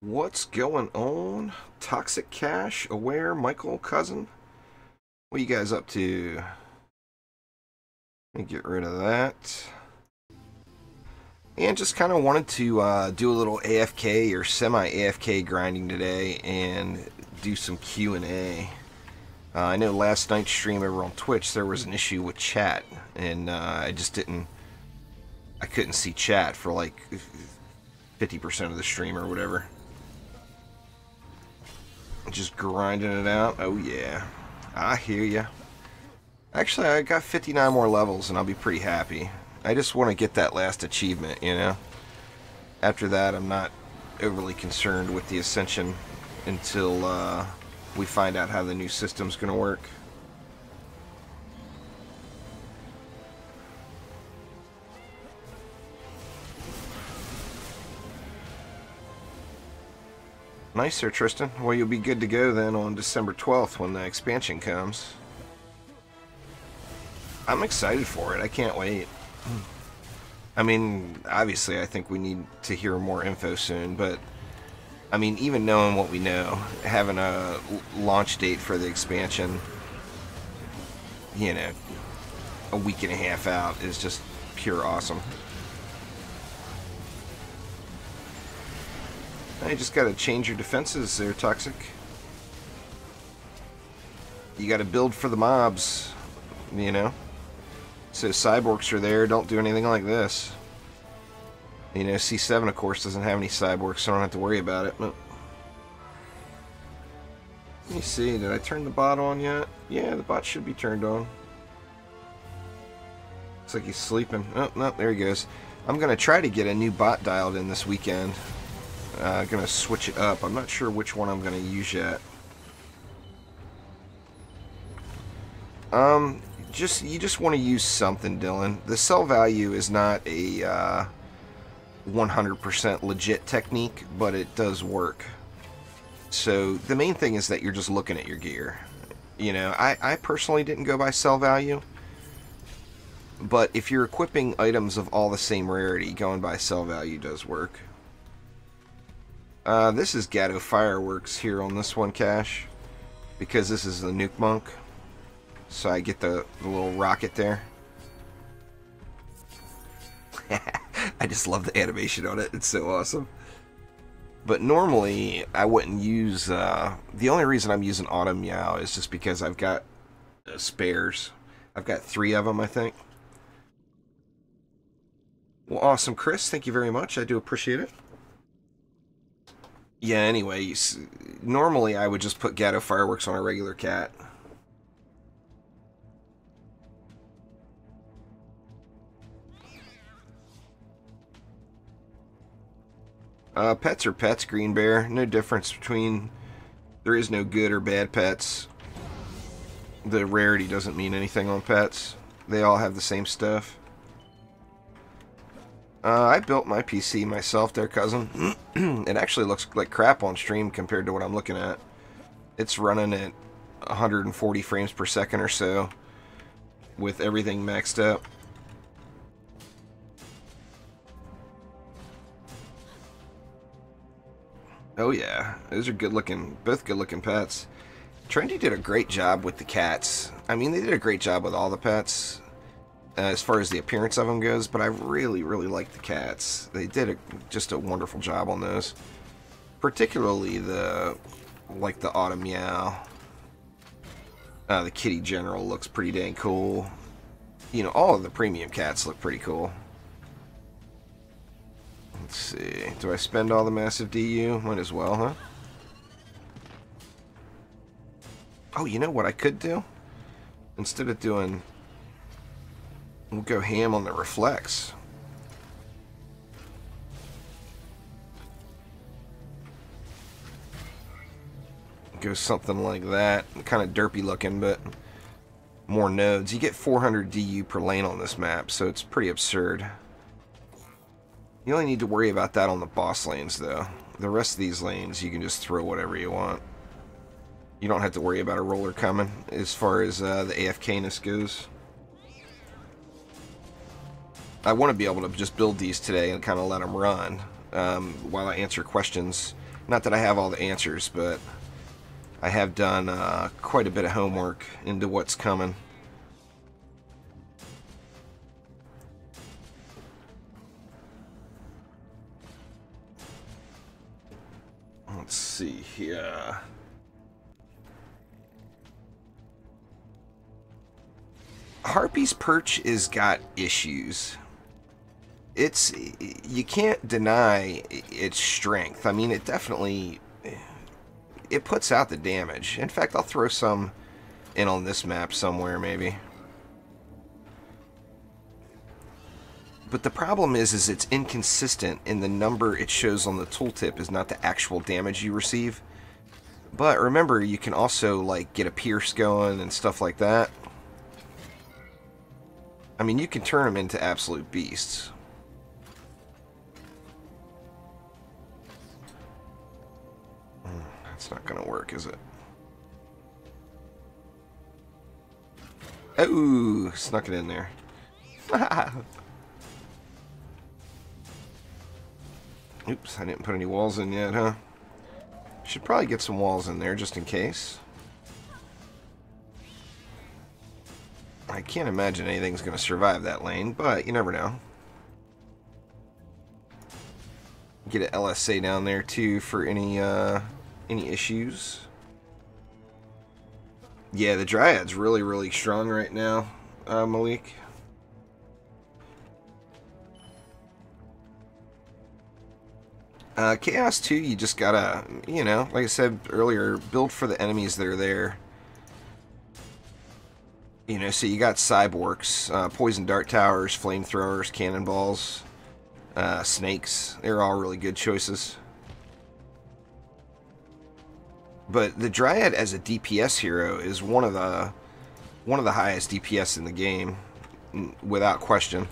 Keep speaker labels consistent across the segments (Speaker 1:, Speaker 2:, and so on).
Speaker 1: What's going on? Toxic Cash, Aware, Michael, Cousin? What are you guys up to? Let me get rid of that. And just kind of wanted to do a little AFK or semi-AFK grinding today and do some Q&A. I know last night's stream over on Twitch there was an issue with chat, and I couldn't see chat for like 50% of the stream or whatever. Just grinding it out. Oh yeah, I hear ya. Actually, I got 59 more levels and I'll be pretty happy. I just want to get that last achievement, you know? After that, I'm not overly concerned with the ascension until we find out how the new system's going to work. Nice, Sir Tristan. Well, you'll be good to go then on December 12th when the expansion comes. I'm excited for it. I can't wait. I mean, obviously, I think we need to hear more info soon, but I mean, even knowing what we know, having a launch date for the expansion, you know, a week and a half out is just pure awesome. You just gotta change your defenses there, Toxic. You gotta build for the mobs, you know? So cyborgs are there, don't do anything like this. You know, C7 of course doesn't have any cyborgs, so I don't have to worry about it. But let me see, did I turn the bot on yet? Yeah, the bot should be turned on. Looks like he's sleeping. Oh, no, there he goes. I'm gonna try to get a new bot dialed in this weekend. Gonna switch it up. I'm not sure which one I'm gonna use yet. You just want to use something, Dylan. The sell value is not a 100% legit technique, but it does work. So the main thing is that you're just looking at your gear. You know, I personally didn't go by sell value, but if you're equipping items of all the same rarity, going by sell value does work. This is Gatto Fireworks here on this one, Cash, because this is the Nuke Monk. So I get the little rocket there. I just love the animation on it. It's so awesome. But normally, I wouldn't use... the only reason I'm using Autumn Meow is just because I've got spares. I've got 3 of them, I think. Well, awesome, Chris. Thank you very much. I do appreciate it. Yeah, anyway, normally I would just put Gatto Fireworks on a regular cat. Pets are pets, Green Bear. No difference between... There is no good or bad pets. The rarity doesn't mean anything on pets. They all have the same stuff. I built my PC myself there, Cousin. It actually looks like crap on stream compared to what I'm looking at. It's running at 140 frames per second or so with everything maxed up. Oh yeah, those are good looking, both good looking pets. Trendy did a great job with the cats. I mean, they did a great job with all the pets. As far as the appearance of them goes, but I really, really like the cats. They did just a wonderful job on those. Particularly the Autumn Meow. The Kitty General looks pretty dang cool. You know, all of the premium cats look pretty cool. Let's see. Do I spend all the massive DU? Might as well, huh? Oh, you know what I could do? Instead of doing... We'll go ham on the reflex. Go something like that. Kind of derpy looking, but more nodes. You get 400 DU per lane on this map, so it's pretty absurd. You only need to worry about that on the boss lanes, though. The rest of these lanes, you can just throw whatever you want. You don't have to worry about a roller coming as far as the AFK-ness goes. I want to be able to just build these today and kind of let them run while I answer questions Not that I have all the answers, but I have done quite a bit of homework into what's coming. Let's see here. Harpy's perch is got issues. You can't deny its strength. I mean, it definitely, it puts out the damage. In fact, I'll throw some in on this map somewhere, maybe. But the problem is it's inconsistent in the number it shows on the tooltip is not the actual damage you receive. But remember, you can also, like, get a pierce going and stuff like that. I mean, you can turn them into absolute beasts. That's not going to work, is it? Oh, snuck it in there. Oops, I didn't put any walls in yet, huh? Should probably get some walls in there just in case. I can't imagine anything's going to survive that lane, but you never know. Get an LSA down there too for any issues. Yeah, the Dryad's really, really strong right now, Malik. Chaos 2, you just gotta, you know, like I said earlier, build for the enemies that are there. You know, so you got cyborgs, poison dart towers, flamethrowers, cannonballs, snakes. They're all really good choices. But the Dryad as a DPS hero is one of the highest DPS in the game, without question.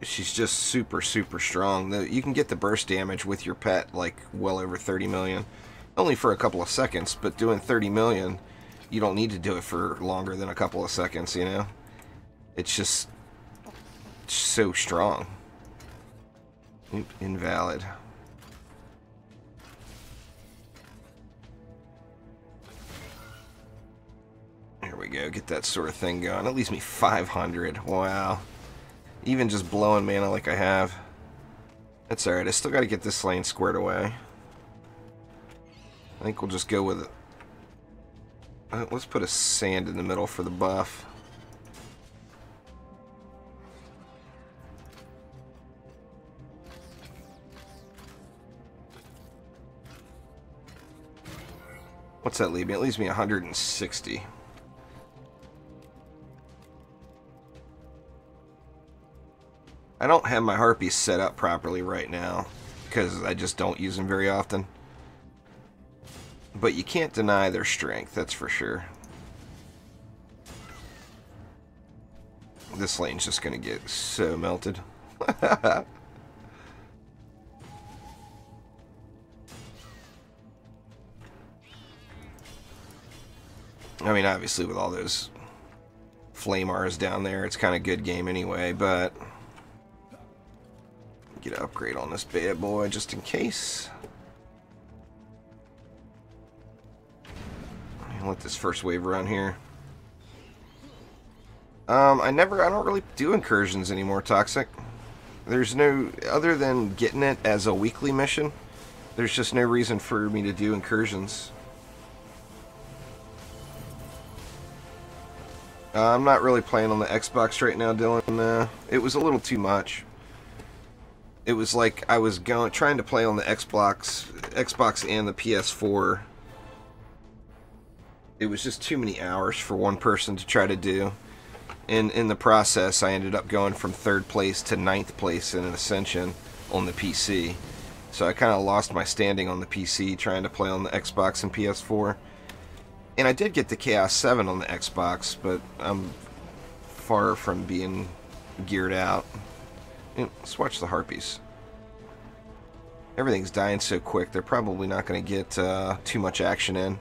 Speaker 1: She's just super, super strong. You can get the burst damage with your pet like well over 30 million. Only for a couple of seconds, but doing 30 million, you don't need to do it for longer than a couple of seconds, you know? It's just so strong. Oop, invalid. There we go, get that sort of thing going. That leaves me 500. Wow. Even just blowing mana like I have. That's alright, I still gotta get this lane squared away. I think we'll just go with it. Let's put a sand in the middle for the buff. What's that leave me? It leaves me 160. I don't have my harpies set up properly right now because I just don't use them very often. But you can't deny their strength, that's for sure. This lane's just gonna get so melted. I mean, obviously with all those flame R's down there, it's kind of good game anyway, but get an upgrade on this bad boy just in case. Let this first wave around here. I don't really do incursions anymore, Toxic. There's no, other than getting it as a weekly mission, there's just no reason for me to do incursions. I'm not really playing on the Xbox right now, Dylan. It was a little too much. It was like I was trying to play on the Xbox and the PS4. It was just too many hours for one person to try to do. And in the process, I ended up going from 3rd place to 9th place in an ascension on the PC. So I kind of lost my standing on the PC trying to play on the Xbox and PS4. And I did get the Chaos 7 on the Xbox, but I'm far from being geared out. Let's watch the harpies. Everything's dying so quick, they're probably not going to get too much action in.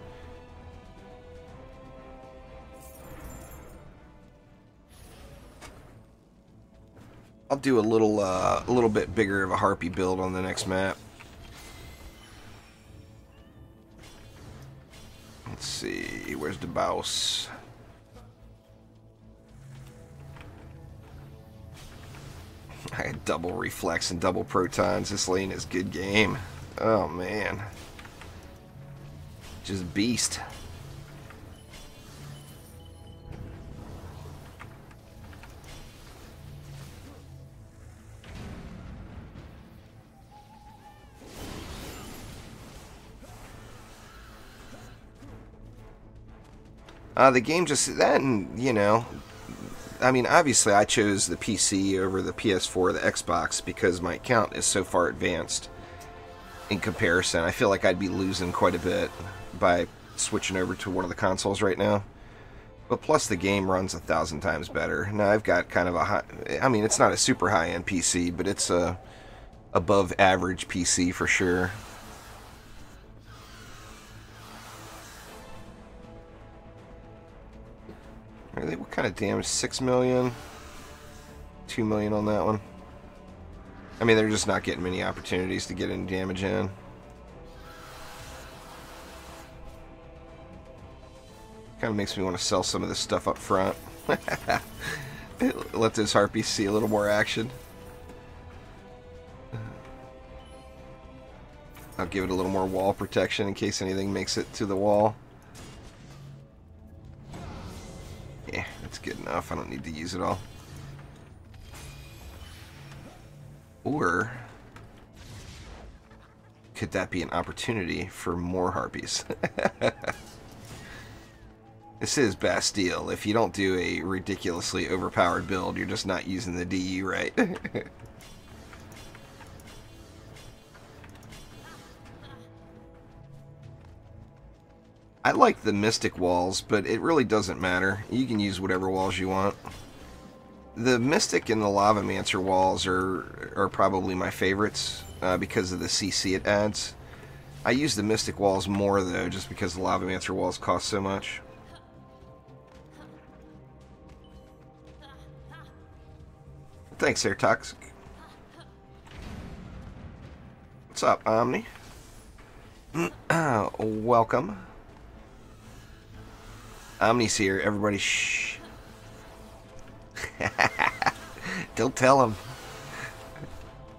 Speaker 1: I'll do a little bit bigger of a harpy build on the next map. Let's see, where's the boss? I had double reflex and double protons. This lane is good game. Oh man, just beast. The game just, that, and, you know, I mean, obviously I chose the PC over the PS4 or the Xbox because my account is so far advanced in comparison. I feel like I'd be losing quite a bit by switching over to one of the consoles right now. But plus the game runs 1,000 times better. Now I've got kind of a high, I mean, it's not a super high-end PC, but it's a above average PC for sure. What kind of damage? 6 million? 2 million on that one? I mean, they're just not getting many opportunities to get any damage in. Kind of makes me want to sell some of this stuff up front. Let those harpies see a little more action. I'll give it a little more wall protection in case anything makes it to the wall. Yeah, that's good enough. I don't need to use it all. Or could that be an opportunity for more harpies? This is Bastille. If you don't do a ridiculously overpowered build, you're just not using the DU right. I like the Mystic walls, but it really doesn't matter. You can use whatever walls you want. The Mystic and the Lavamancer walls are probably my favorites because of the CC it adds. I use the Mystic walls more, though, just because the Lavamancer walls cost so much. Thanks there, Toxic. What's up, Omni? Welcome. Omni's here. Everybody shh. Don't tell him.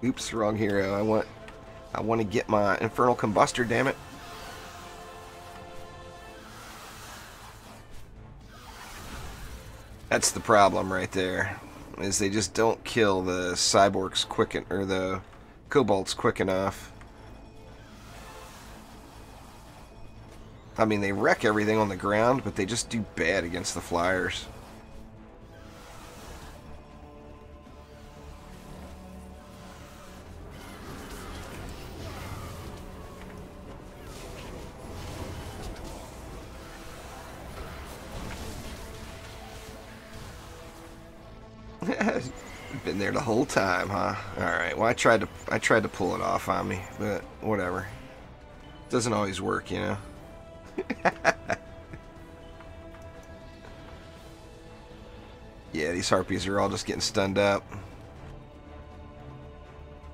Speaker 1: Oops, wrong hero. I want to get my Infernal Combustor, damn it. That's the problem right there. Is they just don't kill the Cyborgs or the Kobolds quick enough. I mean, they wreck everything on the ground, but they just do bad against the flyers. Been there the whole time, huh? Alright, well I tried to pull it off on me, but whatever. Doesn't always work, you know. Yeah, these harpies are all just getting stunned up.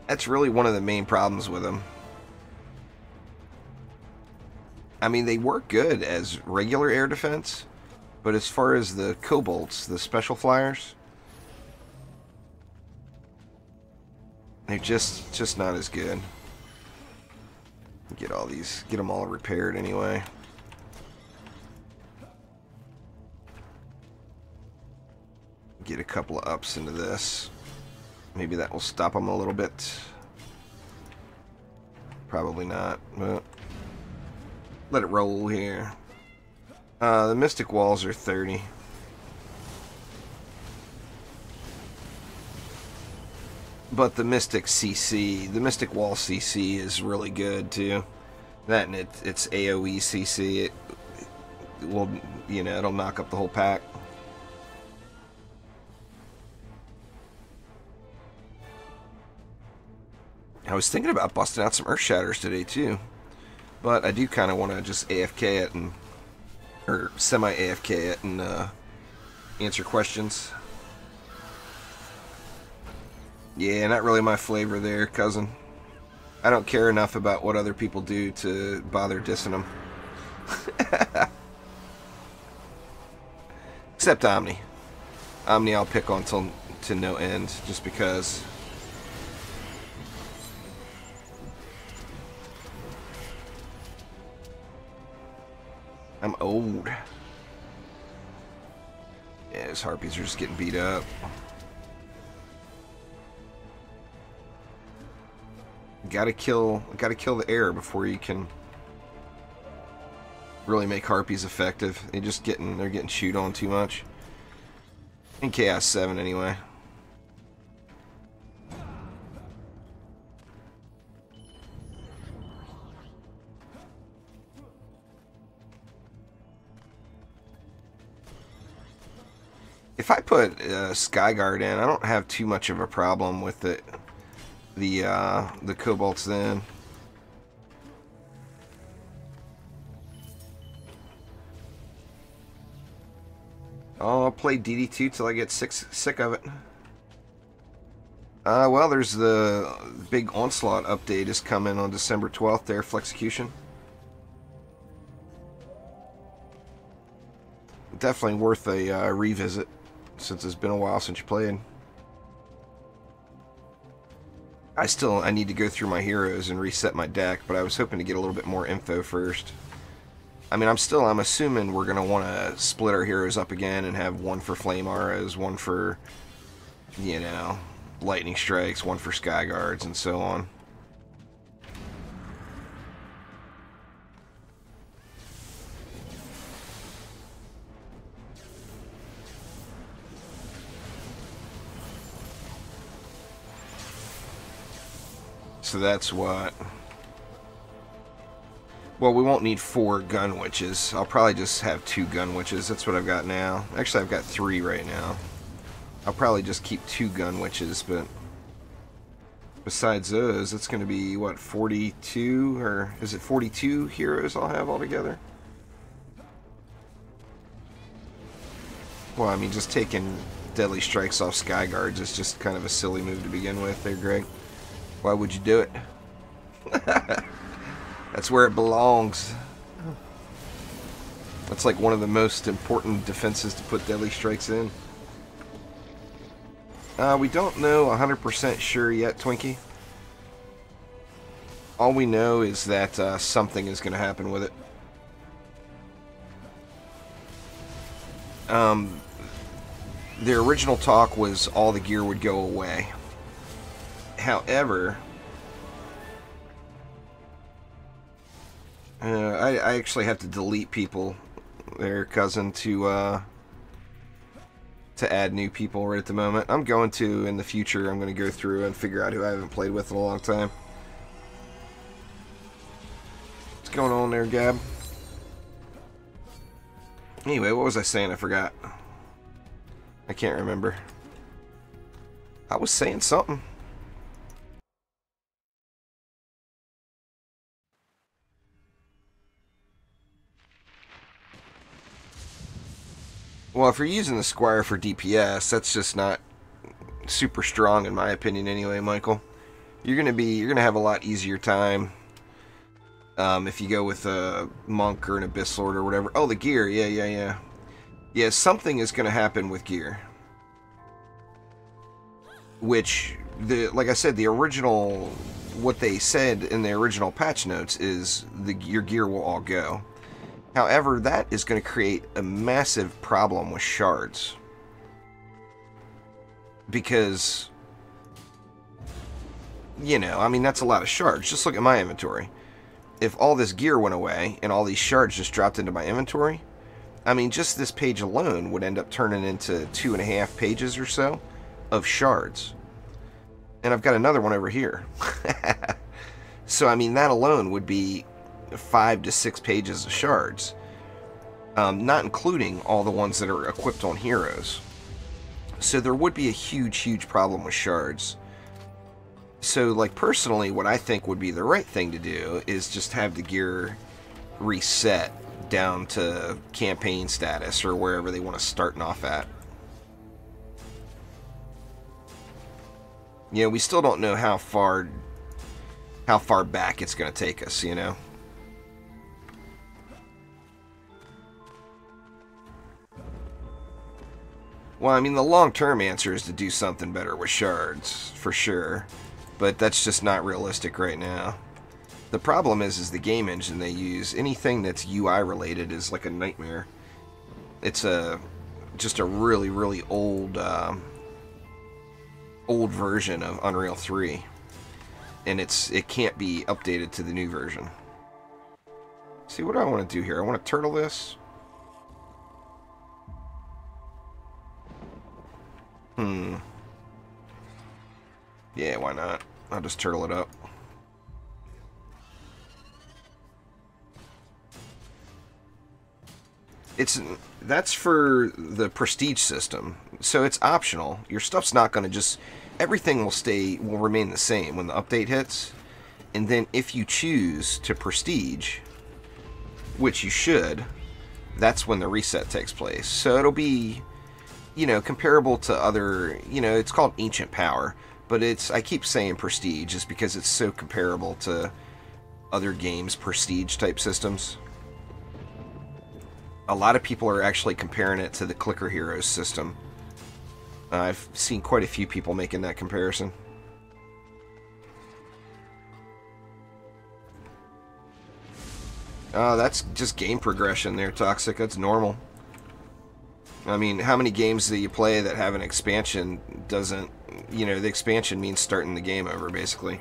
Speaker 1: That's really one of the main problems with them. I mean, they work good as regular air defense, but as far as the kobolds, the special flyers, they're just not as good. Get them all repaired anyway. Get a couple of ups into this. Maybe that will stop them a little bit. Probably not, but let it roll here. The Mystic Walls are 30. But the Mystic CC, the Mystic Wall CC is really good too. That and it's AoE CC. It will, you know, it'll knock up the whole pack. I was thinking about busting out some Earth Shatters today too, but I do kind of want to just AFK it or semi-AFK it and answer questions. Yeah, not really my flavor there, cousin. I don't care enough about what other people do to bother dissing them. Except Omni. Omni I'll pick on till to no end, just because. I'm old. Yeah, his harpies are just getting beat up. Gotta kill the air before you can really make harpies effective. They're getting chewed on too much. In Chaos 7 anyway. If I put Skyguard in, I don't have too much of a problem with the Kobolds then. Oh, I'll play DD2 till I get sick of it. Well, there's the big Onslaught update is coming on December 12th there, Flexecution. Definitely worth a revisit, since it's been a while since you played. I need to go through my heroes and reset my deck, but I was hoping to get a little bit more info first. I mean, I'm assuming we're going to want to split our heroes up again and have one for Flame Arrows, one for, you know, Lightning Strikes, one for Sky Guards, and so on. So that's what... Well, we won't need 4 gun witches. I'll probably just have 2 gun witches. That's what I've got now. Actually, I've got 3 right now. I'll probably just keep 2 gun witches, but besides those, it's going to be, what, 42? Or is it 42 heroes I'll have altogether? Well, I mean, just taking Deadly Strikes off Sky Guards is just kind of a silly move to begin with there, Greg. Why would you do it? That's where it belongs. That's like one of the most important defenses to put Deadly Strikes in. We don't know 100% sure yet, Twinkie. All we know is that something is going to happen with it. The original talk was all the gear would go away. However, I actually have to delete people there, cousin, to add new people right at the moment. I'm going to, in the future, I'm going to go through and figure out who I haven't played with in a long time. What's going on there, Gab? Anyway, what was I saying? I forgot. I can't remember. I was saying something. Well, if you're using the Squire for DPS, that's just not super strong in my opinion anyway, Michael. You're gonna have a lot easier time if you go with a monk or an abyss lord or whatever. Oh, the gear, yeah, something is gonna happen with gear. Which, like I said, the original, what they said in the original patch notes is your gear will all go. However, that is going to create a massive problem with shards. Because, you know, I mean, that's a lot of shards. Just look at my inventory. If all this gear went away and all these shards just dropped into my inventory, I mean, just this page alone would end up turning into 2.5 pages or so of shards. And I've got another one over here. So, I mean, that alone would be 5 to 6 pages of shards, not including all the ones that are equipped on heroes. So there would be a huge problem with shards. So, like, personally, what I think would be the right thing to do is just have the gear reset down to campaign status or wherever they want to start off at. You know, we still don't know how far back it's going to take us, you know. Well, I mean, the long-term answer is to do something better with shards, for sure. But that's just not realistic right now. The problem is the game engine they use. Anything that's UI related is like a nightmare. It's just a really, really old version of Unreal 3. And it can't be updated to the new version. See, what do I want to do here? I want to turtle this. Yeah, why not? I'll just turtle it up. That's for the prestige system, so it's optional. Your stuff's not going to just... Everything will remain the same when the update hits. And then if you choose to prestige, which you should, that's when the reset takes place. So it'll be, you know, comparable to other, you know, it's called Ancient Power, but I keep saying prestige just because it's so comparable to other games' prestige type systems. A lot of people are actually comparing it to the Clicker Heroes system. I've seen quite a few people making that comparison. Oh, that's just game progression there, Toxic. That's normal. I mean, how many games do you play that have an expansion doesn't... You know, the expansion means starting the game over, basically,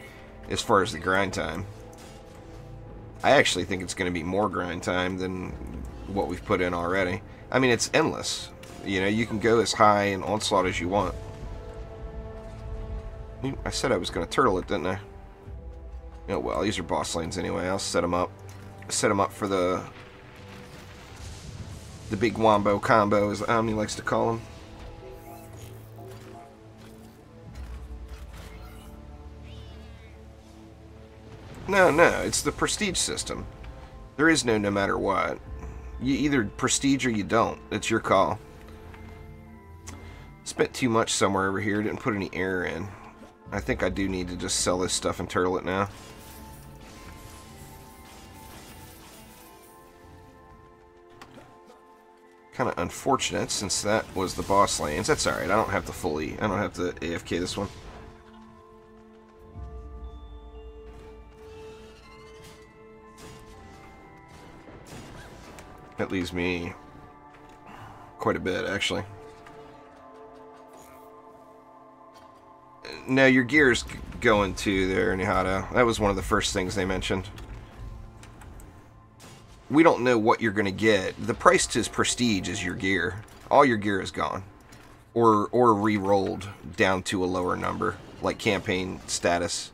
Speaker 1: as far as the grind time. I actually think it's going to be more grind time than what we've put in already. I mean, it's endless. You know, you can go as high in Onslaught as you want. I said I was going to turtle it, didn't I? Oh, well, these are boss lanes anyway. I'll set them up. Set them up for the big wombo combo, as Omni likes to call them. No, it's the prestige system. There is no matter what. You either prestige or you don't. It's your call. Spent too much somewhere over here. Didn't put any air in. I think I do need to just sell this stuff and turtle it now. Kind of unfortunate since that was the boss lanes. That's alright. I don't have to AFK this one. That leaves me quite a bit, actually. No, your gear's going too there, Nihado. That was one of the first things they mentioned. We don't know what you're going to get. The price to prestige is your gear. All your gear is gone. Or re-rolled down to a lower number, like campaign status.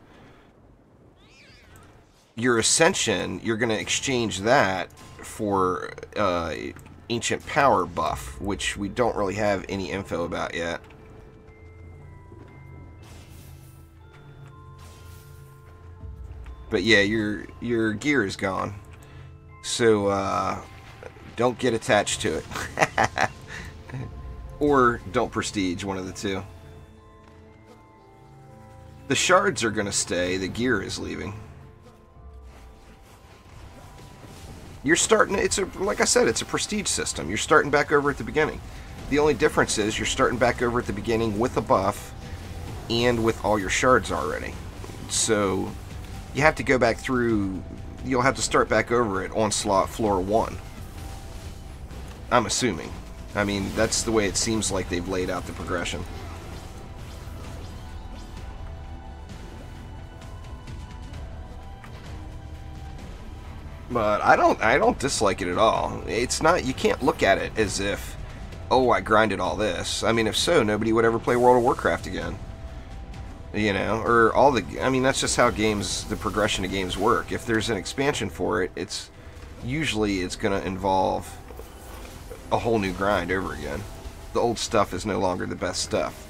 Speaker 1: Your ascension, you're going to exchange that for Ancient Power buff, which we don't really have any info about yet. But yeah, your gear is gone. So, don't get attached to it. Or don't prestige, one of the two. The shards are going to stay, the gear is leaving. You're starting, like I said, it's a prestige system. You're starting back over at the beginning. The only difference is you're starting back over at the beginning with a buff and with all your shards already. So, you have to go back through... You'll have to start back over at Onslaught Floor 1. I'm assuming. I mean, that's the way it seems like they've laid out the progression. But I don't dislike it at all. It's not... You can't look at it as if, oh, I grinded all this. I mean, if so, nobody would ever play World of Warcraft again. You know, or all the... I mean, that's just how games, the progression of games work. If there's an expansion for it, it's... Usually it's going to involve a whole new grind over again. The old stuff is no longer the best stuff.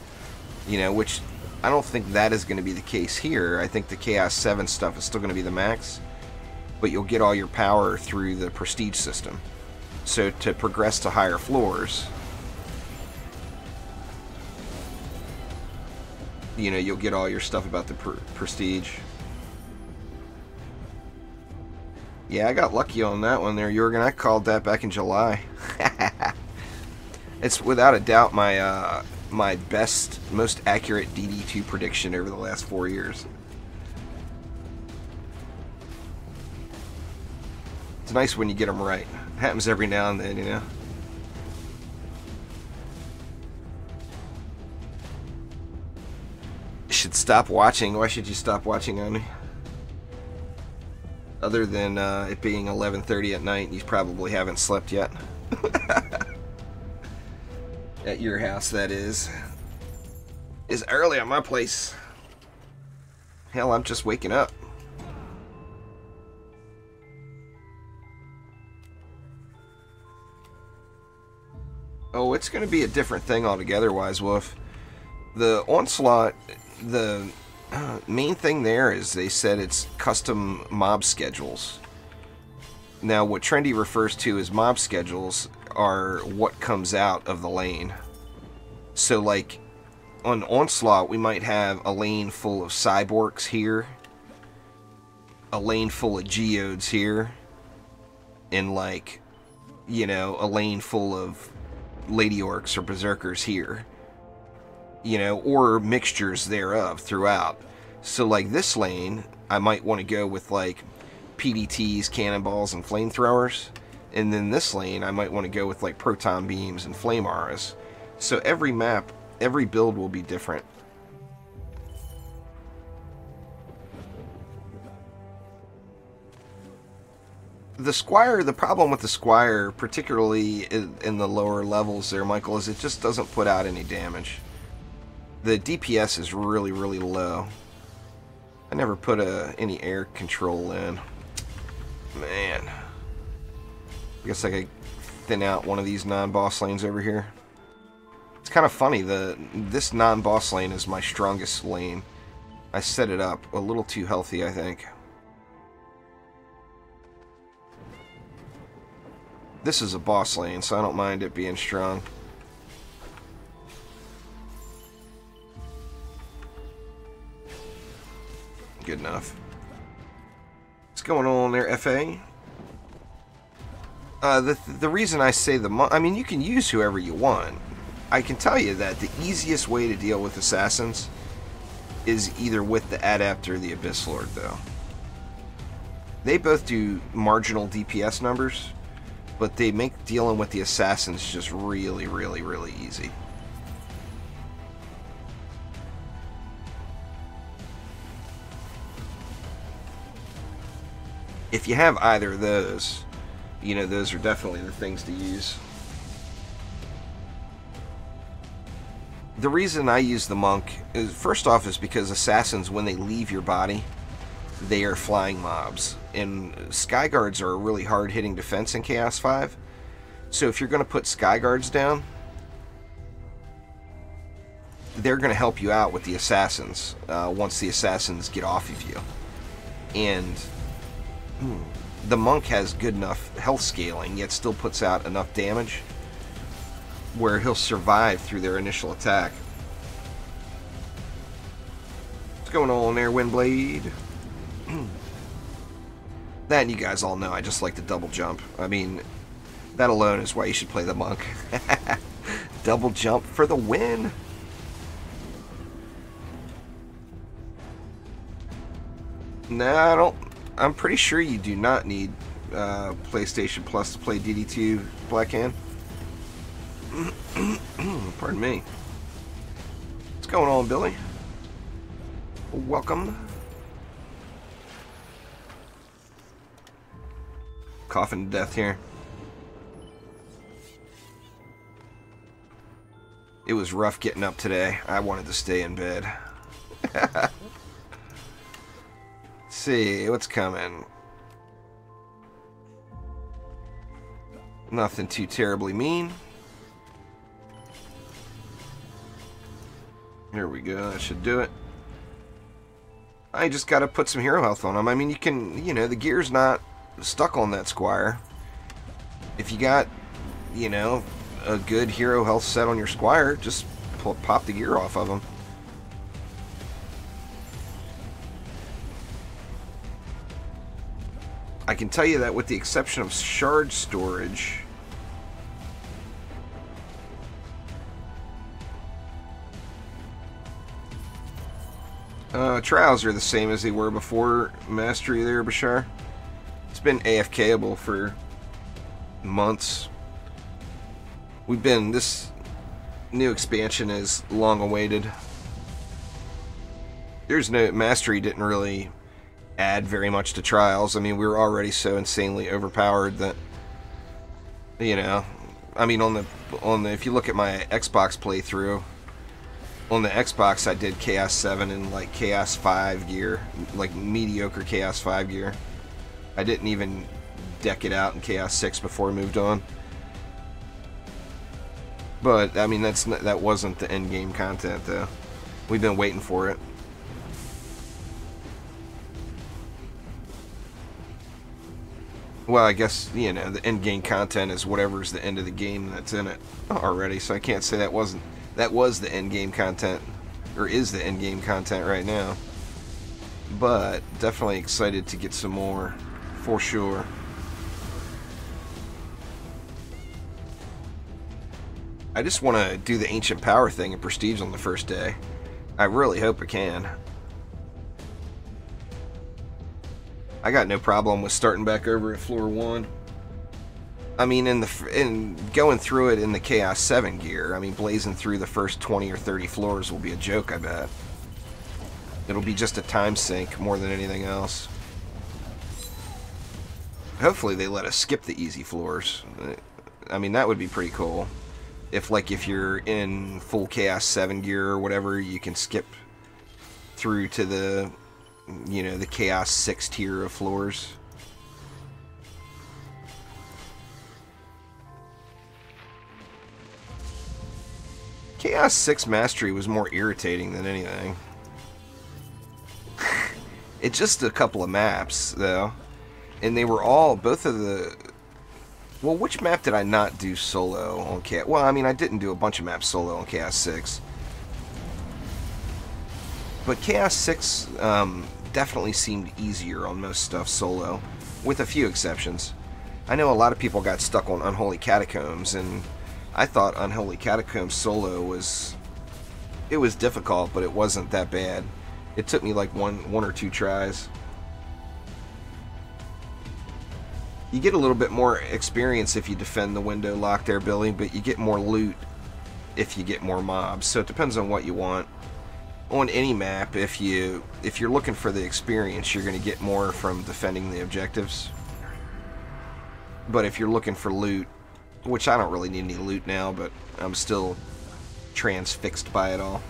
Speaker 1: You know, which I don't think that is going to be the case here. I think the Chaos 7 stuff is still going to be the max. But you'll get all your power through the prestige system. So to progress to higher floors... you know, you'll get all your stuff about the prestige. Yeah, I got lucky on that one there, Jorgen. I called that back in July. It's without a doubt my my best, most accurate DD2 prediction over the last 4 years. It's nice when you get them right. It happens every now and then, you know. You should stop watching. Why should you stop watching on me? Other than it being 11:30 at night, you probably haven't slept yet. At your house, that is. It's early at my place. Hell, I'm just waking up. Oh, it's going to be a different thing altogether, Wise Wolf. The Onslaught, the main thing there is they said it's custom mob schedules. Now, what Trendy refers to as mob schedules are what comes out of the lane. So, like, on Onslaught, we might have a lane full of Cyborgs here, a lane full of Geodes here, and, like, you know, a lane full of Lady Orcs or Berserkers here. You know, or mixtures thereof throughout. So, like, this lane, I might want to go with, like, PDTs, cannonballs, and flamethrowers. And then this lane, I might want to go with, like, proton beams and flame auras. So every map, every build will be different. The Squire, the problem with the Squire, particularly in the lower levels there, Michael, is it just doesn't put out any damage. The DPS is really, really low. I never put any air control in. Man. I guess I could thin out one of these non-boss lanes over here. It's kind of funny, this non-boss lane is my strongest lane. I set it up a little too healthy, I think. This is a boss lane, so I don't mind it being strong. Good enough. What's going on there, FA? The reason I say I mean, you can use whoever you want. I can tell you that the easiest way to deal with assassins is either with the Adept or the Abyss Lord, though. They both do marginal DPS numbers, but they make dealing with the assassins just really, really, really easy. If you have either of those, you know, those are definitely the things to use. The reason I use the monk is, first off, is because assassins, when they leave your body, they are flying mobs. And Skyguards are a really hard-hitting defense in Chaos 5. So if you're going to put Skyguards down, they're going to help you out with the assassins once the assassins get off of you. And the monk has good enough health scaling, yet still puts out enough damage where he'll survive through their initial attack. What's going on there, Windblade? That, and you guys all know, I just like to double jump. I mean, that alone is why you should play the monk. Double jump for the win! Nah, I don't. I'm pretty sure you do not need PlayStation Plus to play DD2 Blackhand. Pardon me. What's going on, Billy? Welcome. Coughing to death here. It was rough getting up today. I wanted to stay in bed. Let's see, what's coming? Nothing too terribly mean. Here we go, that should do it. I just gotta put some hero health on him. I mean, you can, you know, the gear's not stuck on that Squire. If you got, you know, a good hero health set on your Squire, just pop the gear off of him. I can tell you that with the exception of shard storage, trials are the same as they were before Mastery there, Bashar. It's been AFK-able for months. This new expansion is long awaited. Mastery didn't really add very much to trials. I mean, we were already so insanely overpowered that, you know, I mean, if you look at my Xbox playthrough, on the Xbox I did Chaos 7 and like Chaos 5 gear, like mediocre Chaos 5 gear. I didn't even deck it out in Chaos 6 before I moved on. But I mean, that wasn't the end game content though. We've been waiting for it. Well, I guess, you know, the end game content is whatever's the end of the game that's in it already, so I can't say that was the end game content, or is the end game content right now. But definitely excited to get some more, for sure. I just want to do the Ancient Power thing in Prestige on the first day. I really hope I can. I got no problem with starting back over at floor 1. I mean, in going through it in the Chaos 7 gear, I mean, blazing through the first 20 or 30 floors will be a joke, I bet. It'll be just a time sink more than anything else. Hopefully they let us skip the easy floors. I mean, that would be pretty cool. If you're in full Chaos 7 gear or whatever, you can skip through to the, you know, the Chaos 6 tier of floors. Chaos 6 Mastery was more irritating than anything. It's just a couple of maps, though. And they were all, both of the... Well, which map did I not do solo on Chaos? Well, I mean, I didn't do a bunch of maps solo on Chaos 6. But Chaos 6 definitely seemed easier on most stuff solo, with a few exceptions. I know a lot of people got stuck on Unholy Catacombs, and I thought Unholy Catacombs solo was difficult, but it wasn't that bad. It took me like one or two tries. You get a little bit more experience if you defend the window lock there, Billy, but you get more loot if you get more mobs. So it depends on what you want. On any map, if you're looking for the experience, you're going to get more from defending the objectives. But if you're looking for loot, which I don't really need any loot now, but I'm still transfixed by it all.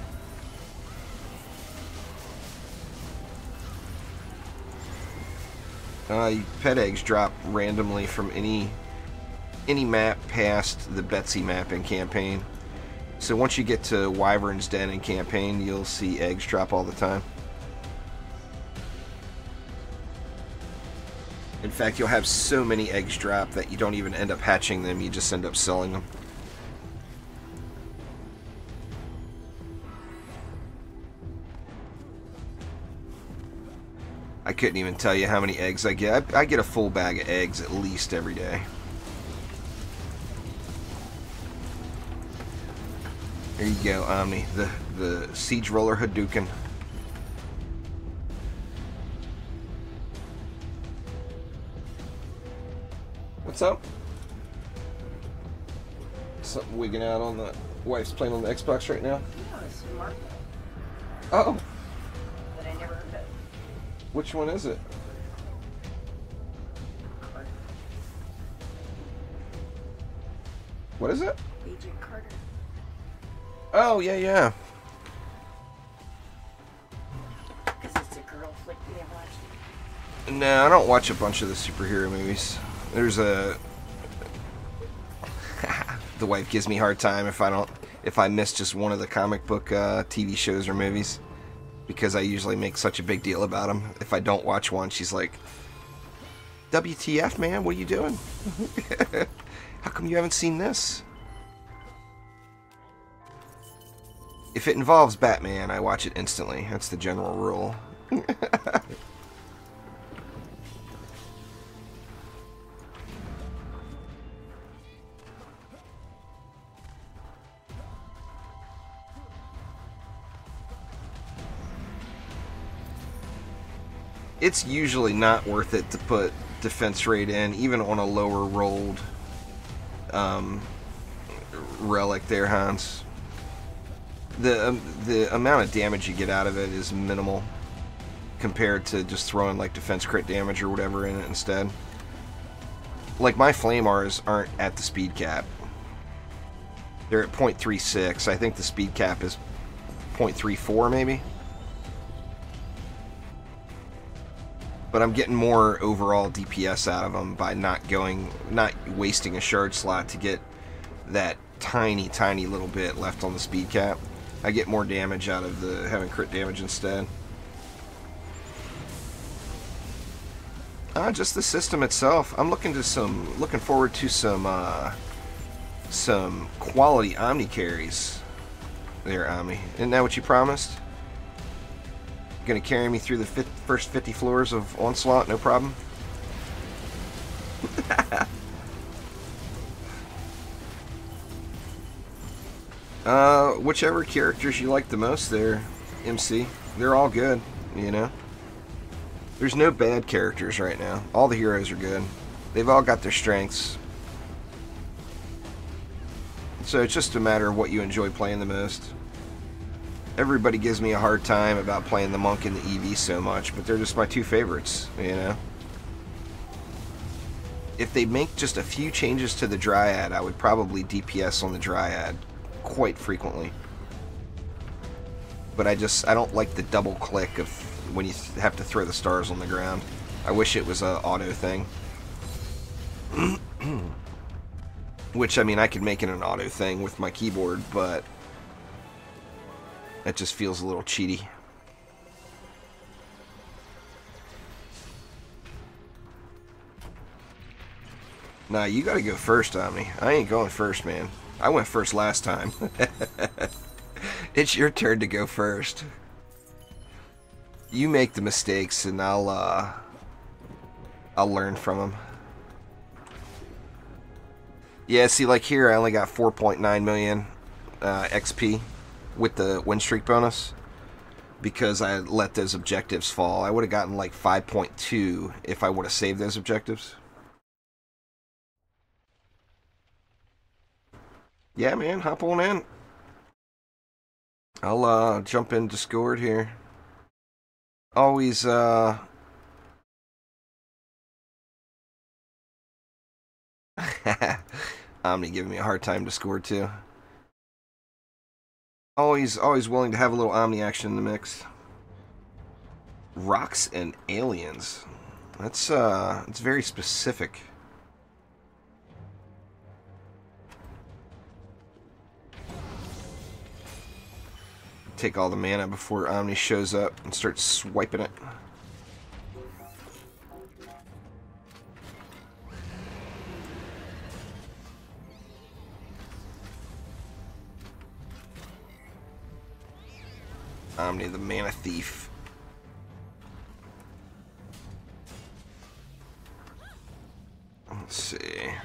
Speaker 1: Pet eggs drop randomly from any map past the Betsy map in campaign. So once you get to Wyvern's Den in campaign, you'll see eggs drop all the time. In fact, you'll have so many eggs drop that you don't even end up hatching them, you just end up selling them. I couldn't even tell you how many eggs I get. I get a full bag of eggs at least every day. There you go, Omni. The Siege Roller Hadouken. What's up? Something wigging out on the... Wife's playing on the Xbox right now?
Speaker 2: No, it's smart.
Speaker 1: Oh!
Speaker 2: But I never heard of it.
Speaker 1: Which one is it? What is it?
Speaker 2: Agent Carter.
Speaker 1: Oh, yeah, yeah.
Speaker 2: Because it's a girl flick we have watched.
Speaker 1: No, I don't watch a bunch of the superhero movies. There's a... The wife gives me a hard time if I miss just one of the comic book TV shows or movies. Because I usually make such a big deal about them. If I don't watch one, she's like, WTF, man? What are you doing? How come you haven't seen this? If it involves Batman, I watch it instantly. That's the general rule. it's usually not worth it to put defense rate in, even on a lower rolled relic there, Hans. The amount of damage you get out of it is minimal compared to just throwing like defense crit damage or whatever in it instead. Like my flame R's aren't at the speed cap. They're at 0.36. I think the speed cap is 0.34 maybe. But I'm getting more overall DPS out of them by not wasting a shard slot to get that tiny little bit left on the speed cap. I get more damage out of having crit damage instead. Just the system itself. I'm looking forward to some quality Omni carries. There, Omni. Isn't that what you promised? Gonna carry me through the first 50 floors of Onslaught, no problem. Whichever characters you like the most there, MC. They're all good, you know. There's no bad characters right now. All the heroes are good. They've all got their strengths. So it's just a matter of what you enjoy playing the most. Everybody gives me a hard time about playing the Monk and the EV so much, but they're just my two favorites, you know. If they make just a few changes to the Dryad, I would probably DPS on the Dryad quite frequently. But I don't like the double click of when you have to throw the stars on the ground. I wish it was an auto thing. Which, I mean, I could make it an auto thing with my keyboard, but that just feels a little cheaty. Nah, you gotta go first, Omni. I ain't going first, man. I went first last time. It's your turn to go first. You make the mistakes, and I'll learn from them. Yeah, see, like here, I only got 4.9 million XP with the win streak bonus because I let those objectives fall. I would have gotten like 5.2 if I would have saved those objectives. Yeah, man, hop on in. I'll jump in Discord here. Always Omni giving me a hard time to score too. Always willing to have a little Omni action in the mix. Rocks and aliens. That's it's very specific. Take all the mana before Omni shows up and starts swiping it. Omni, the mana thief. Let's see.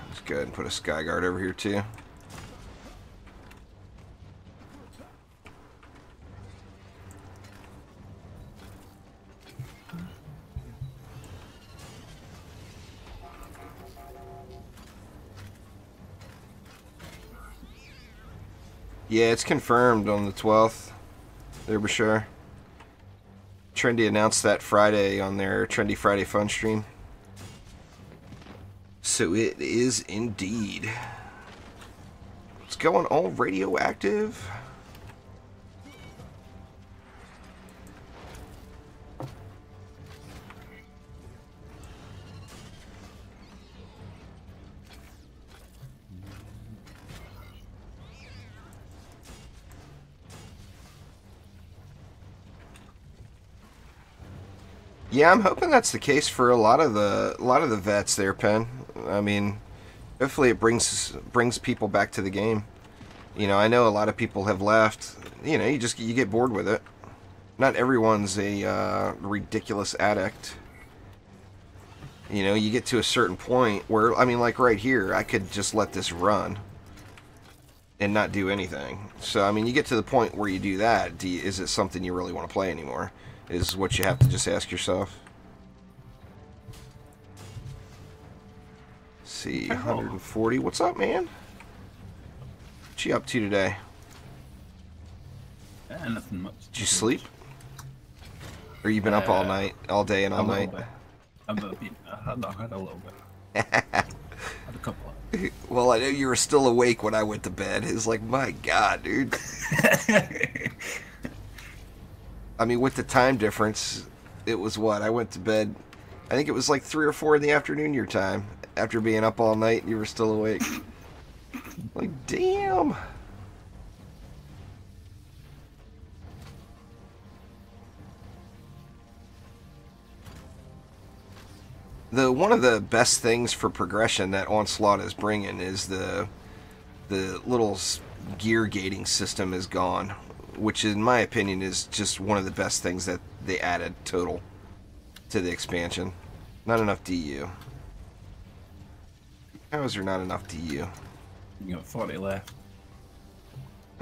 Speaker 1: Let's go ahead and put a Skyguard over here too. Yeah, it's confirmed on the 12th. There, Bashar. Trendy announced that Friday on their Trendy Friday Fun stream. So it is indeed. It's going all radioactive. Yeah, I'm hoping that's the case for a lot of the vets there, Pen. I mean, hopefully it brings people back to the game. You know, I know a lot of people have left. You know, you get bored with it. Not everyone's a ridiculous addict. You know, you get to a certain point where, I mean, like right here, I could just let this run and not do anything. So, I mean, you get to the point where you do that. Is it something you really want to play anymore? Is what you have to just ask yourself. see, 140. What's up, man? What you up to today?
Speaker 3: Nothing much.
Speaker 1: Did you sleep? Or you been up all night, all day and all night?
Speaker 3: I had a little bit. Had a couple of...
Speaker 1: Well, I know you were still awake when I went to bed. It's like, my God, dude. I mean, with the time difference, it was what? I went to bed, I think it was like 3 or 4 in the afternoon your time. After being up all night, you were still awake. Like, damn. One of the best things for progression that Onslaught is bringing is the little gear gating system is gone, which in my opinion is just one of the best things that they added total to the expansion. Not enough DU. How is there not enough DU?
Speaker 3: You got 40 left.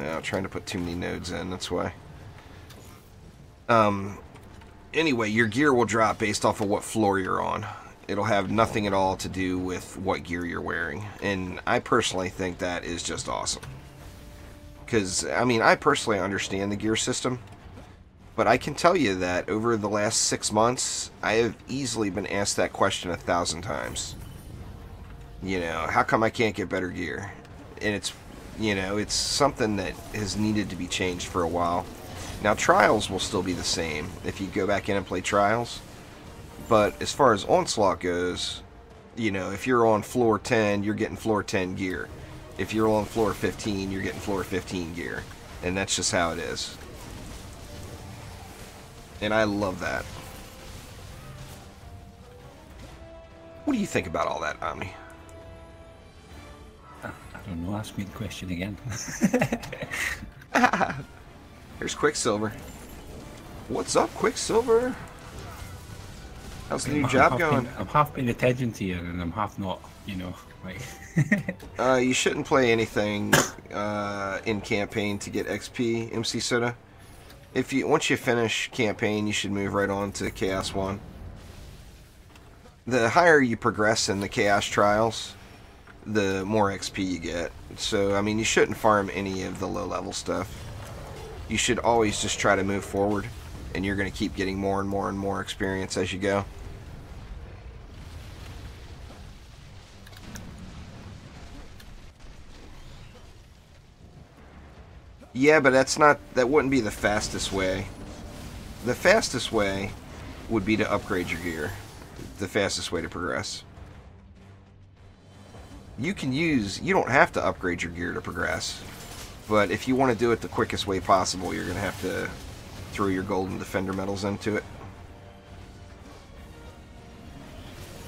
Speaker 1: Yeah, I'm trying to put too many nodes in, that's why. Anyway, your gear will drop based off of what floor you're on. It'll have nothing at all to do with what gear you're wearing. And I personally think that is just awesome. Because, I mean, I personally understand the gear system. But I can tell you that over the last 6 months, I have easily been asked that question 1,000 times. You know, how come I can't get better gear? And it's, you know, it's something that has needed to be changed for a while. Now, trials will still be the same if you go back in and play trials. But as far as Onslaught goes, you know, if you're on floor 10, you're getting floor 10 gear. If you're on floor 15, you're getting floor 15 gear. And that's just how it is. And I love that. What do you think about all that, Omni?
Speaker 3: I don't know, ask me the question again.
Speaker 1: Here's Quicksilver. What's up, Quicksilver? How's the new job going?
Speaker 3: I'm half paying attention to you and I'm half not, you know, like...
Speaker 1: You shouldn't play anything in campaign to get XP, MC Soda. Once you finish campaign, you should move right on to Chaos 1. The higher you progress in the Chaos Trials, the more XP you get. So, I mean, you shouldn't farm any of the low-level stuff. You should always just try to move forward, and you're going to keep getting more and more and more experience as you go. Yeah, but that wouldn't be the fastest way. The fastest way would be to upgrade your gear. The fastest way to progress. You don't have to upgrade your gear to progress. But if you want to do it the quickest way possible, you're going to have to throw your golden defender medals into it.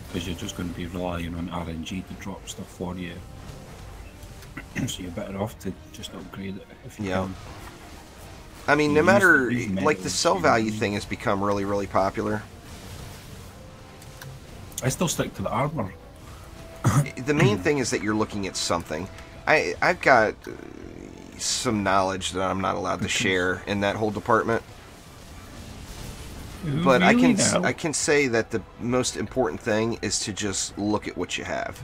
Speaker 3: Because you're just going to be relying on RNG to drop stuff for you. So you're better off to just upgrade it if you can.
Speaker 1: I mean, no matter, like, the sell value thing has become really, really popular.
Speaker 3: I still stick to the armor.
Speaker 1: The main thing is that you're looking at something. I've got some knowledge that I'm not allowed to share in that whole department. But really I can say that the most important thing is to just look at what you have.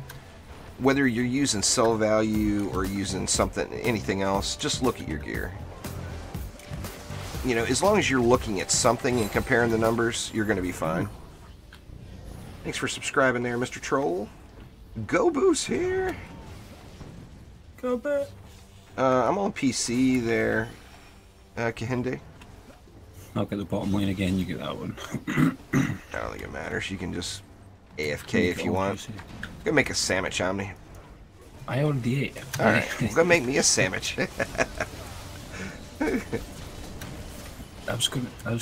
Speaker 1: Whether you're using sell value or using something, anything else, just look at your gear. You know, as long as you're looking at something and comparing the numbers, you're going to be fine. Thanks for subscribing there, Mr. Troll. Go Boost here.
Speaker 3: Go back.
Speaker 1: I'm on PC there, Kahinde.
Speaker 3: I'll get the bottom lane again, you get that one.
Speaker 1: I don't think it matters. You can just AFK if you want. Go make a sandwich, Omni.
Speaker 3: I already ate.
Speaker 1: Alright, go make me a sandwich.
Speaker 3: I was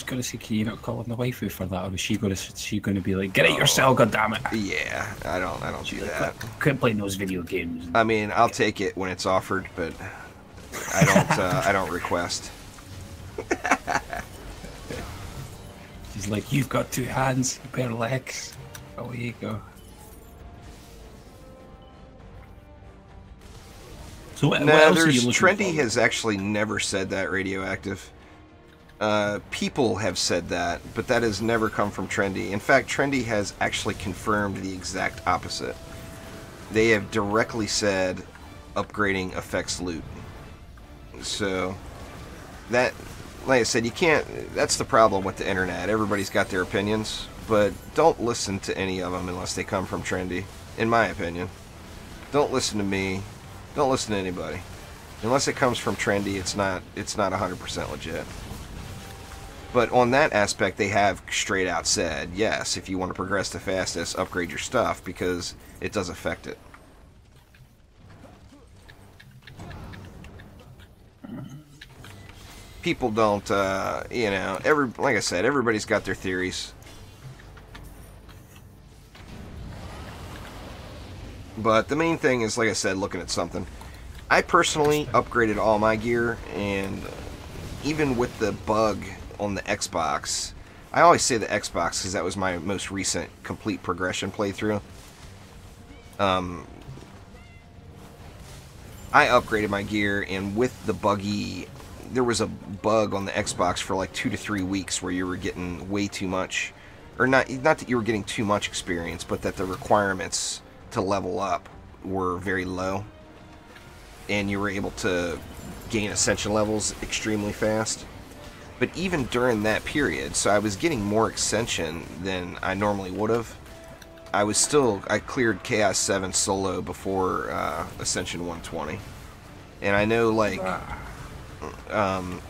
Speaker 3: gonna say, can you not call my waifu for that, or was she gonna be like, get it yourself, goddammit?
Speaker 1: Yeah, I don't do that.
Speaker 3: Quit playing those video games.
Speaker 1: I mean, I'll take it when it's offered, but I don't request.
Speaker 3: She's like, you've got 2 hands, a pair of legs. Away you go. So what else are you looking
Speaker 1: Trendy
Speaker 3: for?
Speaker 1: has actually never said that, Radioactive. People have said that, but that has never come from Trendy. In fact, Trendy has actually confirmed the exact opposite. they have directly said upgrading affects loot. So that, like I said, you can't. That's the problem with the internet. Everybody's got their opinions, but don't listen to any of them unless they come from Trendy. In my opinion, don't listen to me. Don't listen to anybody unless it comes from Trendy. It's not 100% legit. But on that aspect, they have straight out said, yes, if you want to progress the fastest, upgrade your stuff because it does affect it. People don't, you know, like I said, everybody's got their theories. But the main thing is, like I said, looking at something. I personally upgraded all my gear, and even with the bug on the Xbox, I always say the Xbox because that was my most recent complete progression playthrough. I upgraded my gear, and with the buggy, there was a bug on the Xbox for like 2 to 3 weeks where you were getting way too much, or not that you were getting too much experience, but that the requirements to level up were very low, and you were able to gain ascension levels extremely fast. But even during that period, so I was getting more ascension than I normally would have. I cleared Chaos 7 solo before Ascension 120. And I know, like,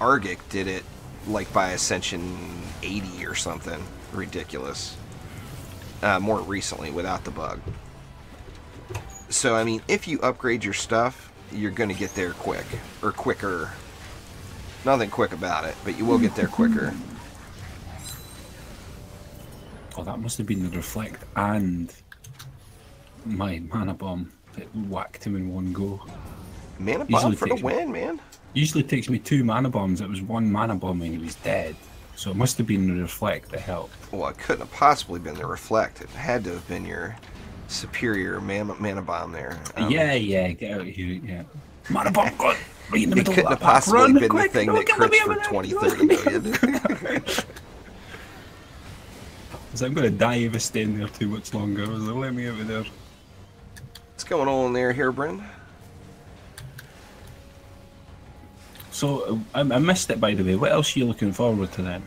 Speaker 1: Argic did it, like, by Ascension 80 or something. Ridiculous. More recently, without the bug. So, I mean, if you upgrade your stuff, you're going to get there quick. Or quicker. Nothing quick about it, but you will get there quicker.
Speaker 3: Oh, that must have been the reflect and my mana bomb that whacked him in one go.
Speaker 1: Mana bomb for the win, man.
Speaker 3: Usually it takes me 2 mana bombs. It was 1 mana bomb and he was dead. So it must have been the reflect that helped.
Speaker 1: Well, it couldn't have possibly been the reflect. It had to have been your superior mana bomb there.
Speaker 3: Yeah, get out of here, yeah. Mana bomb, God! Right in the middle
Speaker 1: it couldn't
Speaker 3: of
Speaker 1: have possibly been
Speaker 3: quick,
Speaker 1: the thing that crits for 20, 30 million.
Speaker 3: So I'm going to die if I stay in there too much longer. So let me out of there.
Speaker 1: What's going on there, Bryn?
Speaker 3: So I missed it, by the way. What else are you looking forward to then?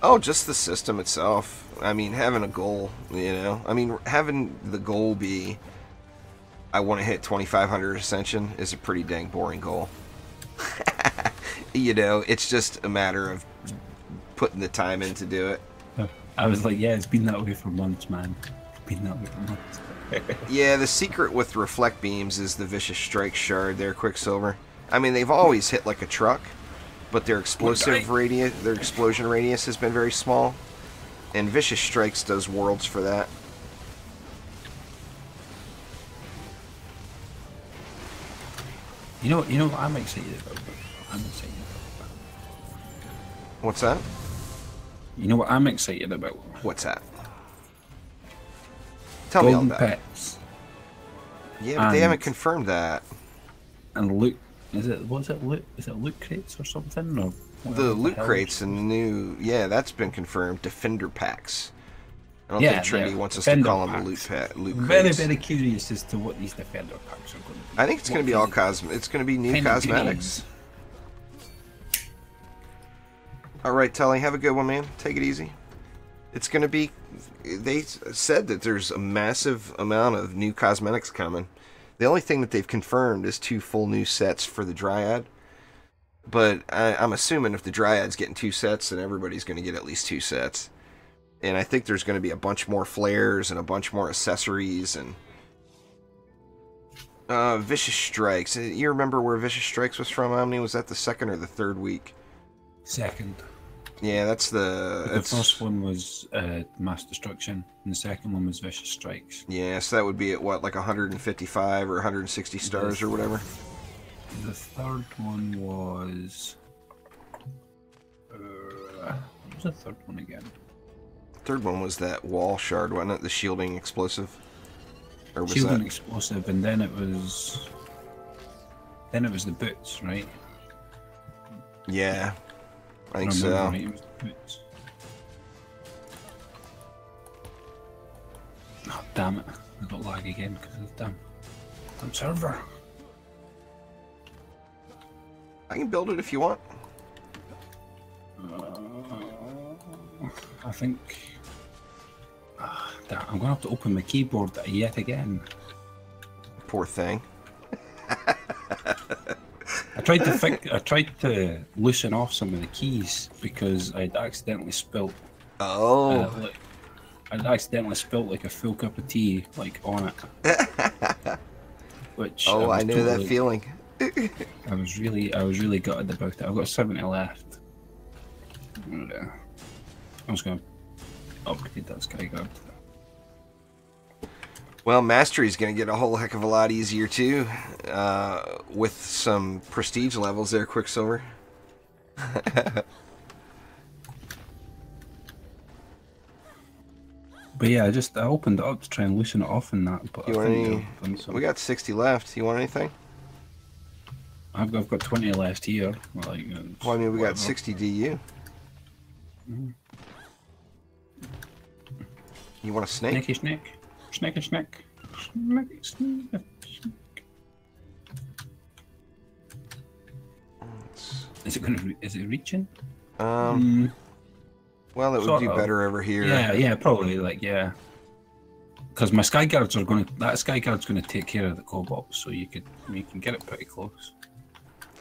Speaker 1: Oh, just the system itself. I mean, having a goal, you know. I mean, having the goal be, I want to hit 2,500 Ascension is a pretty dang boring goal. You know, it's just a matter of putting the time in to do it.
Speaker 3: I was like, yeah, it's been that way for months, man. It's been that way for months.
Speaker 1: Yeah, the secret with reflect beams is the vicious strike shard there, Quicksilver. I mean, they've always hit like a truck, but their explosive radius, their explosion radius has been very small, and vicious strikes does worlds for that.
Speaker 3: You know what I'm excited about?
Speaker 1: What's that?
Speaker 3: You know what I'm excited about?
Speaker 1: What's that? Tell me all
Speaker 3: Golden
Speaker 1: about it.
Speaker 3: pets.
Speaker 1: Yeah, but they haven't confirmed that.
Speaker 3: And loot. Is it loot? Is it loot crates or something? Or
Speaker 1: the loot crates and new. Yeah, that's been confirmed. Defender packs. I don't think Trendy wants us to call them loot crates.
Speaker 3: Very, very curious as to what these defender packs are going to be.
Speaker 1: I think it's going to be all cosmetic. It's going to be new cosmetics. All right, Tully, have a good one, man. Take it easy. It's going to be... They said that there's a massive amount of new cosmetics coming. The only thing that they've confirmed is 2 full new sets for the Dryad. But I'm assuming if the Dryad's getting 2 sets, then everybody's going to get at least 2 sets. And I think there's going to be a bunch more flares and a bunch more accessories and... Vicious Strikes. You remember where Vicious Strikes was from, Omni? Was that the 2nd or the 3rd week?
Speaker 3: 2nd.
Speaker 1: Yeah, that's the...
Speaker 3: The first one was Mass Destruction, and the second one was Vicious Strikes.
Speaker 1: Yeah, so that would be at, what, like 155 or 160 stars or whatever?
Speaker 3: The third one was... what was the third one again?
Speaker 1: Third one was that wall shard, wasn't it? The shielding explosive? Or was
Speaker 3: shielding
Speaker 1: that...
Speaker 3: explosive, and then it was... Then it was the boots, right?
Speaker 1: Yeah. I think so.
Speaker 3: Right, it was the boots. Oh, damn it. I got lag again because of the damn server.
Speaker 1: I can build it if you want.
Speaker 3: I think... damn, I'm going to have to open my keyboard yet again.
Speaker 1: Poor thing.
Speaker 3: I tried to loosen off some of the keys because I'd accidentally spilt.
Speaker 1: Oh.
Speaker 3: I'd accidentally spilt like a full cup of tea like on it. Which
Speaker 1: oh, I know that feeling.
Speaker 3: I was really gutted about it. I've got 70 left. And, I was gonna upgrade that Skyguard.
Speaker 1: Well, Mastery's going to get a whole heck of a lot easier too, with some prestige levels there, Quicksilver.
Speaker 3: But yeah, I opened it up to try and loosen it off and that. But
Speaker 1: You want any? We got 60 left. You want anything?
Speaker 3: I've got 20 left here. Like,
Speaker 1: well, I mean, we got 60 DU. You want a snake?
Speaker 3: Snaky snake. Snaky snake. Snaky snake. Is it reaching?
Speaker 1: Well, it would do better over here.
Speaker 3: Yeah, probably, like, yeah. Because my Skyguards are going to... That Skyguard's going to take care of the Cobalt, so you can get it pretty close.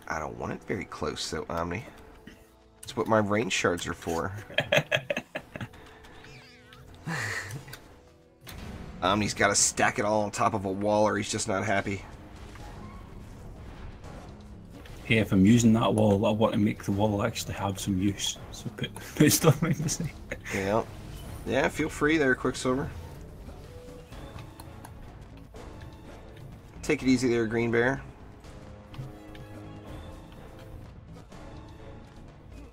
Speaker 1: I don't want it very close, though, Omni. That's what my range shards are for. Omni's got to stack it all on top of a wall, or he's just not happy.
Speaker 3: Hey, if I'm using that wall, I want to make the wall actually have some use. So put stuff in the side.
Speaker 1: Yeah. Yeah, feel free there, Quicksilver. Take it easy there, Green Bear.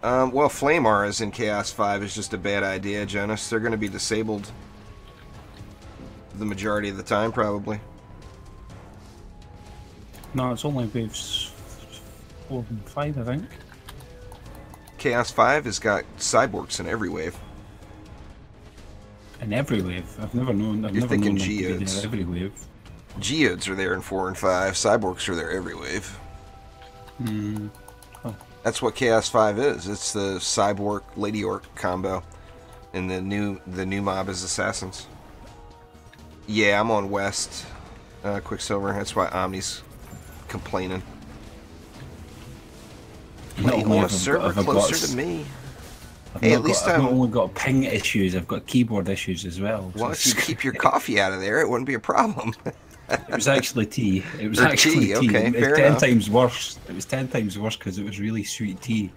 Speaker 1: Well, Flame Auras in Chaos 5 is just a bad idea, Jonas. They're going to be disabled the majority of the time, probably.
Speaker 3: No, it's only waves 4 and 5, I think.
Speaker 1: Chaos 5 has got Cyborgs in every wave.
Speaker 3: In every wave? I've never known them to be there every wave.
Speaker 1: Geodes are there in 4 and 5. Cyborgs are there every wave.
Speaker 3: Oh.
Speaker 1: That's what Chaos 5 is. It's the Cyborg Lady Orc combo. And the new mob is Assassins. Yeah, I'm on West, Quicksilver. That's why Omni's complaining. Play on a server closer to me. Hey, at least
Speaker 3: I've not only got ping issues, I've got keyboard issues as well.
Speaker 1: Well, if you keep your coffee out of there, it wouldn't be a problem.
Speaker 3: It was actually tea. It was actually tea.
Speaker 1: Okay,
Speaker 3: it was 10 times worse. It was 10 times worse because it was really sweet tea.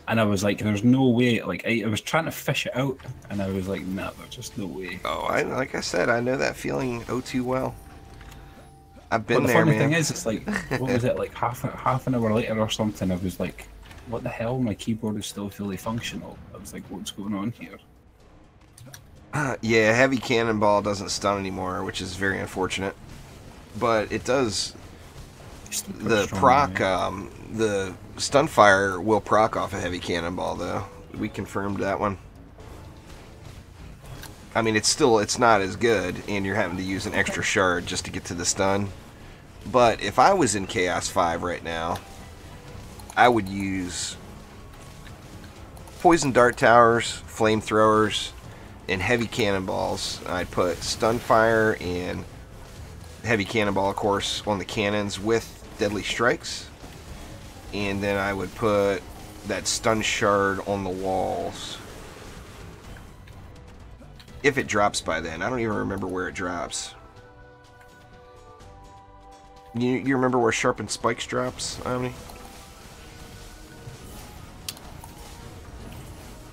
Speaker 3: And I was like, there's no way. Like, I was trying to fish it out, and I was like, nah, there's just no way.
Speaker 1: Oh, like I said, I know that feeling oh too well. I've been there, man.
Speaker 3: The funny thing is, it's like, what was it, like half an hour later or something, I was like, what the hell? My keyboard is still fully functional. I was like, what's going on here?
Speaker 1: Yeah, heavy cannonball doesn't stun anymore, which is very unfortunate. But it does. The proc, the stun fire will proc off a heavy cannonball, though. We confirmed that one. I mean, it's not as good, and you're having to use an extra shard just to get to the stun. But if I was in Chaos 5 right now, I would use poison dart towers, flamethrowers, and heavy cannonballs. I'd put stun fire and heavy cannonball, of course, on the cannons with deadly strikes. And then I would put that stun shard on the walls. If it drops by then. I don't even remember where it drops. You remember where Sharpened Spikes drops, Omni?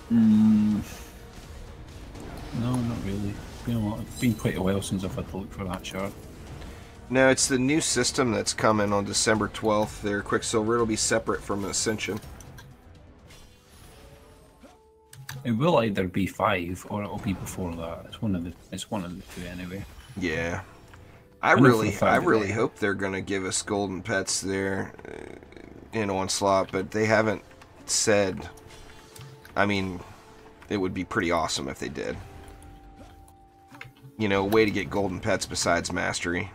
Speaker 3: No, not really. It's been quite a while since I've had to look for that shard.
Speaker 1: No, it's the new system that's coming on December 12th there, Quicksilver. It'll be separate from Ascension.
Speaker 3: It will either be 5 or it'll be before that. It's one of the two anyway.
Speaker 1: Yeah. I really hope they're gonna give us golden pets there in Onslaught, but they haven't said. I mean, it would be pretty awesome if they did. you know, a way to get golden pets besides mastery.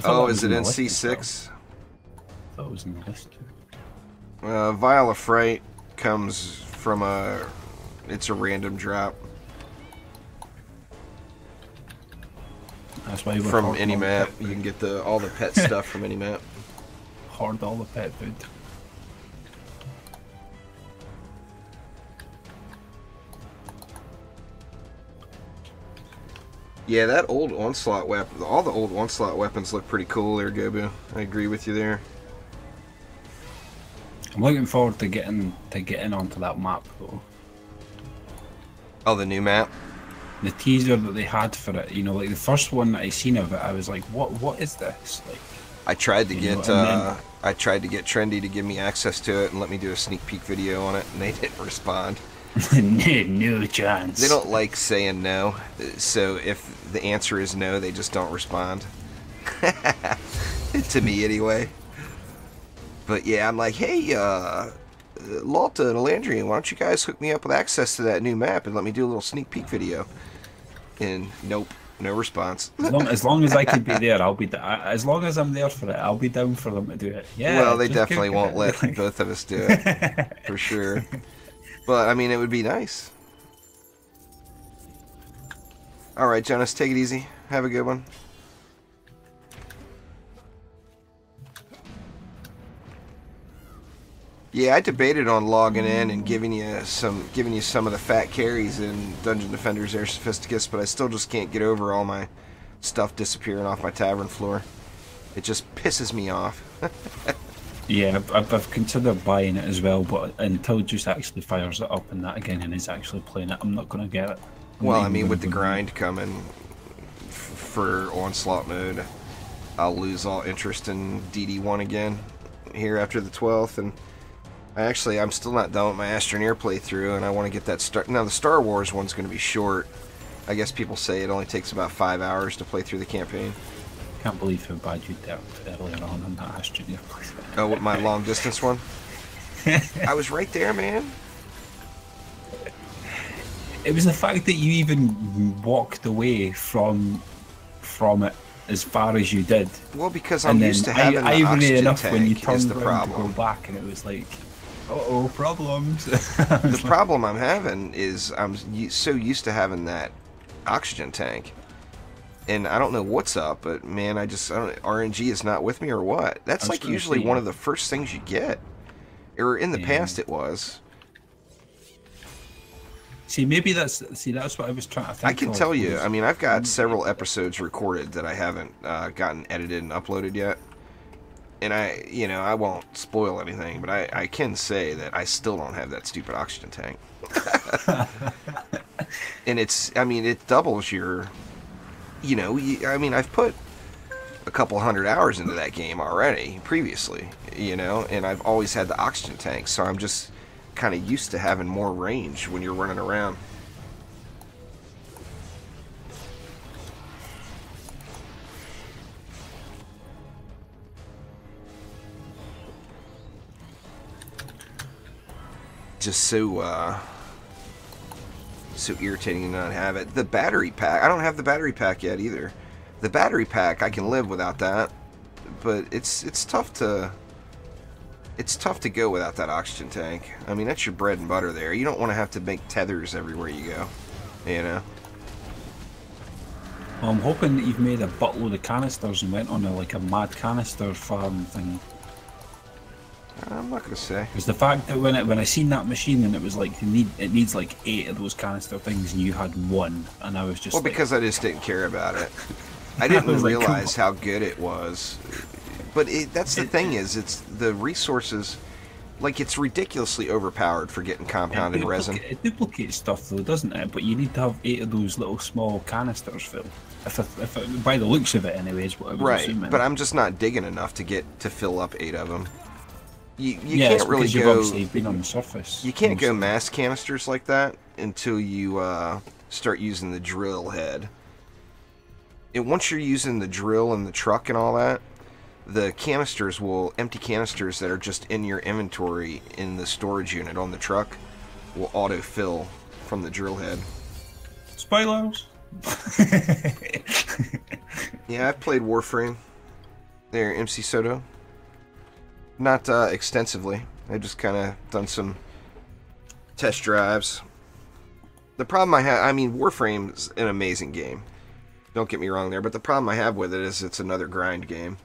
Speaker 1: Oh, is it in C6?
Speaker 3: I thought it was in the list.
Speaker 1: Vial of Fright comes from a... It's a random drop.
Speaker 3: That's why
Speaker 1: from any map. You can get all the pet stuff from any map.
Speaker 3: Hoard all the pet food.
Speaker 1: Yeah, that old Onslaught weapon, all the old Onslaught weapons look pretty cool there, Gobu. I agree with you there.
Speaker 3: I'm looking forward to getting onto that map though.
Speaker 1: Oh, the new map?
Speaker 3: The teaser that they had for it, you know, like the first one that I seen of it, I was like, what is this? Like,
Speaker 1: I tried to get
Speaker 3: then...
Speaker 1: I tried to get Trendy to give me access to it and let me do a sneak peek video on it, and they didn't respond.
Speaker 3: No chance.
Speaker 1: They don't like saying no, so if the answer is no, they just don't respond. To me, anyway. But yeah, I'm like, hey, Lalta and Elandrian, why don't you guys hook me up with access to that new map and let me do a little sneak peek video? And nope, no response.
Speaker 3: As long as I can be there, I'll be as long as I'm there for it, I'll be down for them to do it. Yeah.
Speaker 1: Well, they definitely won't let both of us do it, for sure. But, I mean, it would be nice. Alright, Jonas, take it easy. Have a good one. Yeah, I debated on logging in and giving you some of the fat carries in Dungeon Defenders Air Sophisticus, but I still just can't get over all my stuff disappearing off my tavern floor. It just pisses me off.
Speaker 3: Yeah, I've considered buying it as well, but until Juice actually fires it up and that again and is actually playing it, I'm not going to get it.
Speaker 1: Well, I mean, with the grind coming for Onslaught mode, I'll lose all interest in DD1 again here after the 12th, and I'm still not done with my Astroneer playthrough, and I want to get that start. Now, the Star Wars one's going to be short. I guess people say it only takes about 5 hours to play through the campaign.
Speaker 3: Can't believe how bad you dealt earlier on that Astroneer playthrough.
Speaker 1: Oh, with my long distance one? I was right there, man.
Speaker 3: It was the fact that you even walked away from it as far as you did.
Speaker 1: Well, because I'm used to having the oxygen tank
Speaker 3: when you turned
Speaker 1: is the
Speaker 3: around
Speaker 1: problem.
Speaker 3: to go back, and it was like, uh-oh, problems.
Speaker 1: The problem I'm having is I'm so used to having that oxygen tank. And I don't know what's up, but man, RNG is not with me or what? That's like usually one of the first things you get. Or in the past it was.
Speaker 3: See, maybe that's what I was trying to think.
Speaker 1: I can tell you, I mean, I've got several episodes recorded that I haven't gotten edited and uploaded yet. And I won't spoil anything, but I can say that I still don't have that stupid oxygen tank. And it doubles your... I've put a couple hundred hours into that game already, previously, and I've always had the oxygen tank, so I'm just kind of used to having more range when you're running around. Just so irritating to not have it. The battery pack, I don't have the battery pack yet either. The battery pack, I can live without that, but it's tough to go without that oxygen tank. I mean, that's your bread and butter there. You don't want to have to make tethers everywhere you go, Well,
Speaker 3: I'm hoping that you've made a buttload of canisters and went on a mad canister farm thing.
Speaker 1: I'm not gonna say.
Speaker 3: Because the fact that when I seen that machine and it was like it needs like 8 of those canister things and you had 1, and I was just
Speaker 1: because I just didn't care about it. I didn't realize how good it was. But that's the thing is, it's the resources. Like, it's ridiculously overpowered for getting compounded resin.
Speaker 3: It duplicates stuff though, doesn't it? But you need to have 8 of those little small canisters filled. If by the looks of it, anyways. What I was assuming.
Speaker 1: But I'm just not digging enough to fill up 8 of them. You
Speaker 3: yeah,
Speaker 1: can't really
Speaker 3: you've
Speaker 1: go.
Speaker 3: Obviously been on the surface.
Speaker 1: You can't go mass canisters like that until you start using the drill head. And once you're using the drill and the truck and all that, the canisters empty canisters that are just in your inventory in the storage unit on the truck will autofill from the drill head.
Speaker 3: Spoilers.
Speaker 1: Yeah, I've played Warframe. There, MC Soto. Not extensively. I just kind of done some test drives. The problem I have, I mean, Warframe's an amazing game. Don't get me wrong there, but the problem I have with it is it's another grind game.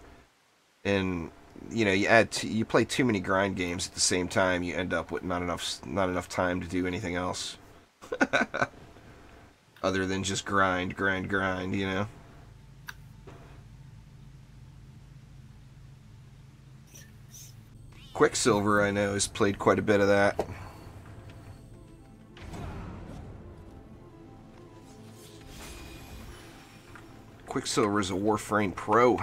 Speaker 1: And you know, you play too many grind games at the same time, you end up with not enough time to do anything else. Other than just grind, you know. Quicksilver, I know, has played quite a bit of that. Quicksilver is a Warframe pro.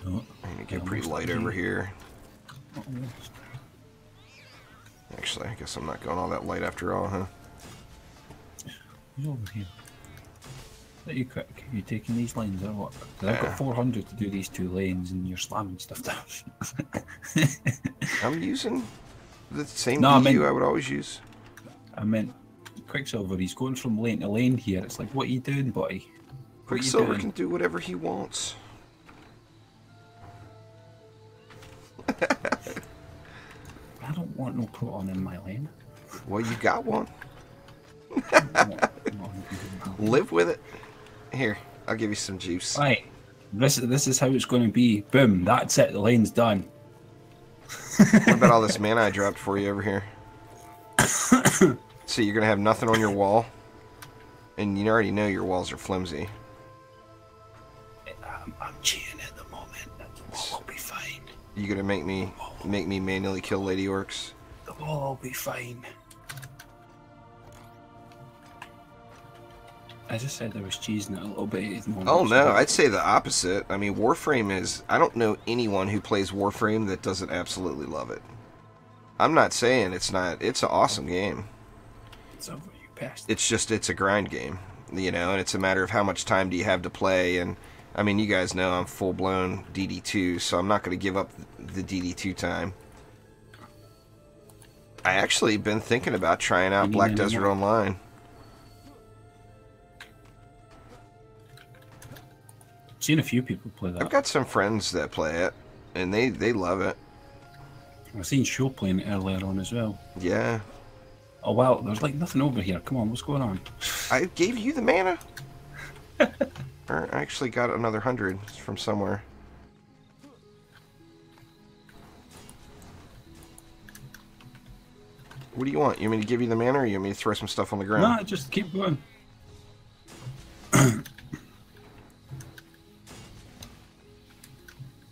Speaker 1: I'm gonna get pretty light over here. Actually, I guess I'm not going all that light after all, huh?
Speaker 3: Who's over here? Are you quick? Are you taking these lanes or what? Because I've got 400 to do these 2 lanes and you're slamming stuff down.
Speaker 1: I'm using the same DU I would always use.
Speaker 3: I meant Quicksilver, he's going from lane to lane here. It's like, what are you doing, buddy?
Speaker 1: Quicksilver can do whatever he wants.
Speaker 3: I don't want no Proton in my lane.
Speaker 1: Well, you got one. Live with it. Here, I'll give you some juice.
Speaker 3: Right. This is how it's going to be. Boom, that's it. The lane's done.
Speaker 1: What about all this mana I dropped for you over here? So you're going to have nothing on your wall? And you already know your walls are flimsy.
Speaker 3: I'm cheating at the moment. The wall will be fine.
Speaker 1: You going to make me manually kill Lady Orcs?
Speaker 3: The wall will be fine. I just said I was cheesing it a little bit at the moment.
Speaker 1: Oh no, I'd say the opposite. I mean, Warframe is... I don't know anyone who plays Warframe that doesn't absolutely love it. I'm not saying it's not... It's an awesome game.
Speaker 3: It's over, you passed.
Speaker 1: It's just, it's a grind game, you know, and it's a matter of how much time do you have to play. And I mean, you guys know I'm full-blown DD2, so I'm not going to give up the DD2 time. I actually been thinking about trying out Black Desert Online.
Speaker 3: Seen a few people play that.
Speaker 1: I've got some friends that play it, and they love it.
Speaker 3: I've seen Show playing it earlier on as well.
Speaker 1: Yeah.
Speaker 3: Oh wow, there's like nothing over here. Come on, what's going on?
Speaker 1: I gave you the mana. Or I actually got another 100 from somewhere. What do you want? You want me to give you the mana, or you want me to throw some stuff on the ground?
Speaker 3: No, just keep going.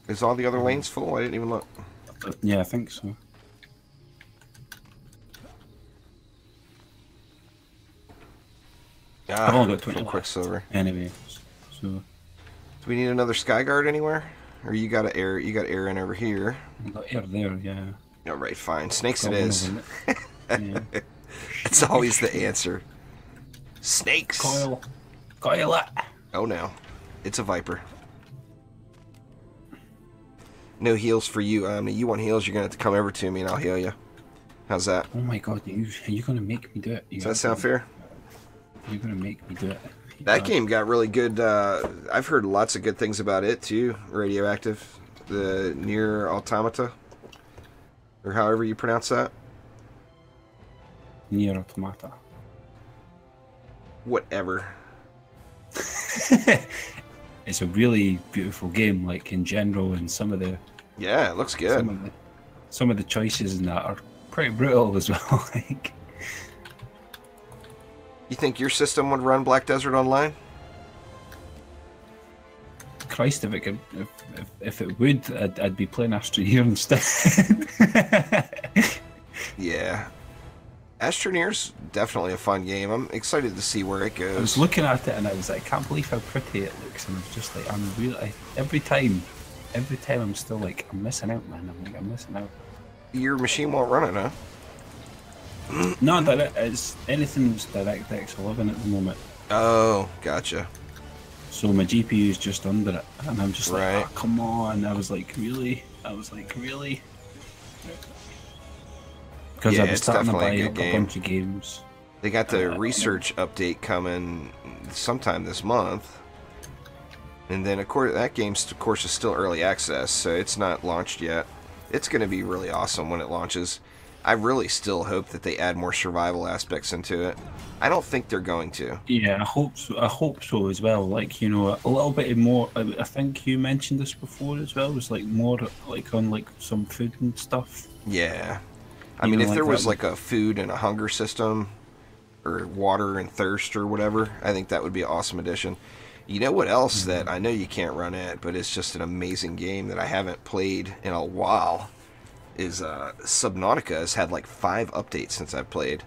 Speaker 1: Is all the other lanes full? I didn't even look.
Speaker 3: Yeah, I think so. I've only got 20
Speaker 1: Quicksilver.
Speaker 3: Anyway, so...
Speaker 1: Do we need another Skyguard anywhere? Or you got air in over here?
Speaker 3: I've got air there, yeah.
Speaker 1: Alright, fine. Snakes it is.
Speaker 3: Yeah.
Speaker 1: It's always the answer. Snakes!
Speaker 3: Coil it!
Speaker 1: Oh no. It's a Viper. No heals for you. You want heals, you're going to have to come over to me and I'll heal you. How's that?
Speaker 3: Oh my god, are you going to make me do it?
Speaker 1: Does that sound fair?
Speaker 3: You're going to make me do it.
Speaker 1: That game got really good. I've heard lots of good things about it too. Radioactive. The Near Automata. Or however you pronounce that.
Speaker 3: Near Automata.
Speaker 1: Whatever.
Speaker 3: It's a really beautiful game, like in general, and some of the...
Speaker 1: Yeah, it looks good.
Speaker 3: Some of the choices in that are pretty brutal as well. Like...
Speaker 1: You think your system would run Black Desert Online?
Speaker 3: Christ, if it could, if it would, I'd be playing Astroneer instead.
Speaker 1: Yeah, Astroneer's definitely a fun game. I'm excited to see where it goes.
Speaker 3: I was looking at it and I was like, I can't believe how pretty it looks, and I was just like, every time I'm still like, I'm missing out, man. I'm missing out.
Speaker 1: Your machine won't run it, huh?
Speaker 3: No, it's anything's DirectX 11 at the moment.
Speaker 1: Oh, gotcha.
Speaker 3: So my GPU is just under it, and I'm just
Speaker 1: right.
Speaker 3: like, oh, come on. I was like, really? Because
Speaker 1: Yeah,
Speaker 3: I was
Speaker 1: it's
Speaker 3: starting to
Speaker 1: definitely
Speaker 3: buy
Speaker 1: a
Speaker 3: up
Speaker 1: good
Speaker 3: a
Speaker 1: game.
Speaker 3: bunch of games.
Speaker 1: They got the research update coming sometime this month. And then, of course, that game, of course, is still early access, so it's not launched yet. It's going to be really awesome when it launches. I really still hope that they add more survival aspects into it. I don't think they're going to.
Speaker 3: Yeah, I hope so. I hope so as well. Like, you know, a little bit more. I think you mentioned this before as well. It was like more like on like some food and stuff.
Speaker 1: Yeah. I
Speaker 3: You
Speaker 1: mean,
Speaker 3: know,
Speaker 1: if
Speaker 3: like
Speaker 1: there was
Speaker 3: that
Speaker 1: like a food and a hunger system, or water and thirst or whatever, I think that would be an awesome addition. You know what else that I know you can't run it, but it's just an amazing game that I haven't played in a while, is Subnautica has had like 5 updates since I've played.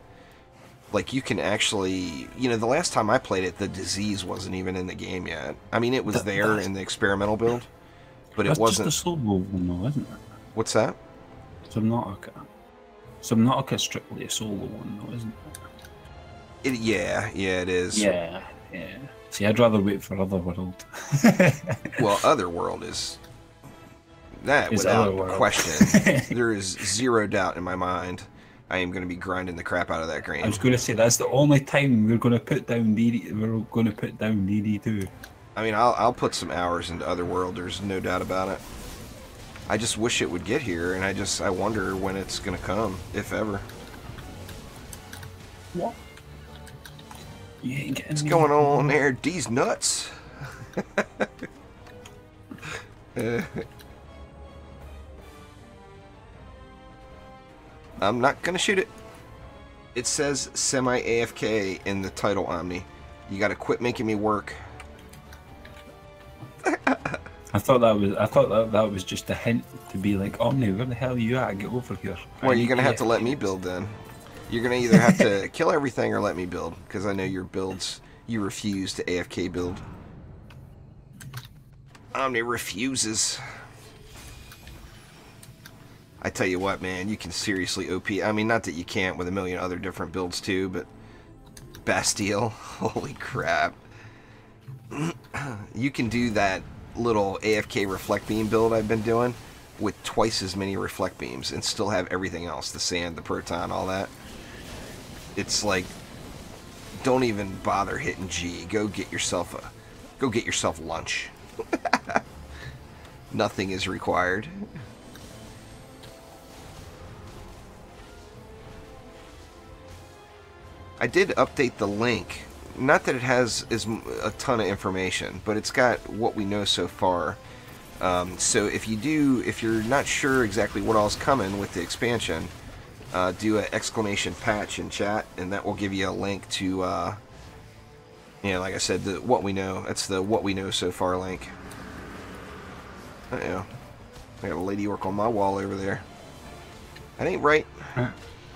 Speaker 1: Like, you can actually, you know, the last time I played it, the disease wasn't even in the game yet. I mean, it was there in the experimental build, but it wasn't.
Speaker 3: That's just a solo one, though, isn't it?
Speaker 1: What's that?
Speaker 3: Subnautica. Subnautica's strictly a solo one, though, isn't it?
Speaker 1: Yeah, it is.
Speaker 3: Yeah. See, I'd rather wait for Otherworld.
Speaker 1: Well, Otherworld is that
Speaker 3: Is
Speaker 1: without
Speaker 3: Otherworld.
Speaker 1: question. There is zero doubt in my mind. I am going to be grinding the crap out of that game.
Speaker 3: I was going to say that's the only time we're going to put down DD. We're going to put down DD2.
Speaker 1: I mean, I'll put some hours into Otherworld. There's no doubt about it. I just wish it would get here, and I wonder when it's going to come, if ever.
Speaker 3: What? You ain't getting
Speaker 1: What's
Speaker 3: me.
Speaker 1: going on there? These nuts. I'm not gonna shoot it. It says semi-AFK in the title, Omni. You gotta quit making me work.
Speaker 3: I thought that was just a hint to be like, Omni, where the hell are you at? Get over here.
Speaker 1: Well, you're gonna have to let me build then. You're gonna either have to kill everything or let me build, because I know your builds, you refuse to AFK build. Omni refuses. I tell you what, man, you can seriously OP. I mean, not that you can't with a million other different builds too, but Bastille, holy crap. You can do that little AFK reflect beam build I've been doing with twice as many reflect beams and still have everything else, the sand, the proton, all that. It's like, don't even bother hitting G. Go get yourself lunch. Nothing is required. I did update the link. Not that it has a ton of information, but it's got what we know so far. So if you're not sure exactly what all's coming with the expansion, do an exclamation patch in chat, and that will give you a link to, like I said, the what we know. That's the what we know so far link. Uh-oh. I got a lady orc on my wall over there. That ain't right.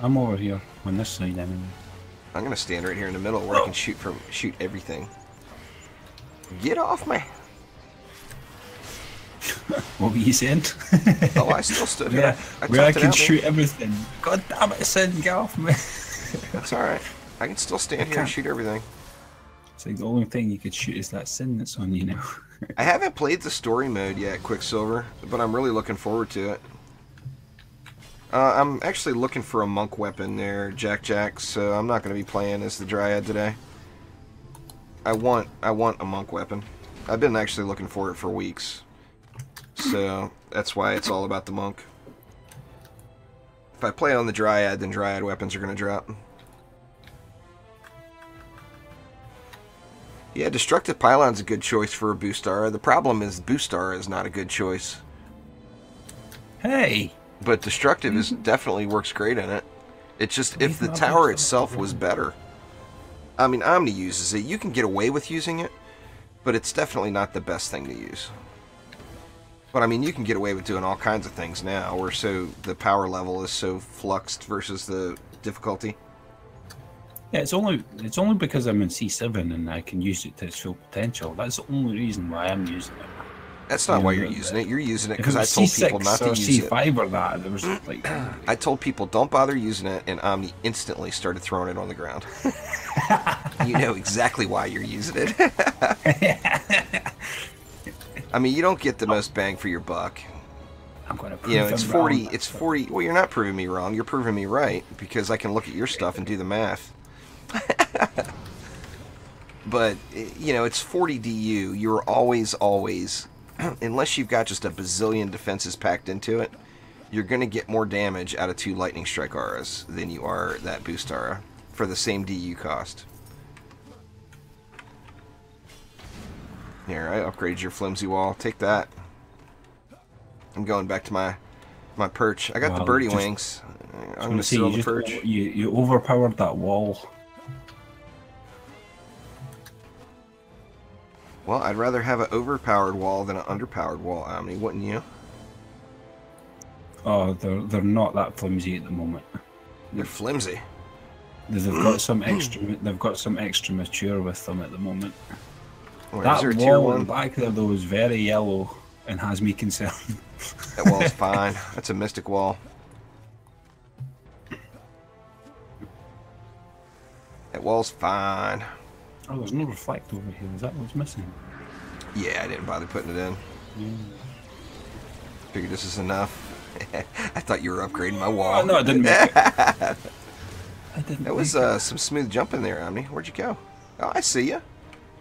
Speaker 3: I'm over here on this side anyway.
Speaker 1: I'm gonna stand right here in the middle where I can shoot everything. Get off me!
Speaker 3: What were you saying?
Speaker 1: Oh, I still stood here.
Speaker 3: Where I
Speaker 1: toughed it
Speaker 3: can
Speaker 1: out,
Speaker 3: shoot everything. God damn it, Sin, get off me.
Speaker 1: That's alright. I can still stand here and shoot everything.
Speaker 3: It's like the only thing you could shoot is that Sin that's on you now.
Speaker 1: I haven't played the story mode yet, Quicksilver, but I'm really looking forward to it. I'm actually looking for a monk weapon there, Jack, so I'm not going to be playing as the Dryad today. I want a monk weapon. I've been actually looking for it for weeks. So that's why it's all about the monk. If I play on the Dryad, then Dryad weapons are going to drop. Yeah, Destructive Pylon's a good choice for a Boostar. The problem is Boostar is not a good choice.
Speaker 3: Hey!
Speaker 1: But Destructive is definitely works great in it. It's just if the tower itself was better. I mean, Omni uses it. You can get away with using it, but it's definitely not the best thing to use. But I mean, you can get away with doing all kinds of things now, where the power level is so fluxed versus the difficulty.
Speaker 3: Yeah, it's only because I'm in C7 and I can use it to its full potential. That's the only reason why I'm using it.
Speaker 1: That's not why you're using it. You're using it because I told people not to use it.
Speaker 3: C5 or that, there was like...
Speaker 1: I told people don't bother using it, and Omni instantly started throwing it on the ground. You know exactly why you're using it. I mean, you don't get the most bang for your buck.
Speaker 3: I'm going to prove
Speaker 1: You know, it's
Speaker 3: him
Speaker 1: 40.
Speaker 3: wrong.
Speaker 1: It's 40. Well, you're not proving me wrong. You're proving me right because I can look at your stuff and do the math. But you know, it's 40 DU. You're always, unless you've got just a bazillion defenses packed into it, you're going to get more damage out of 2 lightning strike auras than you are that boost aura for the same DU cost. Here, I upgraded your flimsy wall. Take that. I'm going back to my perch. I got the birdie wings. I'm going to sit on the perch.
Speaker 3: You overpowered that wall.
Speaker 1: Well, I'd rather have an overpowered wall than an underpowered wall, Omni, wouldn't you?
Speaker 3: Oh, they're not that flimsy at the moment.
Speaker 1: They're flimsy.
Speaker 3: They've got some extra. They've got some extra mature with them at the moment.
Speaker 1: Or
Speaker 3: That
Speaker 1: is there a tier
Speaker 3: wall
Speaker 1: 1?
Speaker 3: back there though is very yellow and has me concerned.
Speaker 1: That wall's fine. That's a mystic wall. That wall's fine.
Speaker 3: Oh, there's no reflect over here. Is that what's missing?
Speaker 1: Yeah, I didn't bother putting it in.
Speaker 3: Yeah.
Speaker 1: Figured this is enough. I thought you were upgrading my wall.
Speaker 3: Oh, no, I didn't make it. I didn't.
Speaker 1: That was some smooth jumping there, Omni. Where'd you go? Oh, I see you.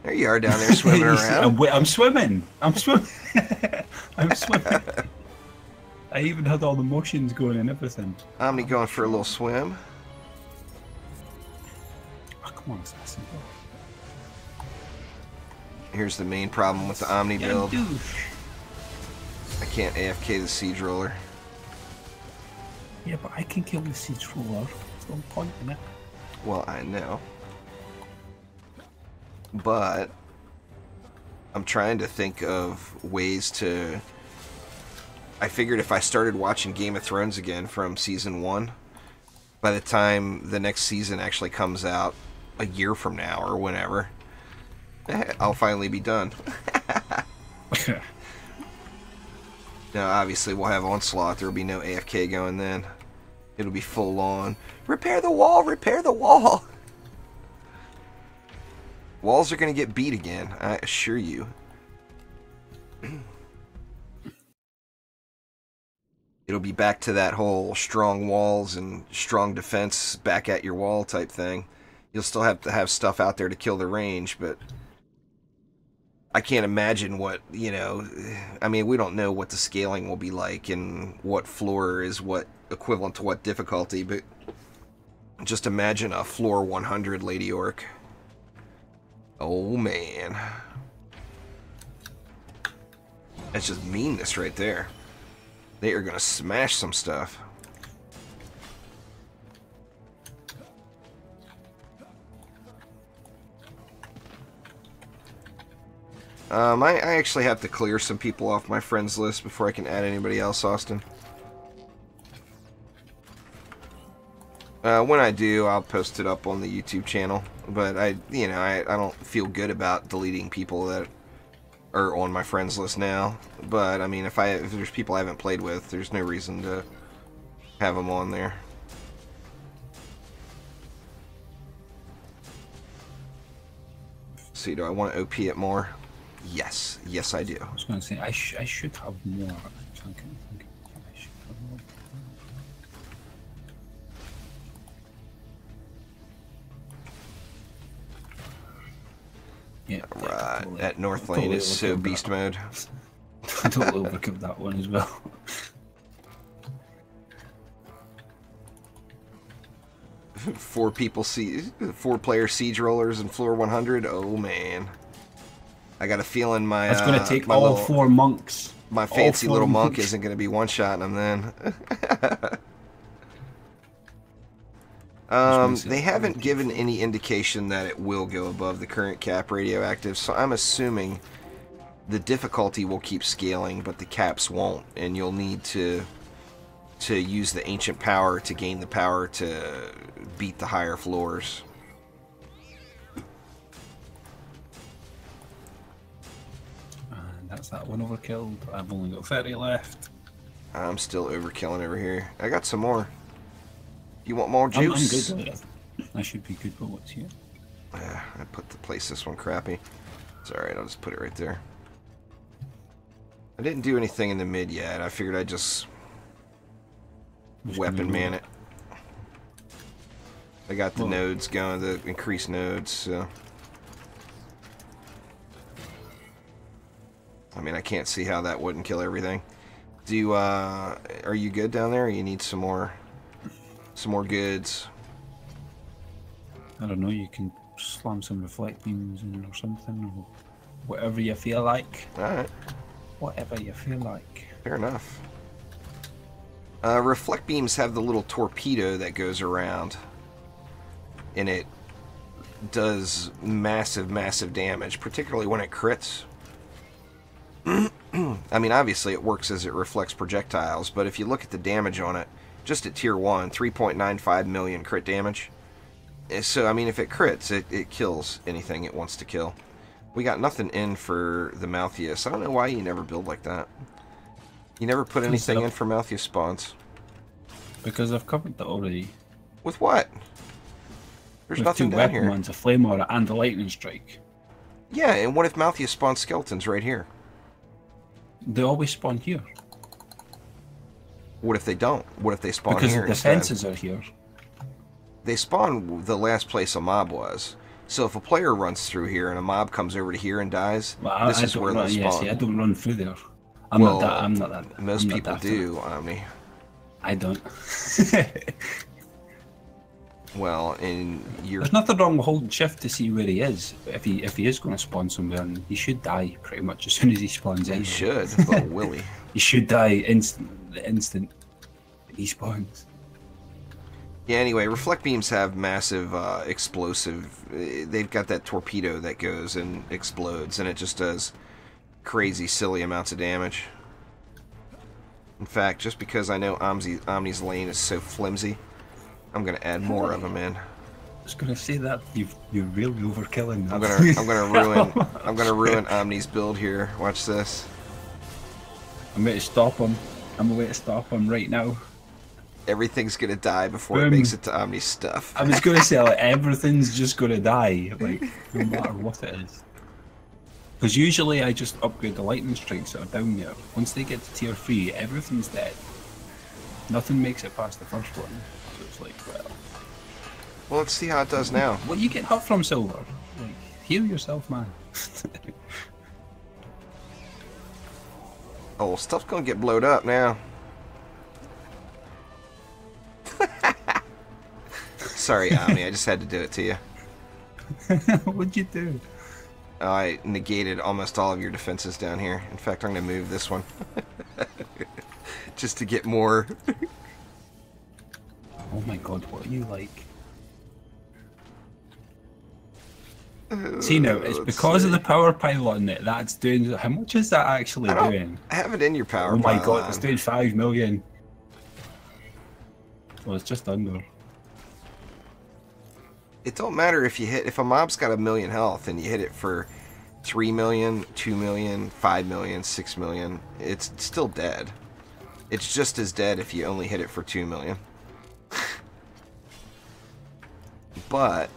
Speaker 1: There you are down there swimming around.
Speaker 3: I'm swimming. I'm swimming. I'm swimming. I even had all the motions going and everything.
Speaker 1: Omni going for a little swim.
Speaker 3: Oh, come on, assassin.
Speaker 1: Here's the main problem with the Omni build.
Speaker 3: Douche.
Speaker 1: I can't AFK the siege roller.
Speaker 3: Yeah, but I can kill the siege roller. There's no point in it.
Speaker 1: Well, I know. But I'm trying to think of ways to... I figured if I started watching Game of Thrones again from season 1, by the time the next season actually comes out a year from now or whenever, I'll finally be done. Now, obviously, we'll have Onslaught. There will be no AFK going then. It'll be full on. Repair the wall! Repair the wall! Walls are going to get beat again, I assure you. It'll be back to that whole strong walls and strong defense back at your wall type thing. You'll still have to have stuff out there to kill the range, but I can't imagine what, you know, I mean, we don't know what the scaling will be like and what floor is what equivalent to what difficulty, but just imagine a floor 100 Lady Orc. Oh, man. That's just meanness right there. They are going to smash some stuff. I actually have to clear some people off my friends list before I can add anybody else, Austin. When I do, I'll post it up on the YouTube channel. But I don't feel good about deleting people that are on my friends list now. But I mean, if there's people I haven't played with, there's no reason to have them on there. See, do I want to OP it more? Yes, yes, I do.
Speaker 3: I was going to say I should have more. I should have more. Yeah.
Speaker 1: Right.
Speaker 3: Totally.
Speaker 1: At North Lane is so beast mode.
Speaker 3: I totally overcooked that one as well.
Speaker 1: Four player siege rollers and floor 100. Oh man, I got a feeling my.
Speaker 3: It's going to take
Speaker 1: my
Speaker 3: all
Speaker 1: little,
Speaker 3: 4 monks.
Speaker 1: My fancy little monk isn't going to be one-shotting them then. They haven't given any indication that it will go above the current cap radioactive, so I'm assuming the difficulty will keep scaling, but the caps won't, and you'll need to use the ancient power to gain the power to beat the higher floors.
Speaker 3: And that's that one overkilled. I've only got 30 left.
Speaker 1: I'm still overkilling over here. I got some more. You want more juice?
Speaker 3: I'm good with it. I should be good with what's here.
Speaker 1: I put the place this one crappy. It's alright, I'll just put it right there. I didn't do anything in the mid yet. I figured I'd just weapon man it. I got the nodes going, the increased nodes, so... I mean, I can't see how that wouldn't kill everything. Are you good down there, or you need some more goods?
Speaker 3: I don't know, you can slam some reflect beams in or something, or whatever you feel like.
Speaker 1: Alright.
Speaker 3: Whatever you feel like.
Speaker 1: Fair enough. Reflect beams have the little torpedo that goes around, and it does massive, massive damage, particularly when it crits. I mean, obviously it works as it reflects projectiles, but if you look at the damage on it, just at tier 1, 3.95 million crit damage. So, I mean, if it crits, it kills anything it wants to kill. We got nothing in for the Maltheus. I don't know why you never build like that. You never put anything in for Maltheus spawns.
Speaker 3: Because I've covered that already.
Speaker 1: With what? There's nothing down here. 2
Speaker 3: weapon ones, a flame aura and a lightning strike.
Speaker 1: Yeah, and what if Maltheus spawns skeletons right here?
Speaker 3: They always spawn here.
Speaker 1: What if they don't? What if they spawn
Speaker 3: because
Speaker 1: here
Speaker 3: the defenses are here.
Speaker 1: They spawn the last place a mob was. So if a player runs through here and a mob comes over to here and dies, this is where they spawn.
Speaker 3: Yeah, see, I don't run through there. I'm not that.
Speaker 1: Most people do, Omni.
Speaker 3: I don't.
Speaker 1: Well, and
Speaker 3: there's nothing wrong with holding shift to see where he is. But if he is going to spawn somewhere, and he should die pretty much as soon as he spawns in.
Speaker 1: He should, but will he?
Speaker 3: He should die the instant he spawns.
Speaker 1: Yeah, anyway, reflect beams have massive explosive... They've got that torpedo that goes and explodes, and it just does crazy, silly amounts of damage. In fact, just because I know Omni's lane is so flimsy, I'm going to add more of them in.
Speaker 3: I was going to say that you're really overkilling that.
Speaker 1: I'm going to ruin Omni's build here. Watch this.
Speaker 3: I'm going to stop him. I'm going to stop him right now.
Speaker 1: Everything's gonna die before it makes it to Omni's stuff.
Speaker 3: I was gonna say, like, everything's just gonna die, like, no matter what it is. Because usually I just upgrade the lightning strikes that are down there. Once they get to tier 3, everything's dead. Nothing makes it past the first one. So it's like,
Speaker 1: well, let's see how it does now.
Speaker 3: What you get hurt from, Silver? Like, heal yourself, man.
Speaker 1: Oh, stuff's gonna get blowed up now. Sorry, Omni, I just had to do it to you.
Speaker 3: What'd you do?
Speaker 1: I negated almost all of your defenses down here. In fact, I'm going to move this one. Just to get more.
Speaker 3: Oh my god, what are you like? See now, it's because of the power pile on it that's doing... How much is that actually doing?
Speaker 1: I have it in your power
Speaker 3: pile. Oh my god,
Speaker 1: on.
Speaker 3: it's doing 5 million. Well, it's just under.
Speaker 1: It don't matter if a mob's got 1 million health and you hit it for 3 million, 2 million, 5 million, 6 million, it's still dead. It's just as dead if you only hit it for 2 million. But,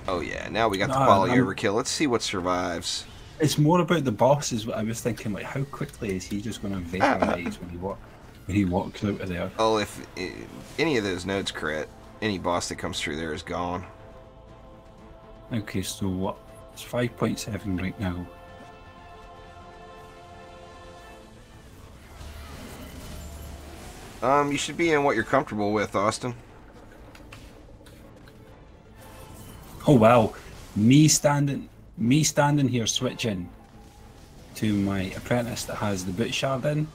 Speaker 1: oh yeah, now we got the quality overkill. Let's see what survives.
Speaker 3: It's more about the bosses. I was thinking, like, how quickly is he just going to vaporize when he walks out of there?
Speaker 1: Oh, if any of those nodes crit, any boss that comes through there is gone.
Speaker 3: Okay, so what? It's 5.7 right now.
Speaker 1: You should be in what you're comfortable with, Austin.
Speaker 3: Oh wow, me standing here switching to my apprentice that has the boot shard in.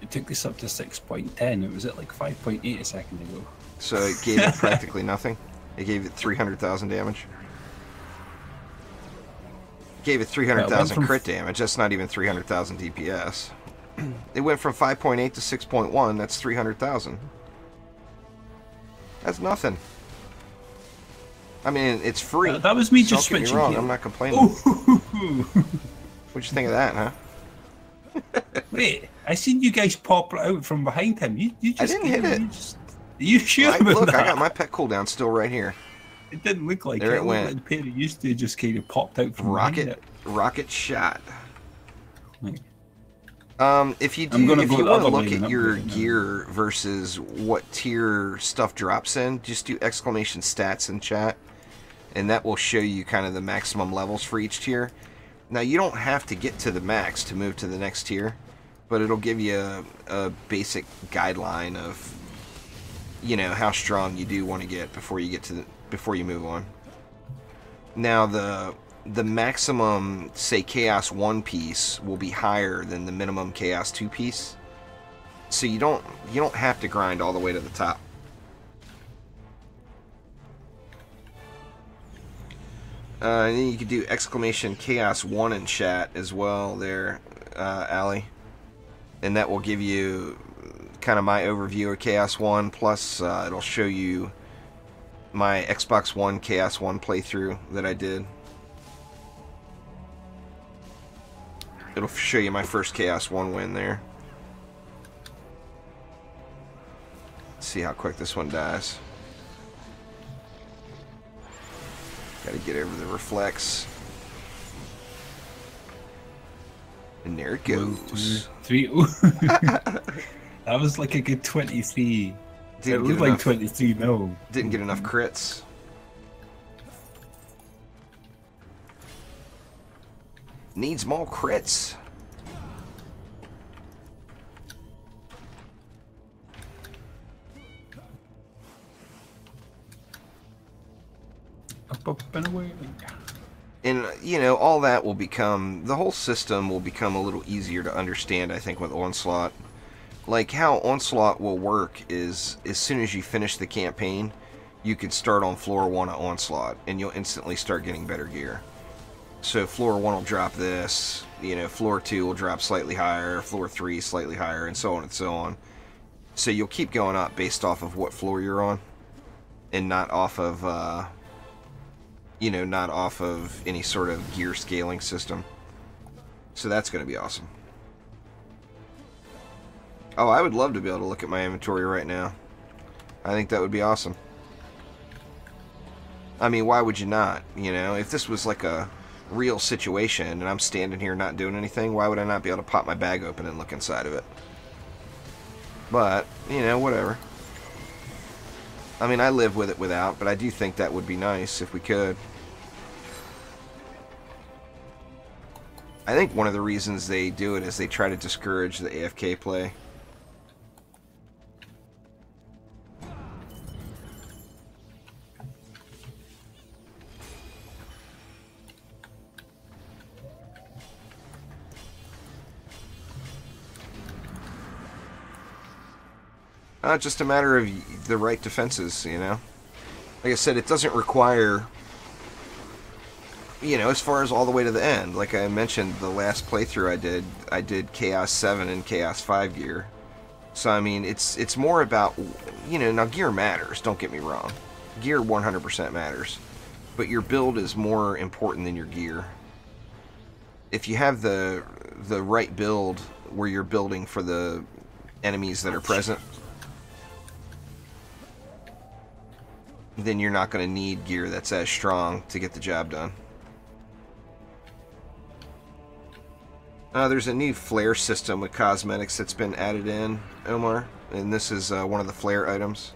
Speaker 3: It took this up to 6.10. It was at like 5.8 a second ago.
Speaker 1: So it gave it practically nothing. It gave it 300,000 damage. It gave it 300,000 crit damage. That's not even 300,000 DPS. It went from 5.8 to 6.1. That's 300,000. That's nothing. I mean, it's free.
Speaker 3: That was me just switching.
Speaker 1: Wrong. I'm not complaining. What'd you think of that, huh?
Speaker 3: Wait, I seen you guys pop out from behind him. You just
Speaker 1: I didn't hit it.
Speaker 3: You sure about
Speaker 1: look,
Speaker 3: that?
Speaker 1: I got my pet cooldown still right here.
Speaker 3: It didn't look like
Speaker 1: there it went.
Speaker 3: Like the pair it used to just kind of popped out from behind it.
Speaker 1: Rocket shot.
Speaker 3: Like,
Speaker 1: If you
Speaker 3: I'm gonna
Speaker 1: if
Speaker 3: go
Speaker 1: you
Speaker 3: the
Speaker 1: want to
Speaker 3: other
Speaker 1: look
Speaker 3: way
Speaker 1: at
Speaker 3: and
Speaker 1: your
Speaker 3: upgrade it now.
Speaker 1: gear versus what tier stuff drops in, just do exclamation stats in chat, and that will show you kind of the maximum levels for each tier. Now, you don't have to get to the max to move to the next tier, but it'll give you a basic guideline of, you know, how strong you do want to get before you get to before you move on. Now, the maximum, say, Chaos 1 piece will be higher than the minimum Chaos 2 piece. So you don't have to grind all the way to the top. And then you could do exclamation Chaos 1 in chat as well there, Allie. And that will give you kind of my overview of Chaos 1, plus it'll show you my Xbox One Chaos 1 playthrough that I did. It'll show you my first Chaos 1 win there. Let's see how quick this one dies. Gotta get over the reflex. And there it goes.
Speaker 3: 1, 2, 3. Ooh. That was like a good 23. It looked like 23 mil.
Speaker 1: Didn't get enough crits. Needs more crits.
Speaker 3: Up and away.
Speaker 1: And, you know, all that will become, the whole system will become a little easier to understand, I think, with Onslaught. Like, how Onslaught will work is, as soon as you finish the campaign, you can start on floor 1 of Onslaught, and you'll instantly start getting better gear. So floor 1 will drop this, you know, floor 2 will drop slightly higher, floor 3 slightly higher, and so on and so on. So you'll keep going up based off of what floor you're on, and not off of, you know, not off of any sort of gear scaling system. So that's going to be awesome. Oh, I would love to be able to look at my inventory right now. I think that would be awesome. I mean, why would you not? You know, if this was like a real situation and I'm standing here not doing anything, why would I not be able to pop my bag open and look inside of it? But, you know, whatever. I mean, I live with it without, but I do think that would be nice if we could. I think one of the reasons they do it is they try to discourage the AFK play. Just a matter of the right defenses, you know? Like I said, it doesn't require, you know, as far as all the way to the end. Like I mentioned, the last playthrough I did Chaos 7 and Chaos 5 gear. So, I mean, it's more about, you know, now gear matters, don't get me wrong. Gear 100% matters. But your build is more important than your gear. If you have the right build where you're building for the enemies that are present, then you're not going to need gear that's as strong to get the job done. There's a new flare system with cosmetics that's been added in, Omar, and this is one of the flare items.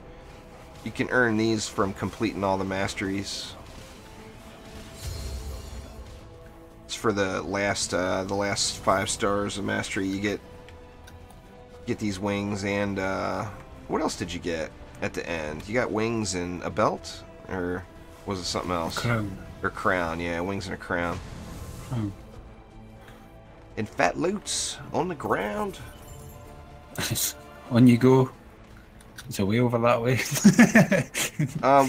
Speaker 1: You can earn these from completing all the masteries. It's for the last 5 stars of mastery. You get these wings, and what else did you get at the end? You got wings and a belt, or was it something else?
Speaker 3: Crown.
Speaker 1: Or crown, yeah, wings and a crown.
Speaker 3: Oh.
Speaker 1: And fat loots on the ground.
Speaker 3: On you go. It's a way over that way.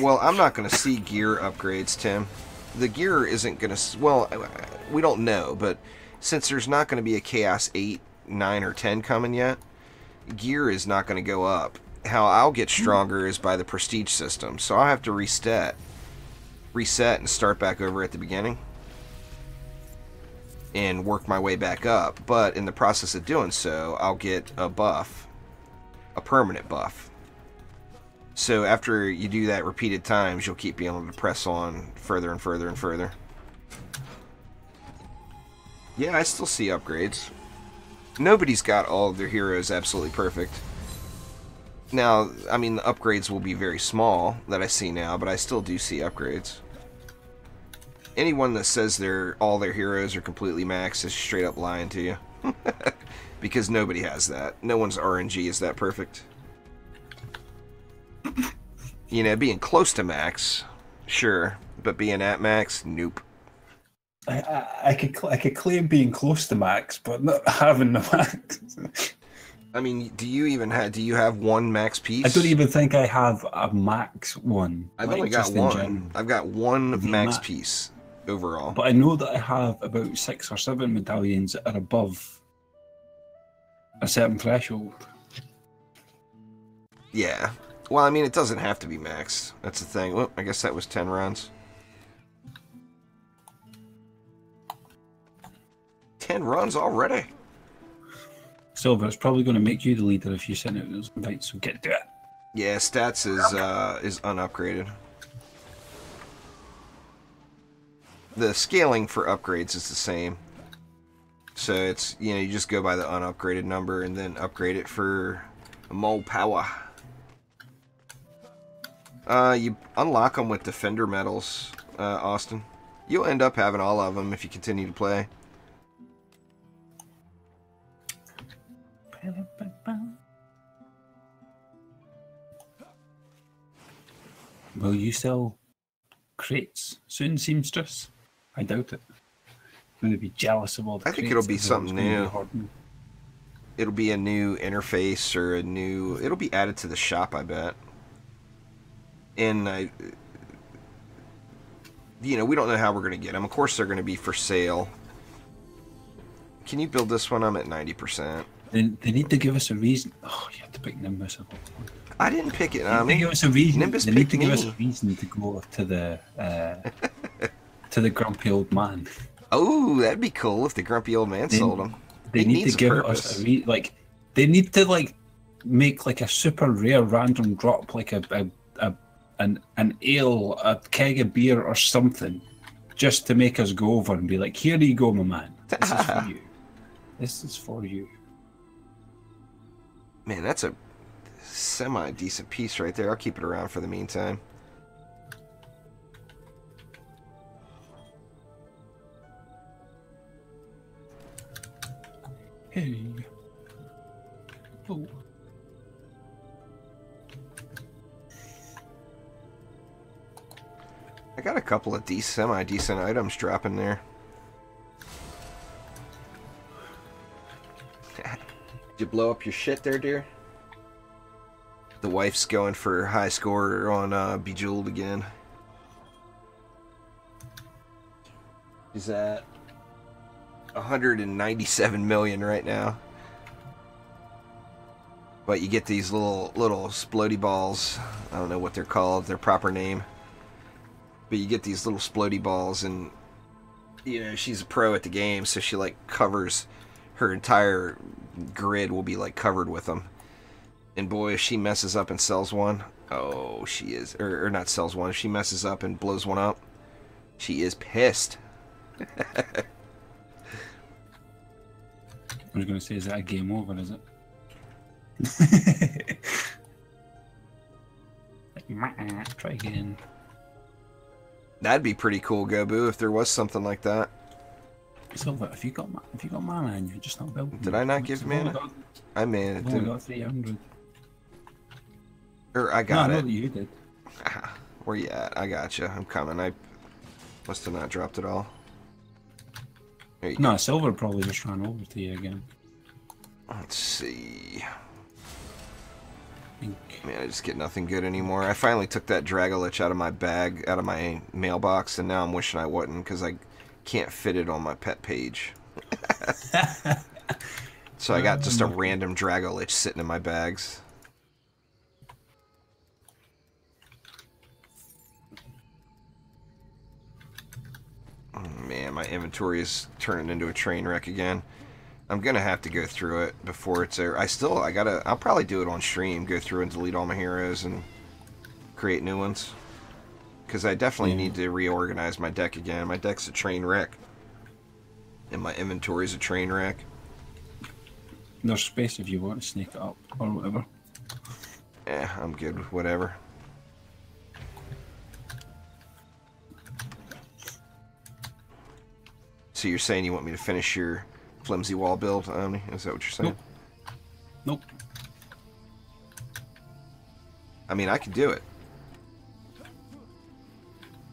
Speaker 1: Well, I'm not going to see gear upgrades, Tim. The gear isn't going to... Well, we don't know, but since there's not going to be a Chaos 8, 9, or 10 coming yet, gear is not going to go up. How I'll get stronger is by the prestige system, so I'll have to reset and start back over at the beginning and work my way back up. But in the process of doing so, I'll get a buff, a permanent buff. So after you do that repeated times, you'll keep being able to press on further and further and further. Yeah, I still see upgrades. Nobody's got all of their heroes absolutely perfect. Now, I mean, the upgrades will be very small that I see now, but I still do see upgrades. Anyone that says all their heroes are completely maxed is straight up lying to you. Because nobody has that. No one's RNG is that perfect. You know, being close to max, sure. But being at max, nope.
Speaker 3: I could claim being close to max, but not having the max.
Speaker 1: I mean, do you have one max piece?
Speaker 3: I don't even think I have a max one.
Speaker 1: I've only got one. I've got one max piece overall.
Speaker 3: But I know that I have about 6 or 7 medallions that are above a certain threshold.
Speaker 1: Yeah. Well, I mean, it doesn't have to be maxed. That's the thing. Well, I guess that was 10 runs. 10 runs already.
Speaker 3: Silver, it's probably going to make you the leader if you send out those invites, so get to it.
Speaker 1: Yeah, stats is unupgraded. The scaling for upgrades is the same. So it's, you know, you just go by the unupgraded number and then upgrade it for more power. You unlock them with defender medals, Austin. You'll end up having all of them if you continue to play.
Speaker 3: Will you sell crates soon, seamstress? I doubt it. I'm going to be jealous of all the
Speaker 1: I think it'll be something new.
Speaker 3: Be
Speaker 1: it'll be a new interface or a new... It'll be added to the shop, I bet. And, you know, we don't know how we're going to get them. Of course, they're going to be for sale. Can you build this one? I'm at 90%.
Speaker 3: They need to give us a reason. Oh, you have to pick Nimbus.
Speaker 1: I didn't pick it.
Speaker 3: They need to give us a reason.
Speaker 1: Nimbus
Speaker 3: they need to give us a reason to go to the to the grumpy old man.
Speaker 1: Oh, that'd be cool if the grumpy old man sold them.
Speaker 3: They need to give us a like. They need to like make like a super rare random drop, like an ale, a keg of beer or something, just to make us go over and be like, "Here you go, my man. This is for you. This is for you."
Speaker 1: Man, that's a semi-decent piece right there. I'll keep it around for the meantime.
Speaker 3: Hey. Oh.
Speaker 1: I got a couple of semi-decent items dropping there. Did you blow up your shit there, dear? The wife's going for high score on Bejeweled again. She's at 197 million right now. But you get these little splody balls. I don't know what they're called, their proper name. But you get these little splody balls, and you know she's a pro at the game, so she like covers her entire grid will be like covered with them. And boy, if she messes up and sells one, oh, she is, or not sells one, if she messes up and blows one up, she is pissed.
Speaker 3: I was going to say, is that a game over, is it? Try again.
Speaker 1: That'd be pretty cool, Gobu, if there was something like that.
Speaker 3: Silver, if you got mana and you're just not building.
Speaker 1: Did I not give mana? I may have
Speaker 3: only got 300.
Speaker 1: Or I got it.
Speaker 3: No, you did.
Speaker 1: Where you at? I got you. I'm coming. I must have not dropped it all. There you
Speaker 3: no,
Speaker 1: go.
Speaker 3: Silver probably just ran over to you again.
Speaker 1: Let's see. Man, I just get nothing good anymore. I finally took that Dragolich out of my bag, out of my mailbox, and now I'm wishing I wouldn't because I can't fit it on my pet page. So I got just a random Dragolich sitting in my bags. Oh, man, my inventory is turning into a train wreck again. I'm gonna have to go through it before it's there. I'll probably do it on stream, go through and delete all my heroes and create new ones. Because I definitely need to reorganize my deck again. My deck's a train wreck. And my inventory's a train wreck.
Speaker 3: There's space if you want to sneak it up or whatever.
Speaker 1: Yeah, I'm good with whatever. So you're saying you want me to finish your flimsy wall build, Omni? Is that what you're saying?
Speaker 3: Nope.
Speaker 1: I mean, I could do it.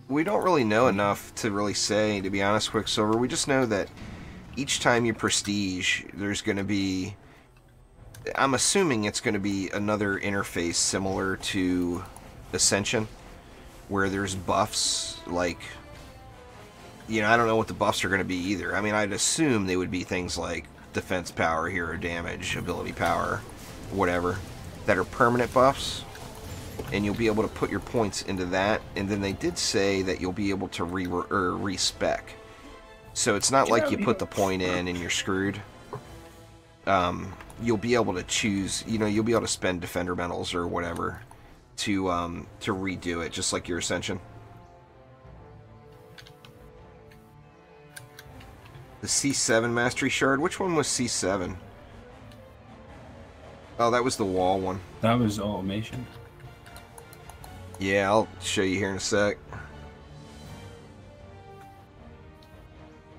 Speaker 1: We don't really know enough to really say, to be honest, Quicksilver. We just know that each time you prestige, there's going to be... I'm assuming it's going to be another interface similar to Ascension, where there's buffs, like... You know, I don't know what the buffs are going to be either. I mean, I'd assume they would be things like defense power, hero damage, ability power, whatever, that are permanent buffs. And you'll be able to put your points into that. And then they did say that you'll be able to respec. So it's not like you put the point in and you're screwed. You'll be able to choose, you know, you'll be able to spend defender medals or whatever to redo it, just like your Ascension. The C7 Mastery Shard? Which one was C7? Oh, that was the wall one.
Speaker 3: That was automation.
Speaker 1: Yeah, I'll show you here in a sec.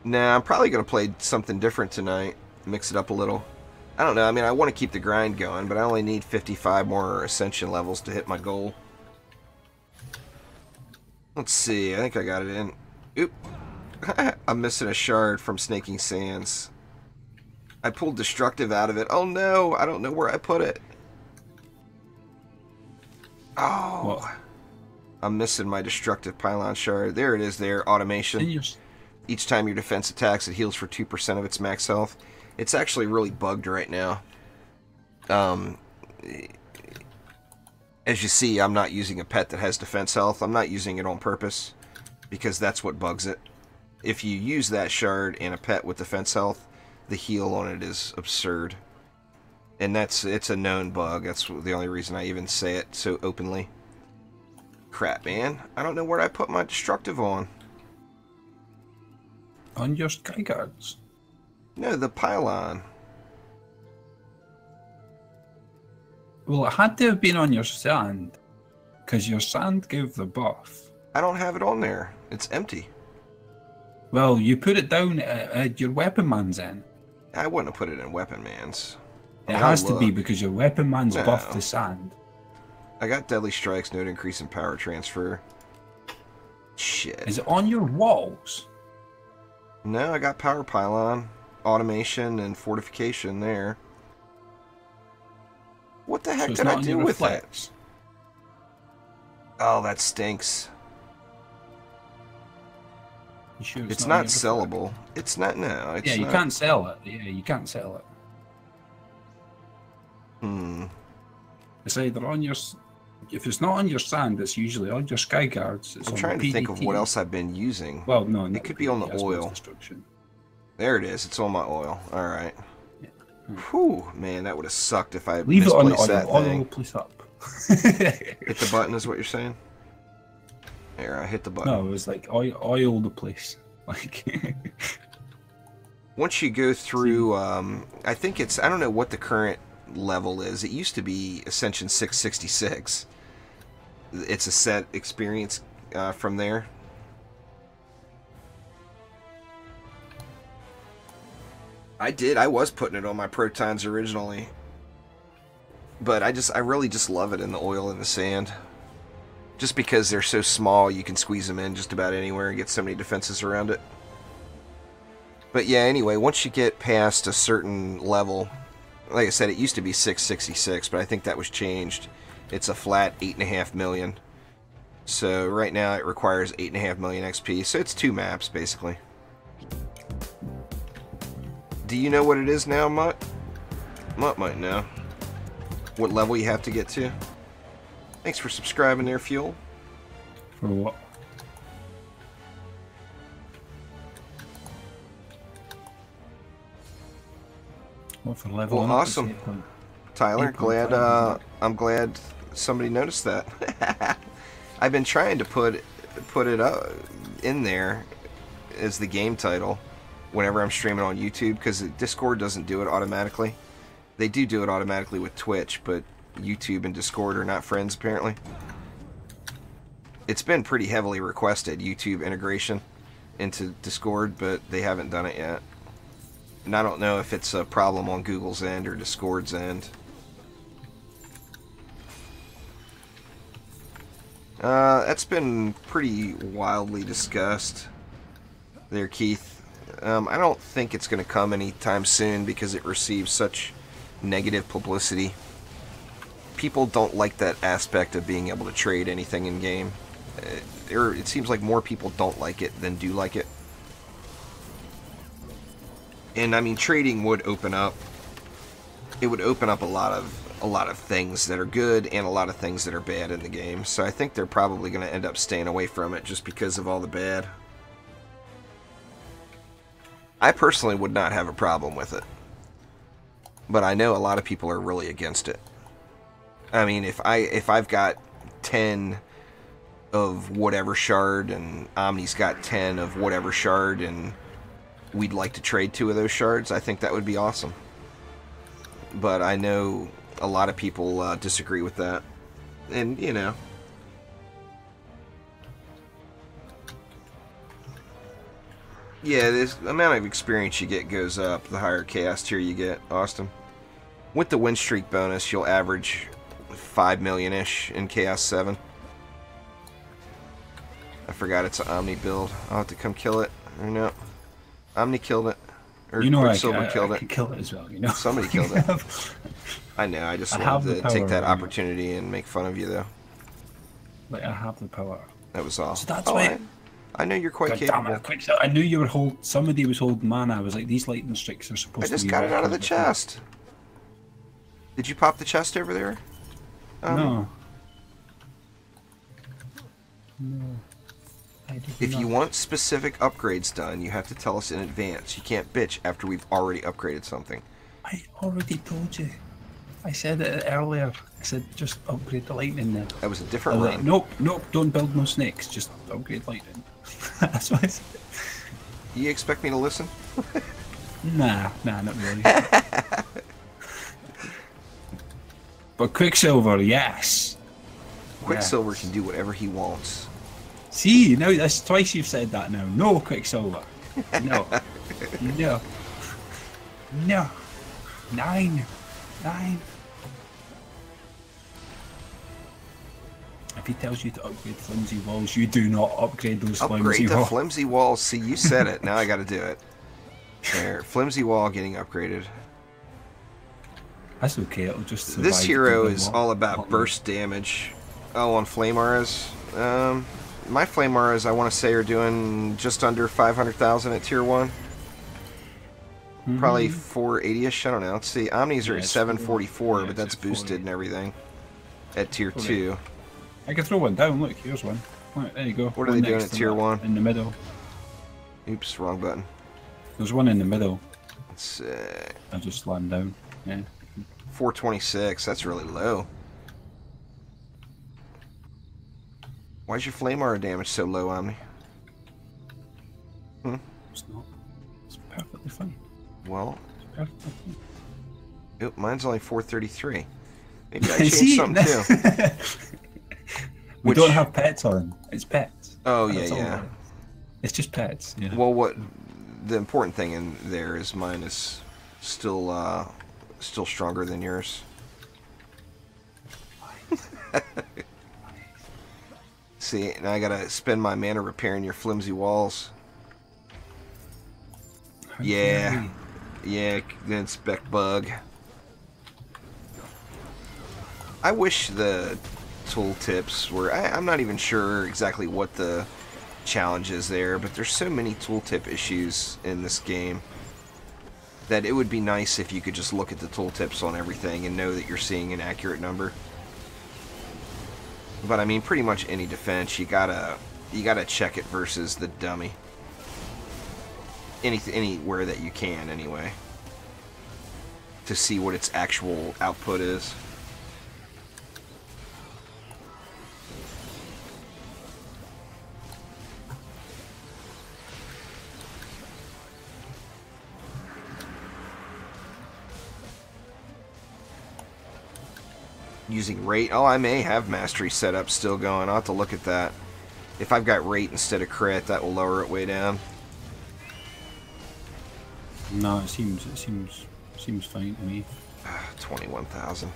Speaker 1: Nah, I'm probably going to play something different tonight. Mix it up a little. I don't know. I mean, I want to keep the grind going, but I only need 55 more Ascension levels to hit my goal. Let's see. I think I got it in. Oop. I'm missing a shard from Snaking Sands. I pulled Destructive out of it. Oh no, I don't know where I put it. Oh. What? I'm missing my Destructive Pylon shard. There it is there, automation. Each time your defense attacks, it heals for 2% of its max health. It's actually really bugged right now. As you see, I'm not using a pet that has defense health. I'm not using it on purpose, because that's what bugs it. If you use that shard and a pet with defense health, the heal on it is absurd. And it's a known bug. That's the only reason I even say it so openly. Crap, man. I don't know where I put my Destructive on.
Speaker 3: On your Sky Guards?
Speaker 1: No, the Pylon.
Speaker 3: Well, it had to have been on your Sand, because your Sand gave the buff.
Speaker 1: I don't have it on there. It's empty.
Speaker 3: Well, you put it down at your Weapon Man's end.
Speaker 1: I wouldn't have put it in Weapon Man's.
Speaker 3: It has to be because your Weapon Man's buffed the Sand.
Speaker 1: I got Deadly Strikes, note increase in power transfer. Shit.
Speaker 3: Is it on your walls?
Speaker 1: No, I got Power Pylon, Automation, and Fortification there. What the heck did I do with that? Oh, that stinks.
Speaker 3: You sure
Speaker 1: it's not sellable. It's not, no. It's
Speaker 3: yeah, you can't sell it. Yeah, you can't sell it. It's either on your... If it's not on your Sand, it's usually on your Sky Guards. It's
Speaker 1: I'm
Speaker 3: on
Speaker 1: trying to
Speaker 3: PDT.
Speaker 1: think of what else I've been using.
Speaker 3: Well, no.
Speaker 1: It could be on the oil. There it is. It's on my oil. All right. Yeah. Whew, man, that would have sucked if I
Speaker 3: leave it on the
Speaker 1: that
Speaker 3: oil.
Speaker 1: thing.
Speaker 3: Oil, please up.
Speaker 1: Hit the button is what you're saying? There, I hit the button.
Speaker 3: No, it was like oil the place. Like
Speaker 1: once you go through, I think it's, I don't know what the current level is. It used to be Ascension 666. It's a set experience from there. I was putting it on my protons originally. But I really just love it in the oil and the sand. Just because they're so small, you can squeeze them in just about anywhere and get so many defenses around it. But yeah, anyway, once you get past a certain level, like I said, it used to be 666, but I think that was changed. It's a flat 8.5 million. So right now it requires 8.5 million XP, so it's 2 maps, basically. Do you know what it is now, Mutt? Mutt might know. What level you have to get to? Thanks for subscribing there, Fuel.
Speaker 3: For what? What for level?
Speaker 1: Well, awesome, Tyler. I'm glad somebody noticed that. I've been trying to put it up in there as the game title whenever I'm streaming on YouTube, because Discord doesn't do it automatically. They do it automatically with Twitch, but YouTube and Discord are not friends, apparently. It's been pretty heavily requested, YouTube integration into Discord, but they haven't done it yet. And I don't know if it's a problem on Google's end or Discord's end. That's been pretty wildly discussed there, Keith. I don't think it's going to come anytime soon because it receives such negative publicity. People don't like that aspect of being able to trade anything in game. It seems like more people don't like it than do like it. And I mean, trading would open up. It would open up a lot of things that are good and a lot of things that are bad in the game. So I think they're probably going to end up staying away from it just because of all the bad. I personally would not have a problem with it, but I know a lot of people are really against it. I mean, if I've got 10 of whatever shard and Omni's got 10 of whatever shard and we'd like to trade 2 of those shards, I think that would be awesome. But I know a lot of people disagree with that, and you know. Yeah, the amount of experience you get goes up the higher chaos tier you get, Austin. With the win streak bonus, you'll average 5 million-ish in Chaos 7. I forgot it's an Omni build. I'll have to come kill it. Or no. Omni killed it. Or
Speaker 3: you know,
Speaker 1: Quicksilver killed
Speaker 3: I
Speaker 1: it.
Speaker 3: can kill it as well, you know.
Speaker 1: Somebody killed it. I know, I just wanted to take that opportunity and make fun of you, though.
Speaker 3: Like, I have the power.
Speaker 1: That was all.
Speaker 3: So that's why...
Speaker 1: I know you're quite
Speaker 3: God
Speaker 1: capable.
Speaker 3: damn it, Quicksilver. I knew you were somebody was holding mana. I was like, these lightning strikes are supposed to be...
Speaker 1: I just got it out of the chest. Did you pop the chest over there?
Speaker 3: No. No.
Speaker 1: If you want specific upgrades done, you have to tell us in advance. You can't bitch after we've already upgraded something.
Speaker 3: I already told you. I said it earlier. I said just upgrade the lightning then.
Speaker 1: That was a different
Speaker 3: like,
Speaker 1: run.
Speaker 3: Nope, don't build no snakes. Just upgrade lightning. That's what I said.
Speaker 1: You expect me to listen?
Speaker 3: Nah, not really. But Quicksilver, yes.
Speaker 1: Quicksilver can do whatever he wants.
Speaker 3: See, now that's twice you've said that now. No Quicksilver. No. No. No. 9. If he tells you to upgrade flimsy walls, you do not upgrade those flimsy walls.
Speaker 1: Upgrade the flimsy walls. See, you said it. Now I got to do it. There, flimsy wall getting upgraded.
Speaker 3: That's okay. It'll just survive.
Speaker 1: This hero is all about burst damage. Oh, on flame auras. My flame auras, I want to say, are doing just under 500,000 at tier 1. Probably 480ish. I don't know. Let's see. Omnis are at 744, but that's boosted and everything at tier 2.
Speaker 3: I can throw one down. Look, here's one. Right, there you go.
Speaker 1: What are they doing at tier 1?
Speaker 3: In the middle.
Speaker 1: Oops, wrong button.
Speaker 3: There's one in the middle.
Speaker 1: Let's see.
Speaker 3: I'll just slam down. Yeah.
Speaker 1: 426. That's really low. Why's your flame aura damage so low, Omni?
Speaker 3: It's not. It's perfectly fine.
Speaker 1: Well.
Speaker 3: It's perfectly fine.
Speaker 1: Oop, mine's only 433. Maybe I changed something too.
Speaker 3: We don't have pets on. It's pets.
Speaker 1: Oh,
Speaker 3: That's
Speaker 1: yeah.
Speaker 3: It's just pets. Yeah.
Speaker 1: Well, what the important thing in there is mine is still stronger than yours. See, now I gotta spend my mana repairing your flimsy walls. Yeah, then spec bug. I wish the tooltips were... I'm not even sure exactly what the challenge is there, but there's so many tooltip issues in this game that it would be nice if you could just look at the tooltips on everything and know that you're seeing an accurate number. But I mean, pretty much any defense, you gotta check it versus the dummy. Anywhere that you can, anyway, to see what its actual output is. Using rate. Oh, I may have mastery setup still going. I'll have to look at that. If I've got rate instead of crit, that will lower it way down.
Speaker 3: No, it seems fine to me.
Speaker 1: 21,000.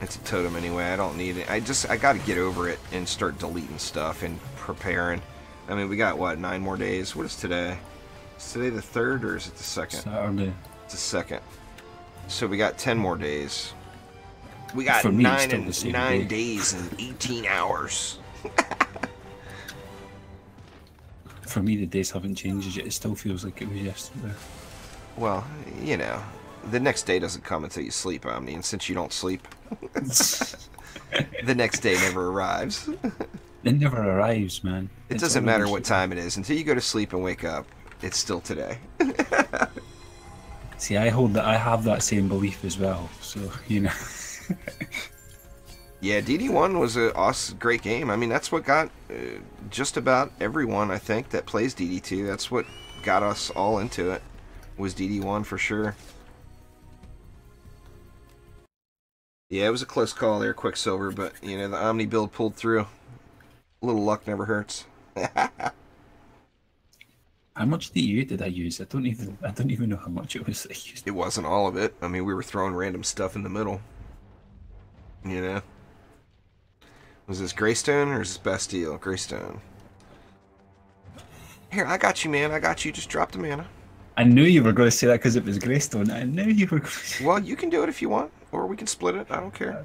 Speaker 1: It's a totem anyway. I don't need it. I got to get over it and start deleting stuff and preparing. I mean, we got what, 9 more days? What is today? Is today the 3rd or is it the 2nd?
Speaker 3: Saturday.
Speaker 1: It's the 2nd. So we got 10 more days. We got
Speaker 3: For me, it's
Speaker 1: 9
Speaker 3: still the same day.
Speaker 1: days and 18 hours.
Speaker 3: For me, the days haven't changed yet. It still feels like it was yesterday.
Speaker 1: Well, you know, the next day doesn't come until you sleep, Omni, and since you don't sleep, the next day never arrives.
Speaker 3: It never arrives, man.
Speaker 1: It doesn't matter what time it is. Until you go to sleep and wake up, it's still today.
Speaker 3: See, I have that same belief as well. So, you know.
Speaker 1: Yeah, DD1 was a awesome, great game. I mean, that's what got just about everyone, I think, that plays DD2. That's what got us all into it, was DD1 for sure. Yeah, it was a close call there, Quicksilver, but, you know, the Omni build pulled through. A little luck never hurts.
Speaker 3: How much DU did I use? I don't even know how much it was I used.
Speaker 1: It wasn't all of it. I mean, we were throwing random stuff in the middle. You know? Was this Greystone or is this Bastille? Greystone. Here, I got you, man. I got you. Just drop the mana.
Speaker 3: I knew you were going to say that because it was Greystone. I knew you were going to say
Speaker 1: Well, you can do it if you want, or we can split it. I don't care.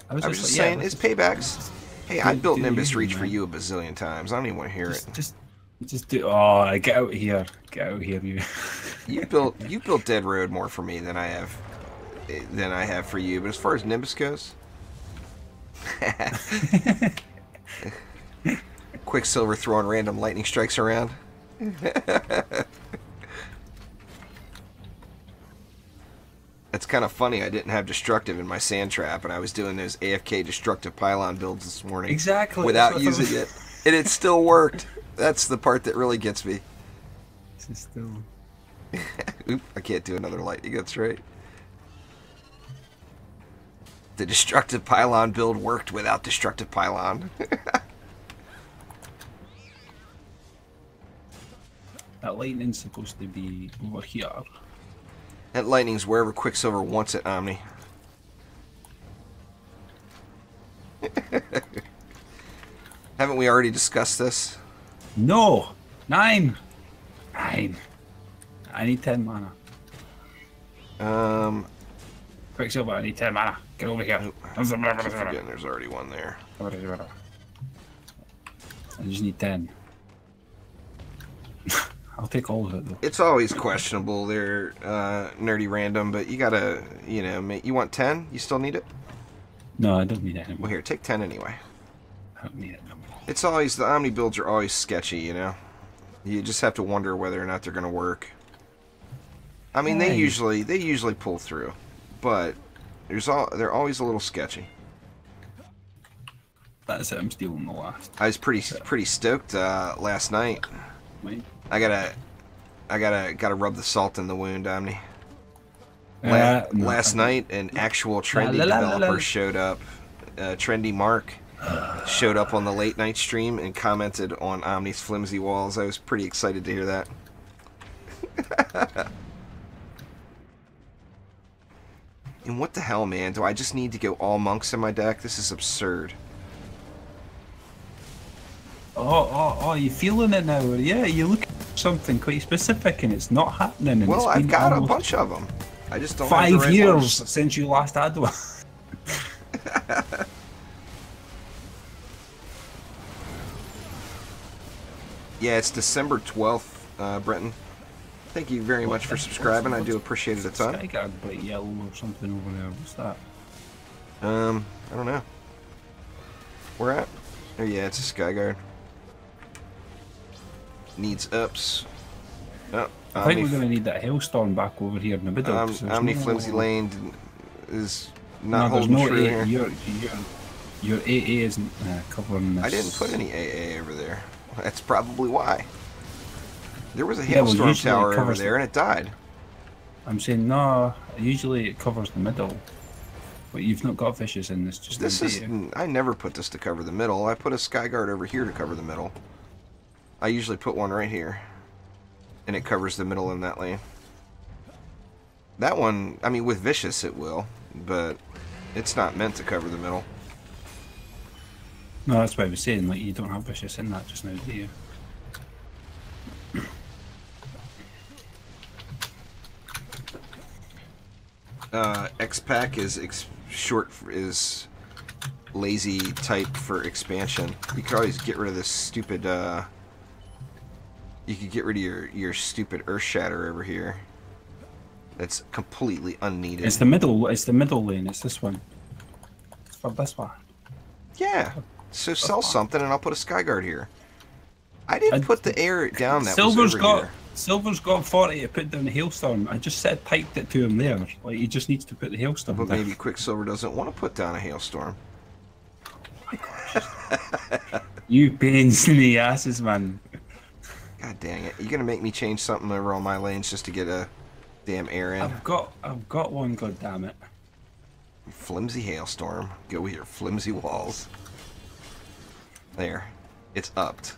Speaker 3: I
Speaker 1: was just saying, it's paybacks. Hey, I built Nimbus Reach for you a bazillion times. I don't even want to hear it.
Speaker 3: Just do. Oh, get out of here! Get out of here, you.
Speaker 1: You built Dead Road more for me than I have for you. But as far as Nimbus goes, Quicksilver throwing random lightning strikes around. It's kind of funny. I didn't have destructive in my sand trap, and I was doing those AFK destructive pylon builds this morning.
Speaker 3: Exactly.
Speaker 1: Without using it, and it still worked. That's the part that really gets me.
Speaker 3: This is still.
Speaker 1: Oop! I can't do another lightning. That's right. The destructive pylon build worked without destructive pylon.
Speaker 3: That lightning's supposed to be over here.
Speaker 1: That lightning's wherever Quicksilver wants it, Omni. Haven't we already discussed this?
Speaker 3: No! 9! 9. I need 10 mana. Quicksilver, I need 10 mana. Get over here.
Speaker 1: I'm forgetting there's already one there.
Speaker 3: I just need 10. I'll take all of it, though.
Speaker 1: It's always questionable. They're nerdy random, but you gotta, you know, you want 10? You still need it?
Speaker 3: No, I don't need it anymore.
Speaker 1: Well, here, take 10 anyway.
Speaker 3: I don't need it no more.
Speaker 1: It's always, the Omni builds are always sketchy, you know? You just have to wonder whether or not they're gonna work. I mean, they usually pull through, but they're always a little sketchy.
Speaker 3: That's it, I'm stealing the last.
Speaker 1: I was pretty stoked last night.
Speaker 3: Mine?
Speaker 1: I gotta rub the salt in the wound, Omni. Last night, an actual trendy developer showed up. Trendy Mark showed up on the late night stream and commented on Omni's flimsy walls. I was pretty excited to hear that. And what the hell, man? Do I just need to go all monks in my deck? This is absurd.
Speaker 3: Oh, you feeling it now? Yeah, you look at something quite specific and it's not happening. And
Speaker 1: Well,
Speaker 3: it's
Speaker 1: I've
Speaker 3: been
Speaker 1: got a
Speaker 3: almost
Speaker 1: bunch of them. I just don't have
Speaker 3: 5
Speaker 1: the right
Speaker 3: years
Speaker 1: ones.
Speaker 3: since you last had one.
Speaker 1: Yeah, it's December 12th, Brenton. Thank you very much for subscribing. I do appreciate it a ton.
Speaker 3: Skyguard bright yellow or something over there. What's that?
Speaker 1: I don't know. Where at? Oh yeah, it's a Skyguard. Needs ups. Oh,
Speaker 3: I think we're going to need that hailstorm back over here in the middle.
Speaker 1: Omni Flimsy Lane is not holding true here.
Speaker 3: Your AA isn't covering this.
Speaker 1: I didn't put any AA over there. That's probably why. There was a hailstorm tower over there and it died.
Speaker 3: I'm saying no. Usually it covers the middle. But you've not got vicious in this. Just
Speaker 1: This is... I never put this to cover the middle. I put a Skyguard over here to cover the middle. I usually put one right here. And it covers the middle in that lane. That one, I mean, with vicious it will. But it's not meant to cover the middle.
Speaker 3: No, that's what I was saying. Like, you don't have vicious in that just now, do you?
Speaker 1: Xpac is is lazy type for expansion. You could always get rid of this stupid. You could get rid of your stupid Earth Shatter over here. That's completely unneeded.
Speaker 3: It's the middle. It's the middle lane. It's this one. It's for this one.
Speaker 1: Yeah. So sell something, and I'll put a Skyguard here. I didn't put the air down. That was over here.
Speaker 3: Silver's got 40 to put down the hailstorm. I just said typed it to him there. Like, he just needs to put the hailstorm
Speaker 1: but
Speaker 3: down.
Speaker 1: Maybe Quicksilver doesn't want to put down a hailstorm.
Speaker 3: Oh my gosh. You pains in the asses, man.
Speaker 1: God dang it. You're going to make me change something over on my lanes just to get a damn air in.
Speaker 3: I've got one, goddammit.
Speaker 1: Flimsy hailstorm. Go with your flimsy walls. There. It's upped.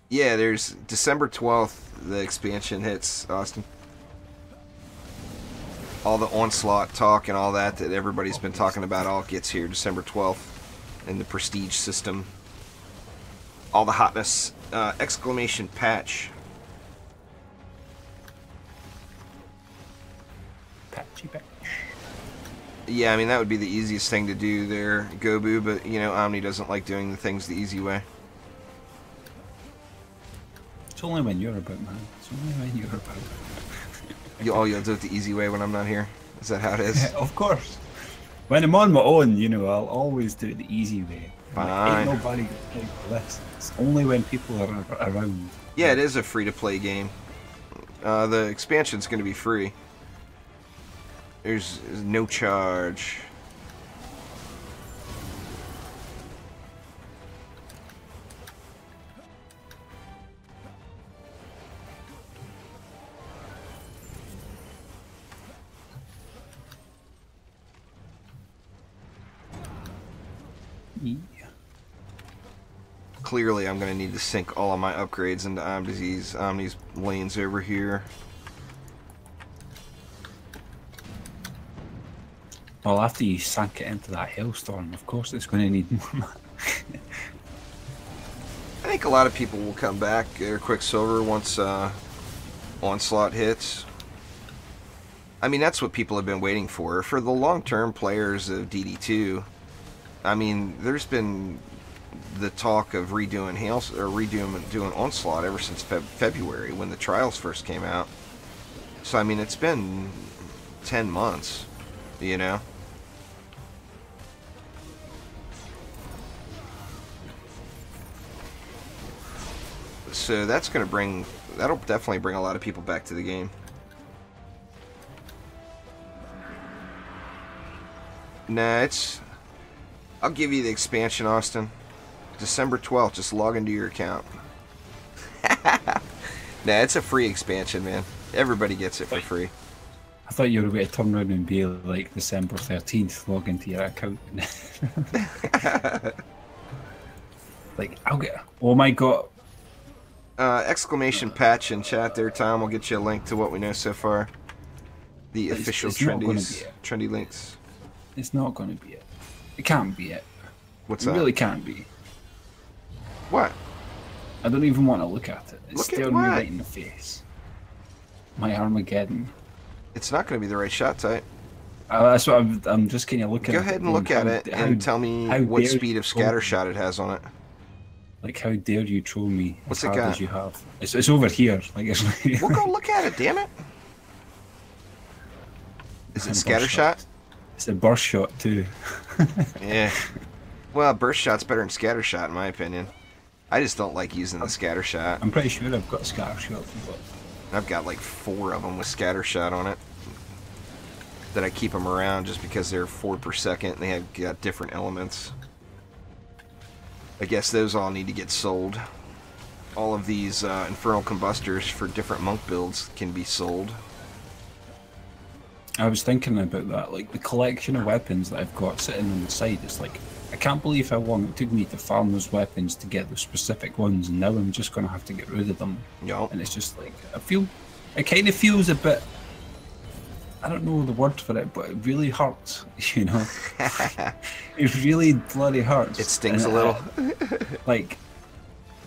Speaker 1: Yeah, there's December 12th, the expansion hits, Austin. All the Onslaught talk and all that everybody's been talking about all gets here December 12th in the prestige system. All the hotness. Exclamation patch.
Speaker 3: Patchy patch.
Speaker 1: Yeah, I mean, that would be the easiest thing to do there, Gobu, but, you know, Omni doesn't like doing the things the easy way.
Speaker 3: It's only when you're about, man. It's only when you're about.
Speaker 1: You'll do it the easy way when I'm not here? Is that how it is?
Speaker 3: Of course. When I'm on my own, you know, I'll always do it the easy way.
Speaker 1: Fine.
Speaker 3: Ain't nobody like this. It's only when people are around.
Speaker 1: Yeah, it is a free-to-play game. The expansion's going to be free. There's no charge.
Speaker 3: Yeah.
Speaker 1: Clearly, I'm going to need to sync all of my upgrades into Omni's lanes over here.
Speaker 3: Well, after you sank it into that hailstorm, of course it's going to need more mana.
Speaker 1: I think a lot of people will come back or Quicksilver once Onslaught hits. I mean, that's what people have been waiting for. For the long-term players of DD2, I mean, there's been the talk of doing Onslaught ever since February when the trials first came out. So I mean, it's been 10 months, you know. So that's going to that'll definitely bring a lot of people back to the game. Nah, I'll give you the expansion, Austin. December 12th, just log into your account. Nah, it's a free expansion, man. Everybody gets it for free.
Speaker 3: I thought you were going to turn around and be like December 13th, log into your account. Like, I'll get... Oh my god.
Speaker 1: Exclamation patch in chat there, Tom. We'll get you a link to what we know so far. The official trendy links.
Speaker 3: It's not going to be it. It can't be it.
Speaker 1: What's that?
Speaker 3: It really can't be.
Speaker 1: What?
Speaker 3: I don't even want to look at it. It's
Speaker 1: Look at
Speaker 3: staring me
Speaker 1: what?
Speaker 3: right in the face. My Armageddon.
Speaker 1: It's not going to be the right shot type.
Speaker 3: That's what I'm just kind of looking at.
Speaker 1: Go ahead and look at it and tell me what speed of scatter shot it has on it.
Speaker 3: Like, how dare you troll me
Speaker 1: What's
Speaker 3: as
Speaker 1: it
Speaker 3: hard
Speaker 1: got?
Speaker 3: as you have? It's over here. Like, it's like
Speaker 1: We'll go look at it, damn it. Is it scatter shot?
Speaker 3: It's a burst shot too.
Speaker 1: Yeah. Well, burst shot's better than scatter shot in my opinion. I just don't like using the scatter shot.
Speaker 3: I'm pretty sure I've got scatter shot, but
Speaker 1: I've got like 4 of them with scatter shot on it. That I keep them around just because they're 4 per second and they have got different elements. I guess those all need to get sold. all of these infernal combustors for different monk builds can be sold.
Speaker 3: I was thinking about that, like the collection of weapons that I've got sitting on the side. It's like, I can't believe how long it took me to farm those weapons to get the specific ones, and now I'm just going to have to get rid of them.
Speaker 1: Yup.
Speaker 3: And it's just like, it kind of feels a bit, I don't know the word for it, but it really hurts, you know? It really bloody hurts.
Speaker 1: It stings a little.
Speaker 3: Like,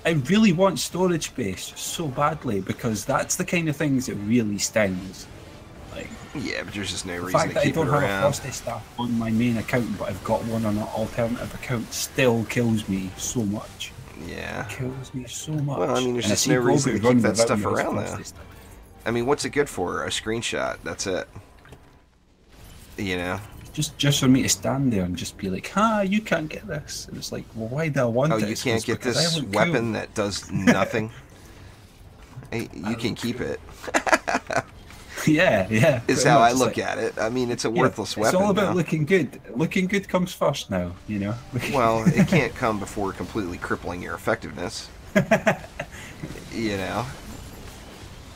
Speaker 3: I really want storage space so badly, because that's the kind of things that really stings. Like,
Speaker 1: yeah, but there's just no
Speaker 3: the
Speaker 1: reason
Speaker 3: fact
Speaker 1: to
Speaker 3: that I
Speaker 1: keep it
Speaker 3: don't have a
Speaker 1: around.
Speaker 3: Frosty staff on my main account, but I've got one on an alternative account, still kills me so much.
Speaker 1: Yeah.
Speaker 3: Kills me so much.
Speaker 1: Well, I mean, there's
Speaker 3: And
Speaker 1: just no reason to
Speaker 3: Gobu
Speaker 1: keep that
Speaker 3: run without
Speaker 1: stuff
Speaker 3: me as
Speaker 1: around,
Speaker 3: Frosty
Speaker 1: though.
Speaker 3: staff.
Speaker 1: I mean, what's it good for? A screenshot. That's it. You know?
Speaker 3: Just for me to stand there and just be like, you can't get this. And it's like, well, why do I want
Speaker 1: Oh,
Speaker 3: it?
Speaker 1: you
Speaker 3: It's
Speaker 1: can't get
Speaker 3: because I
Speaker 1: this
Speaker 3: look
Speaker 1: weapon
Speaker 3: cool.
Speaker 1: that does nothing? Hey, you can keep it.
Speaker 3: Yeah,
Speaker 1: Is
Speaker 3: pretty
Speaker 1: how
Speaker 3: much.
Speaker 1: I
Speaker 3: It's
Speaker 1: look
Speaker 3: like,
Speaker 1: at it. I mean, it's a
Speaker 3: yeah,
Speaker 1: worthless weapon.
Speaker 3: It's all about
Speaker 1: now.
Speaker 3: looking good. Looking good comes first now, you know?
Speaker 1: Well, it can't come before completely crippling your effectiveness. You know?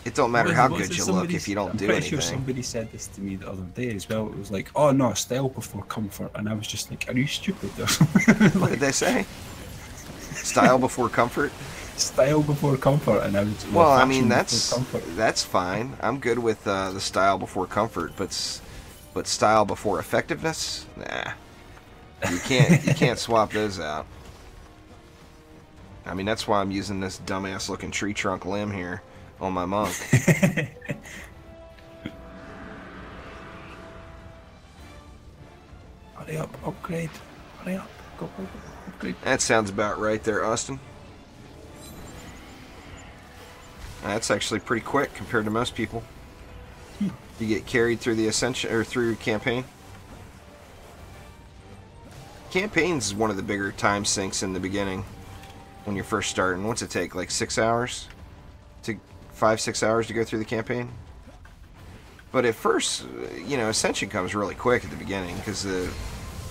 Speaker 1: It don't matter how good you look if you don't do
Speaker 3: I'm pretty
Speaker 1: anything.
Speaker 3: sure somebody said this to me the other day as well. It was like, oh no, style before comfort. And I was just like, are you stupid or something?
Speaker 1: What did they say? Style before comfort?
Speaker 3: Style before comfort. And I was,
Speaker 1: Well, I
Speaker 3: fashion
Speaker 1: mean,
Speaker 3: before comfort.
Speaker 1: that's fine. I'm good with the style before comfort, but style before effectiveness? Nah. You can't swap those out. I mean, that's why I'm using this dumbass looking tree trunk limb here on my monk.
Speaker 3: Hurry up, upgrade. Hurry up, go, upgrade.
Speaker 1: That sounds about right there, Austin. That's actually pretty quick compared to most people. You get carried through the ascension or through campaign. Campaigns is one of the bigger time sinks in the beginning when you're first starting. What's it take? Like 6 hours? 5-6 hours to go through the campaign? But at first, you know, ascension comes really quick at the beginning because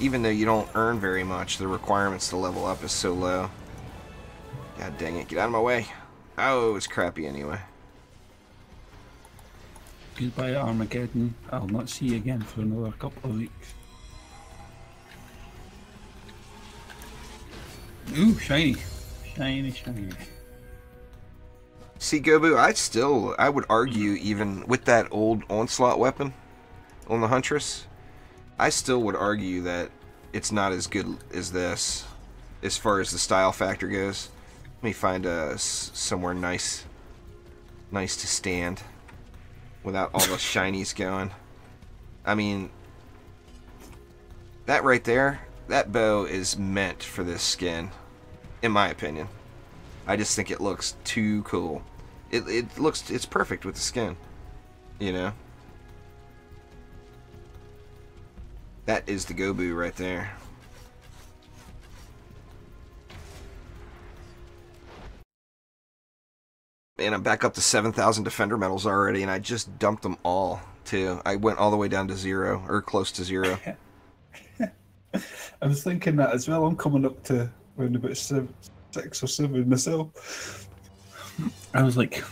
Speaker 1: even though you don't earn very much, the requirements to level up is so low. God dang it, get out of my way. Oh, it's crappy anyway.
Speaker 3: Goodbye, Armageddon. I'll not see you again for another couple of weeks. Ooh, shiny. Shiny.
Speaker 1: See, Gobu, I would argue, even with that old Onslaught weapon on the Huntress, I still would argue that it's not as good as this, as far as the style factor goes. Let me find somewhere nice to stand without all the shinies going. I mean, that right there, that bow is meant for this skin, in my opinion. I just think it looks too cool. It's perfect with the skin, you know. That is the Gobu right there. And I'm back up to 7,000 defender medals already, and I just dumped them all too. I went all the way down to 0, or close to 0.
Speaker 3: I was thinking that as well. I'm coming up to around about 6 or 7 myself. I was like,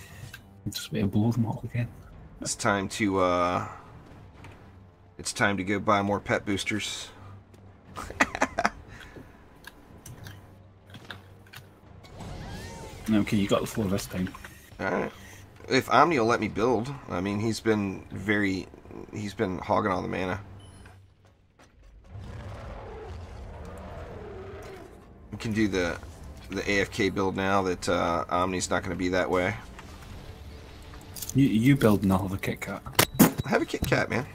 Speaker 3: I'm just waiting to blow them all again.
Speaker 1: It's time to go buy more pet boosters.
Speaker 3: Okay, you got the floor this time.
Speaker 1: Alright. If Omni will let me build, I mean, he's been hogging all the mana. We can do the AFK build now that Omni's not going to be that way.
Speaker 3: You build and I'll have a Kit Kat.
Speaker 1: I have a Kit Kat, man.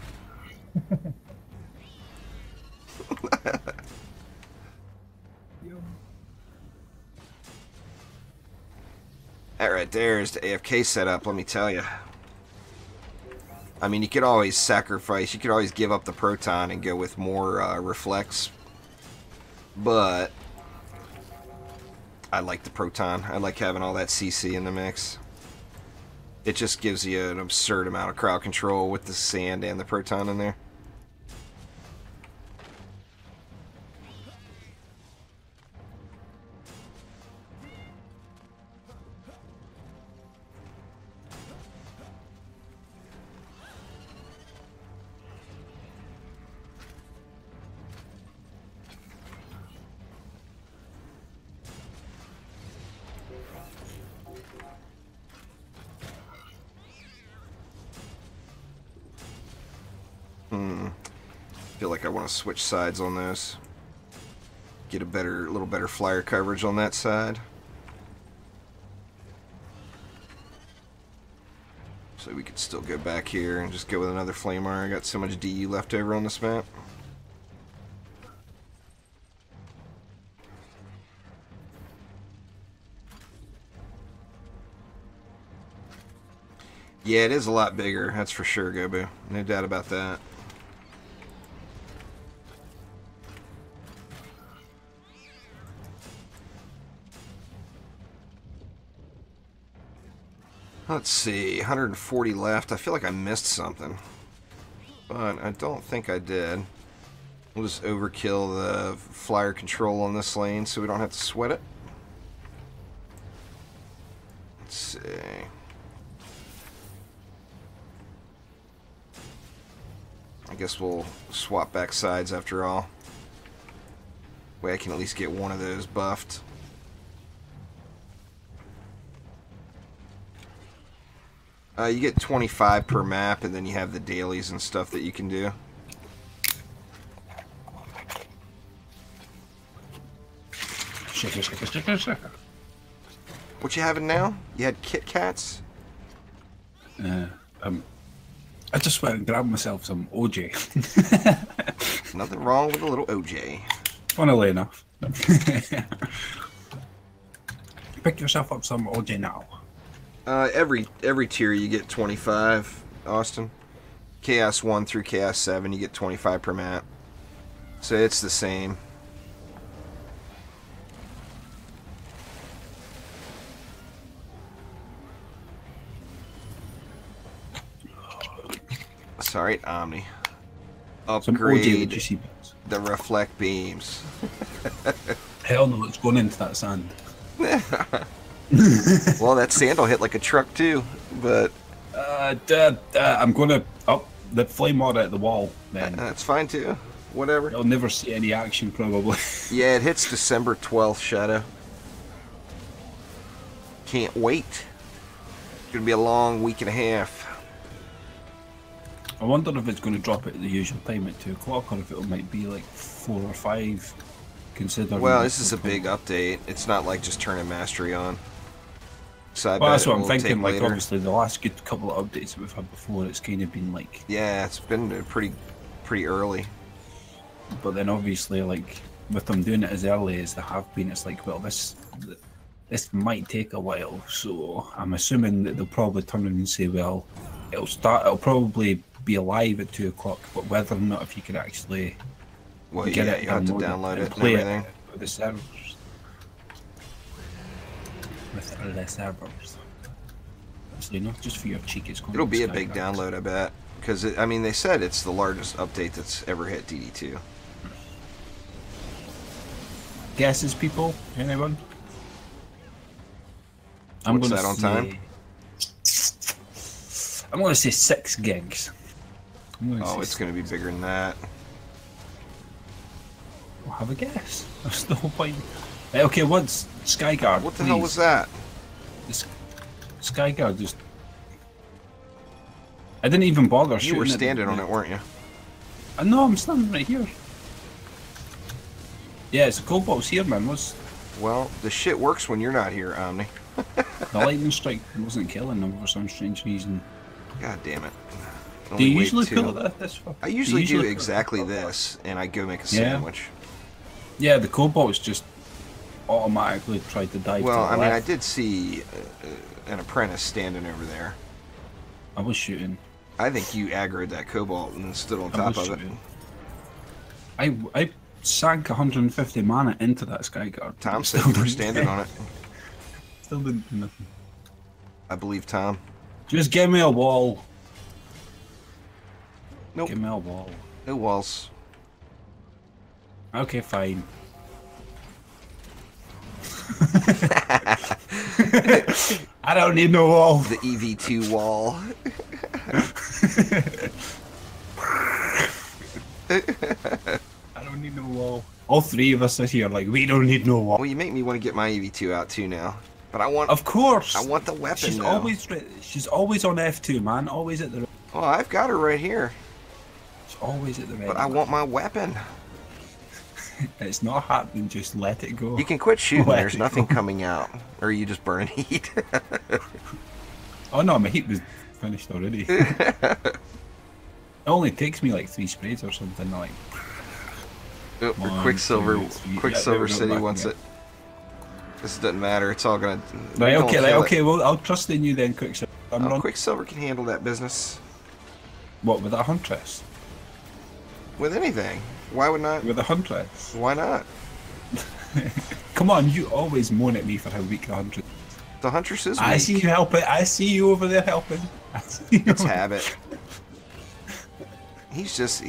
Speaker 1: That right there is the AFK setup, let me tell you. I mean, you could always sacrifice, you could always give up the Proton and go with more Reflex. But I like the Proton. I like having all that CC in the mix. It just gives you an absurd amount of crowd control with the sand and the Proton in there. feel like I want to switch sides on those. Get a little better flyer coverage on that side. So we could still go back here and just go with another Flamar. I got so much DU left over on this map. Yeah, it is a lot bigger, that's for sure, Gobu. No doubt about that. Let's see, 140 left. I feel like I missed something, but I don't think I did. We'll just overkill the flyer control on this lane so we don't have to sweat it. Let's see. I guess we'll swap back sides after all. Way I can at least get one of those buffed. You get 25 per map, and then you have the dailies and stuff that you can do. What you having now? You had Kit Kats?
Speaker 3: I just went and grabbed myself some OJ.
Speaker 1: Nothing wrong with a little OJ.
Speaker 3: Funnily enough. Pick yourself up some OJ now.
Speaker 1: Every tier you get 25, Austin. Chaos 1 through Chaos 7 you get 25 per map. So it's the same. Sorry, Omni. Upgrade the reflect beams.
Speaker 3: Hell no, it's going into that sand.
Speaker 1: Well, that sand will hit like a truck too, but...
Speaker 3: I'm going to up the flame order at the wall, then.
Speaker 1: That's fine too. Whatever.
Speaker 3: I'll never see any action, probably.
Speaker 1: Yeah, it hits December 12th, Shadow. Can't wait. It's going to be a long week and a half.
Speaker 3: I wonder if it's going to drop at the usual time at 2 o'clock, or if it might be like 4 or 5, considering...
Speaker 1: Well, this is a big update. It's not like just turning Mastery on. So
Speaker 3: well, that's what I'm thinking, like, obviously the last good couple of updates that we've had before, it's kind of been like...
Speaker 1: Yeah, it's been pretty early.
Speaker 3: But then obviously, like, with them doing it as early as they have been, it's like, well, this might take a while, so I'm assuming that they'll probably turn around and say, well, it'll probably be alive at 2 o'clock, but whether or not if you can actually
Speaker 1: get it, you have to download it and
Speaker 3: play
Speaker 1: everything.
Speaker 3: It with the servers. With the servers. Actually, not just for your cheek, it's going
Speaker 1: It'll
Speaker 3: to
Speaker 1: be a big download, I bet. Because, I mean, they said it's the largest update that's ever hit DD2.
Speaker 3: Guesses, people? Anyone?
Speaker 1: What's that on time?
Speaker 3: I'm going to say 6 gigs.
Speaker 1: Oh, it's going to be bigger than that.
Speaker 3: I'll have a guess. There's no point. Okay, what's Skyguard?
Speaker 1: What the hell was that?
Speaker 3: Skyguard just... I didn't even bother shooting.
Speaker 1: You were standing on it, weren't you?
Speaker 3: No, I'm standing right here. Yeah, it's a cobalt's here, man.
Speaker 1: Well, the shit works when you're not here, Omni.
Speaker 3: The lightning strike wasn't killing them for some strange reason.
Speaker 1: God damn it.
Speaker 3: Do you usually pull it this far?
Speaker 1: I usually do exactly this, and I go make a sandwich.
Speaker 3: Yeah, the cobalt's just automatically tried to dive.
Speaker 1: Well,
Speaker 3: to the
Speaker 1: I mean,
Speaker 3: left.
Speaker 1: I did see an apprentice standing over there.
Speaker 3: I was shooting.
Speaker 1: I think you aggroed that cobalt and stood on top of it.
Speaker 3: I sank 150 mana into that Skyguard.
Speaker 1: Tom said you were standing on it.
Speaker 3: Still didn't do nothing.
Speaker 1: I believe Tom.
Speaker 3: Just give me a wall.
Speaker 1: Nope.
Speaker 3: Give me a wall.
Speaker 1: No walls.
Speaker 3: Okay, fine. I don't need no wall.
Speaker 1: The EV2 wall.
Speaker 3: I don't need no wall. All 3 of us are here like, we don't need no wall.
Speaker 1: Well, you make me want to get my EV2 out too now. But I want...
Speaker 3: Of course!
Speaker 1: I want the weapon
Speaker 3: she's
Speaker 1: now.
Speaker 3: She's always on F2, man. Always at the...
Speaker 1: Oh, I've got her right here.
Speaker 3: It's always at the ready.
Speaker 1: But I want my weapon.
Speaker 3: It's not happening, just let it go.
Speaker 1: You can quit shooting,
Speaker 3: Let
Speaker 1: there's
Speaker 3: it
Speaker 1: nothing
Speaker 3: go.
Speaker 1: coming out. Or you just burn heat.
Speaker 3: Oh no, my heat was finished already. It only takes me like 3 sprays or something, like...
Speaker 1: Oh,
Speaker 3: One,
Speaker 1: Quicksilver,
Speaker 3: 2, 3.
Speaker 1: Quicksilver
Speaker 3: Yeah,
Speaker 1: City
Speaker 3: back
Speaker 1: wants
Speaker 3: again.
Speaker 1: it. This doesn't matter, it's all gonna...
Speaker 3: Right,
Speaker 1: we
Speaker 3: okay,
Speaker 1: don't
Speaker 3: right,
Speaker 1: kill
Speaker 3: okay,
Speaker 1: it.
Speaker 3: well, I'll trust in you then, Quicksilver. I'm
Speaker 1: Oh,
Speaker 3: run-
Speaker 1: Quicksilver can handle that business.
Speaker 3: What, with a Huntress?
Speaker 1: With anything. Why would not?
Speaker 3: With a Huntress?
Speaker 1: Why not?
Speaker 3: Come on, you always moan at me for how weak the Huntress is.
Speaker 1: The Huntress is weak.
Speaker 3: I see you helping, I see you over there helping. I see you
Speaker 1: It's
Speaker 3: over-
Speaker 1: habit. He's just...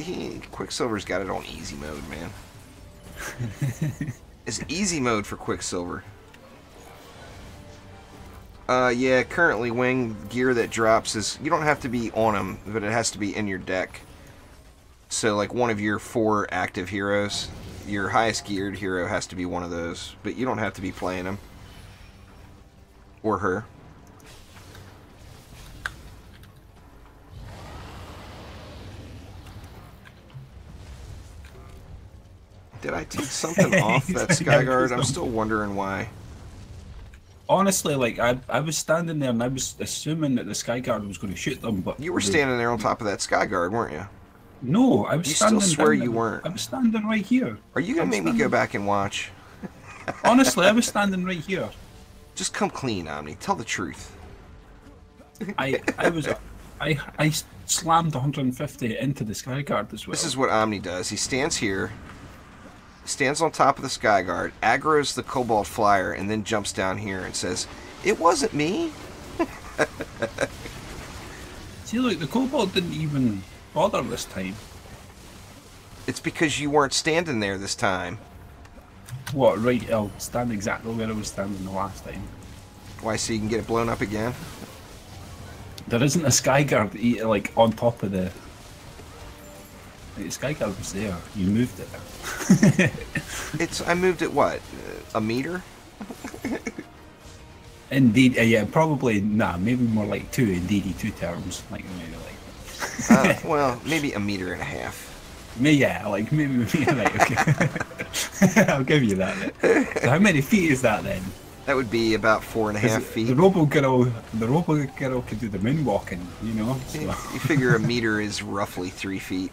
Speaker 1: Quicksilver's got it on easy mode, man. It's easy mode for Quicksilver. Yeah, currently wing gear that drops is... You don't have to be on him, but it has to be in your deck. So, like, one of your 4 active heroes, your highest geared hero has to be one of those. But you don't have to be playing him. Or her. Did I take something off that Skyguard? I'm still wondering why.
Speaker 3: Honestly, like, I was standing there and I was assuming that the Skyguard was going to shoot them, but...
Speaker 1: You were standing there on top of that Skyguard, weren't you?
Speaker 3: No, I was
Speaker 1: You still
Speaker 3: standing
Speaker 1: swear
Speaker 3: down
Speaker 1: you
Speaker 3: there.
Speaker 1: weren't.
Speaker 3: I was standing right here.
Speaker 1: Are you going to make me go back and watch?
Speaker 3: Honestly, I was standing right here.
Speaker 1: Just come clean, Omni. Tell the truth.
Speaker 3: I slammed 150 into the Skyguard as well.
Speaker 1: This is what Omni does. He stands here, stands on top of the Skyguard, aggroes the Cobalt Flyer, and then jumps down here and says, "It wasn't me."
Speaker 3: See, look, the Cobalt didn't even bother this time.
Speaker 1: It's because you weren't standing there this time.
Speaker 3: What, right, I'll stand exactly where I was standing the last time.
Speaker 1: Why, so you can get it blown up again?
Speaker 3: There isn't a Skyguard, like, on top of the... Like, the Skyguard was there. You moved it.
Speaker 1: I moved it, what, a meter?
Speaker 3: Indeed, yeah, probably, maybe more like 2 in DD2 terms. Like, maybe like...
Speaker 1: Well, maybe a meter and a half.
Speaker 3: Yeah, like, maybe, right, okay. I'll give you that. So how many feet is that then?
Speaker 1: That would be about 4.5 feet.
Speaker 3: The Robo Girl can do the moonwalking, you know? So.
Speaker 1: You figure a meter is roughly 3 feet.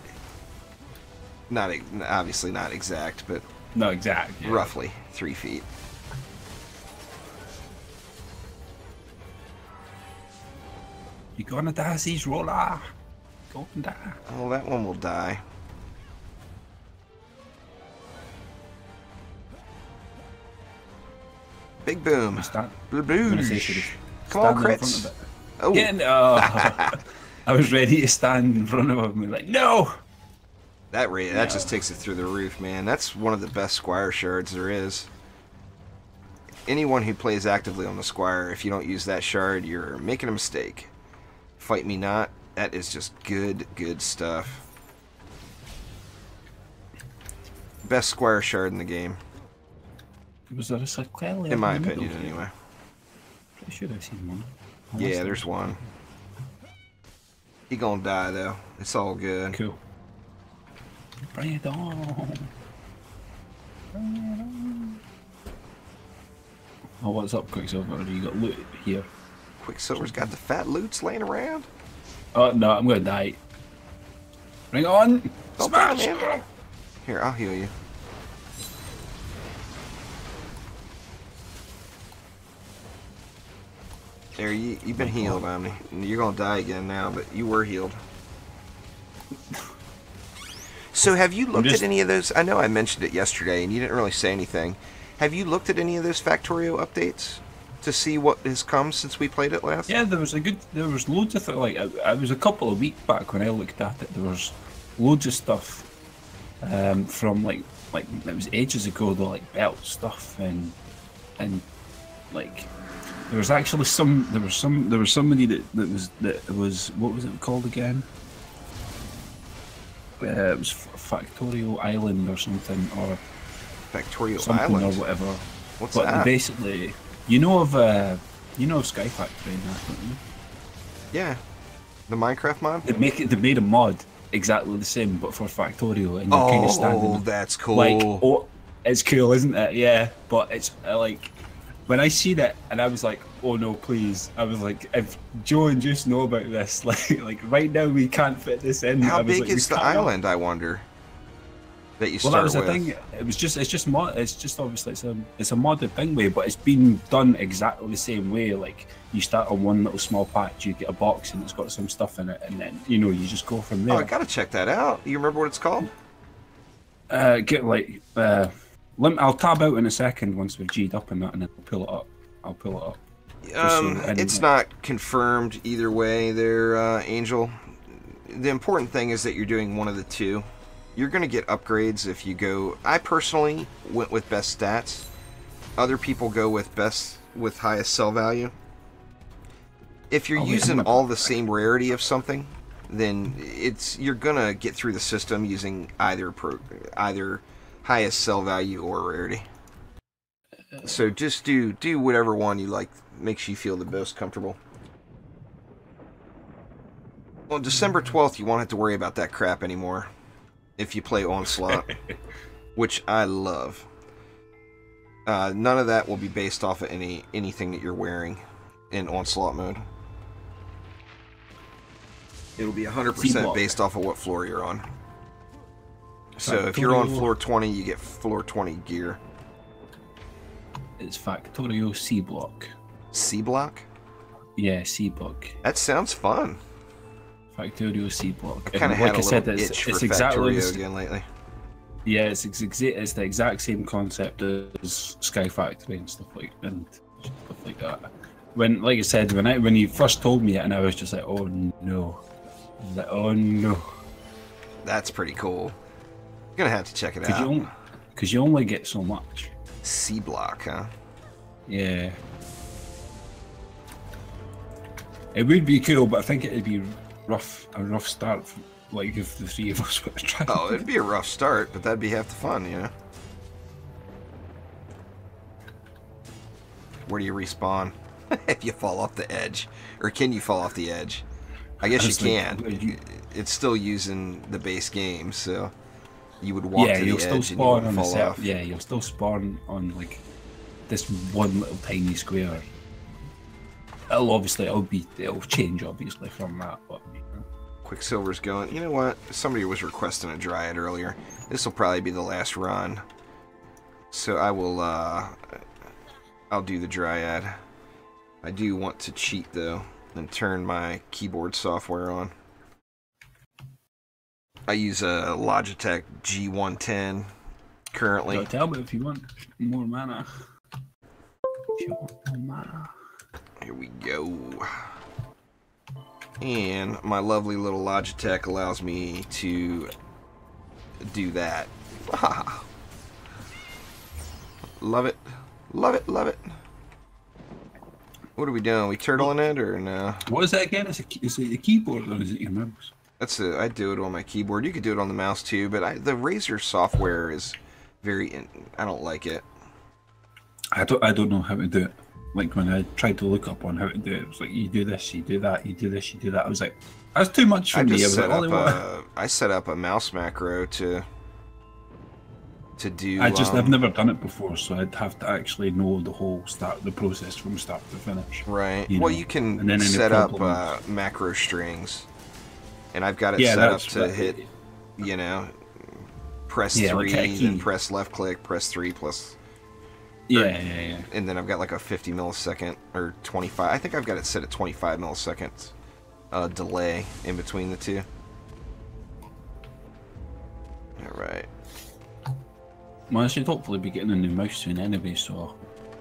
Speaker 1: Not obviously not exact, but
Speaker 3: No, exact. Yeah.
Speaker 1: roughly 3 feet.
Speaker 3: You gonna die, Z's roller? Go and die.
Speaker 1: Oh, that one will die. Big boom.
Speaker 3: Stand,
Speaker 1: Blue
Speaker 3: I'm gonna say
Speaker 1: boosh.
Speaker 3: should
Speaker 1: Come on,
Speaker 3: stand in front
Speaker 1: crits.
Speaker 3: of it.
Speaker 1: Oh,
Speaker 3: Yeah, I was ready to stand in front of him and like, no!
Speaker 1: that just takes it through the roof, man. That's one of the best Squire shards there is. Anyone who plays actively on the Squire, if you don't use that shard, you're making a mistake. Fight me not. That is just good stuff. Best Squire shard in the game.
Speaker 3: Was there a Cyclella?
Speaker 1: In my opinion, anyway.
Speaker 3: Pretty sure I've seen one.
Speaker 1: Yeah, there's one. He gonna die, though. It's all good.
Speaker 3: Cool. Bring it on. Bring it on. Oh, what's up, Quicksilver? You got loot here.
Speaker 1: Quicksilver's got the fat loots laying around.
Speaker 3: Oh, no, I'm gonna die. Bring it on!
Speaker 1: Don't die,
Speaker 3: Smash!
Speaker 1: man. Here, I'll heal you. There, you've been healed, Omni. You're gonna die again now, but you were healed. So have you looked at any of those? I know I mentioned it yesterday, and you didn't really say anything. Have you looked at any of those Factorio updates to see what has come since we played it last?
Speaker 3: Yeah, there was loads of like I was a couple of weeks back when I looked at it. There was loads of stuff from like it was ages ago. The like belt stuff and like there was actually there was somebody that was what was it called again? It was Factorio Island or something, or
Speaker 1: Factorio
Speaker 3: something
Speaker 1: Island?
Speaker 3: or whatever.
Speaker 1: What's
Speaker 3: but
Speaker 1: that?
Speaker 3: Basically, you know of Sky Factory and that, don't you?
Speaker 1: Yeah. The Minecraft mod?
Speaker 3: They made a mod exactly the same, but for Factorio, and you're kind of standing.
Speaker 1: Oh, that's cool.
Speaker 3: Like, oh, it's cool, isn't it? Yeah, but it's like when I seen it, and I was like, oh no, please! I was like, if Joe and Juice know about this, like right now we can't fit this in.
Speaker 1: How
Speaker 3: I was
Speaker 1: big
Speaker 3: like,
Speaker 1: is the island? I wonder. That you
Speaker 3: well,
Speaker 1: start
Speaker 3: that was the
Speaker 1: with.
Speaker 3: thing. It's just obviously it's a modded thing way, but it's been done exactly the same way. Like you start on one little small patch, you get a box and it's got some stuff in it, and then you just go from there.
Speaker 1: Oh, I gotta check that out. You remember what it's called?
Speaker 3: I'll tab out in a second once we've G'd up and that, and then I'll pull it up.
Speaker 1: It's not confirmed either way there, Angel. The important thing is that you're doing one of the two. You're going to get upgrades if you go... I personally went with best stats. Other people go with highest sell value. If you're using all the same rarity of something, then you're going to get through the system using either highest sell value or rarity. So just do whatever one you like, makes you feel the most comfortable. On December 12th, you won't have to worry about that crap anymore if you play Onslaught, which I love. None of that will be based off of anything that you're wearing in Onslaught mode. It'll be 100% based off of what floor you're on. So if you're on floor 20, you get floor 20 gear.
Speaker 3: It's Factorio C block.
Speaker 1: C block?
Speaker 3: Yeah, C block.
Speaker 1: That sounds fun.
Speaker 3: Factorio C block.
Speaker 1: Kind of had a little itch for Factorio again lately.
Speaker 3: Yeah, it's the exact same concept as Sky Factory and stuff like that. Like I said, when you first told me it, and I was just like, oh no, oh no.
Speaker 1: That's pretty cool. You're gonna have to check it out.
Speaker 3: Because you only get so much.
Speaker 1: C block, huh?
Speaker 3: Yeah. It would be cool, but I think it'd be a rough start, like if the three of us were to try.
Speaker 1: Oh, it'd be a rough start, but that'd be half the fun, you know? Where do you respawn? If you fall off the edge. Or can you fall off the edge? I guess you can. It's still using the base game, so you would walk to the edge and you would fall off.
Speaker 3: Yeah, you'll still spawn on like this one little tiny square. It'll change obviously from that, but
Speaker 1: Quicksilver's going. You know what? Somebody was requesting a Dryad earlier. This will probably be the last run. So I will I'll do the Dryad. I do want to cheat though and turn my keyboard software on. I use a Logitech G110 currently.
Speaker 3: Tell me if you want more mana. If you want more mana.
Speaker 1: Here we go. And my lovely little Logitech allows me to do that. Love it. Love it, love it. What are we doing? We turtling it or no?
Speaker 3: What is that again? Is it a keyboard or is it your mouse?
Speaker 1: I do it on my keyboard. You could do it on the mouse too, but the Razer software is I don't like it.
Speaker 3: I don't know how to do it. Like when I tried to look up on how to do it, it was like you do this, you do that, you do this, you do that. I was like, that's too much for me.
Speaker 1: I set up a mouse macro to do.
Speaker 3: I've never done it before, so I'd have to actually know the process from start to finish.
Speaker 1: Right. You can set up macro strings, and I've got it set up to hit, press 3, then press left click, press 3 plus.
Speaker 3: Yeah.
Speaker 1: And then I've got like a 50 millisecond or 25. I think I've got it set at 25 milliseconds delay in between the two. All right.
Speaker 3: Well, I should hopefully be getting a new mouse soon anyway, so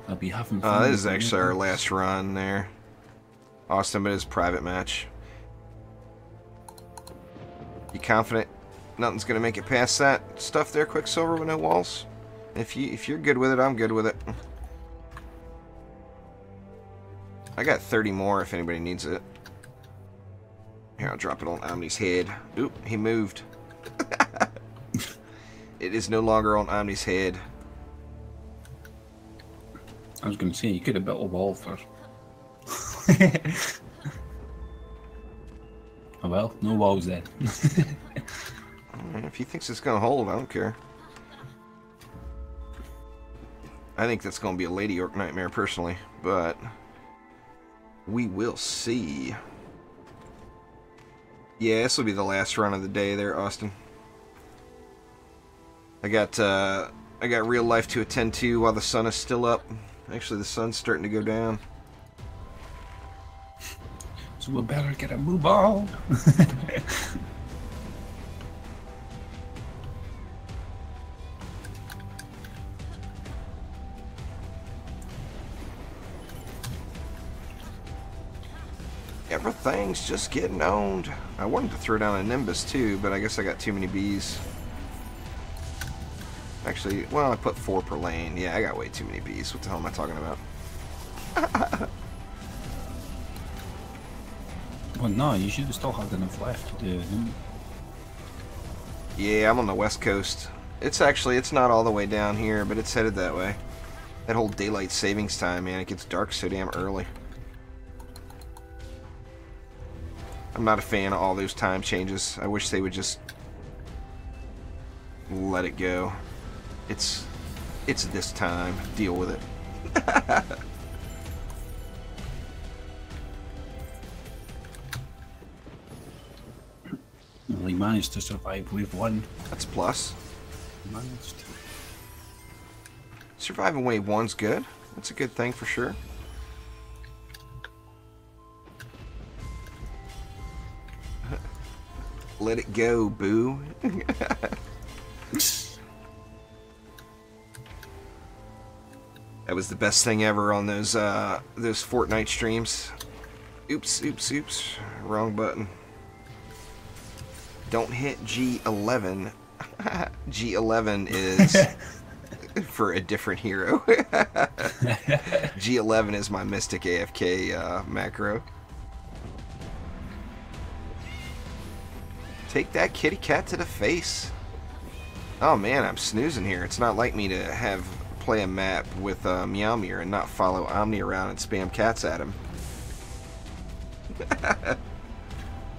Speaker 3: I'll be having fun.
Speaker 1: This is actually our last run there. Austin, but it's private match. You confident nothing's gonna make it past that stuff there, Quicksilver, with no walls? If you're good with it, I'm good with it. I got 30 more if anybody needs it. Here, I'll drop it on Omni's head. Oop, he moved. It is no longer on Omni's head.
Speaker 3: I was going to say, you could have built a wall first. Oh well, no walls then.
Speaker 1: If he thinks it's going to hold, I don't care. I think that's going to be a Lady Orc nightmare, personally. But we will see. Yeah, this will be the last run of the day there, Austin. I got real life to attend to while the sun is still up. Actually, the sun's starting to go down.
Speaker 3: So we better get a move on.
Speaker 1: Everything's just getting owned. I wanted to throw down a Nimbus too, but I guess I got too many bees. Actually, well, I put 4 per lane. Yeah, I got way too many bees. What the hell am I talking about?
Speaker 3: Well, no, you should have still had enough left to do it.
Speaker 1: Yeah, I'm on the west coast. It's not all the way down here, but it's headed that way. That whole daylight savings time, man, it gets dark so damn early. I'm not a fan of all those time changes. I wish they would just let it go. It's this time. Deal with it.
Speaker 3: Well, he managed to survive wave 1.
Speaker 1: That's a plus.
Speaker 3: He managed.
Speaker 1: Surviving wave 1's good. That's a good thing for sure. Let it go, boo. That was the best thing ever on those Fortnite streams. Oops. Wrong button. Don't hit G11. G11 is for a different hero. G11 is my Mystic AFK macro. Take that kitty cat to the face. Oh man, I'm snoozing here. It's not like me to play a map with Meowmere and not follow Omni around and spam cats at him.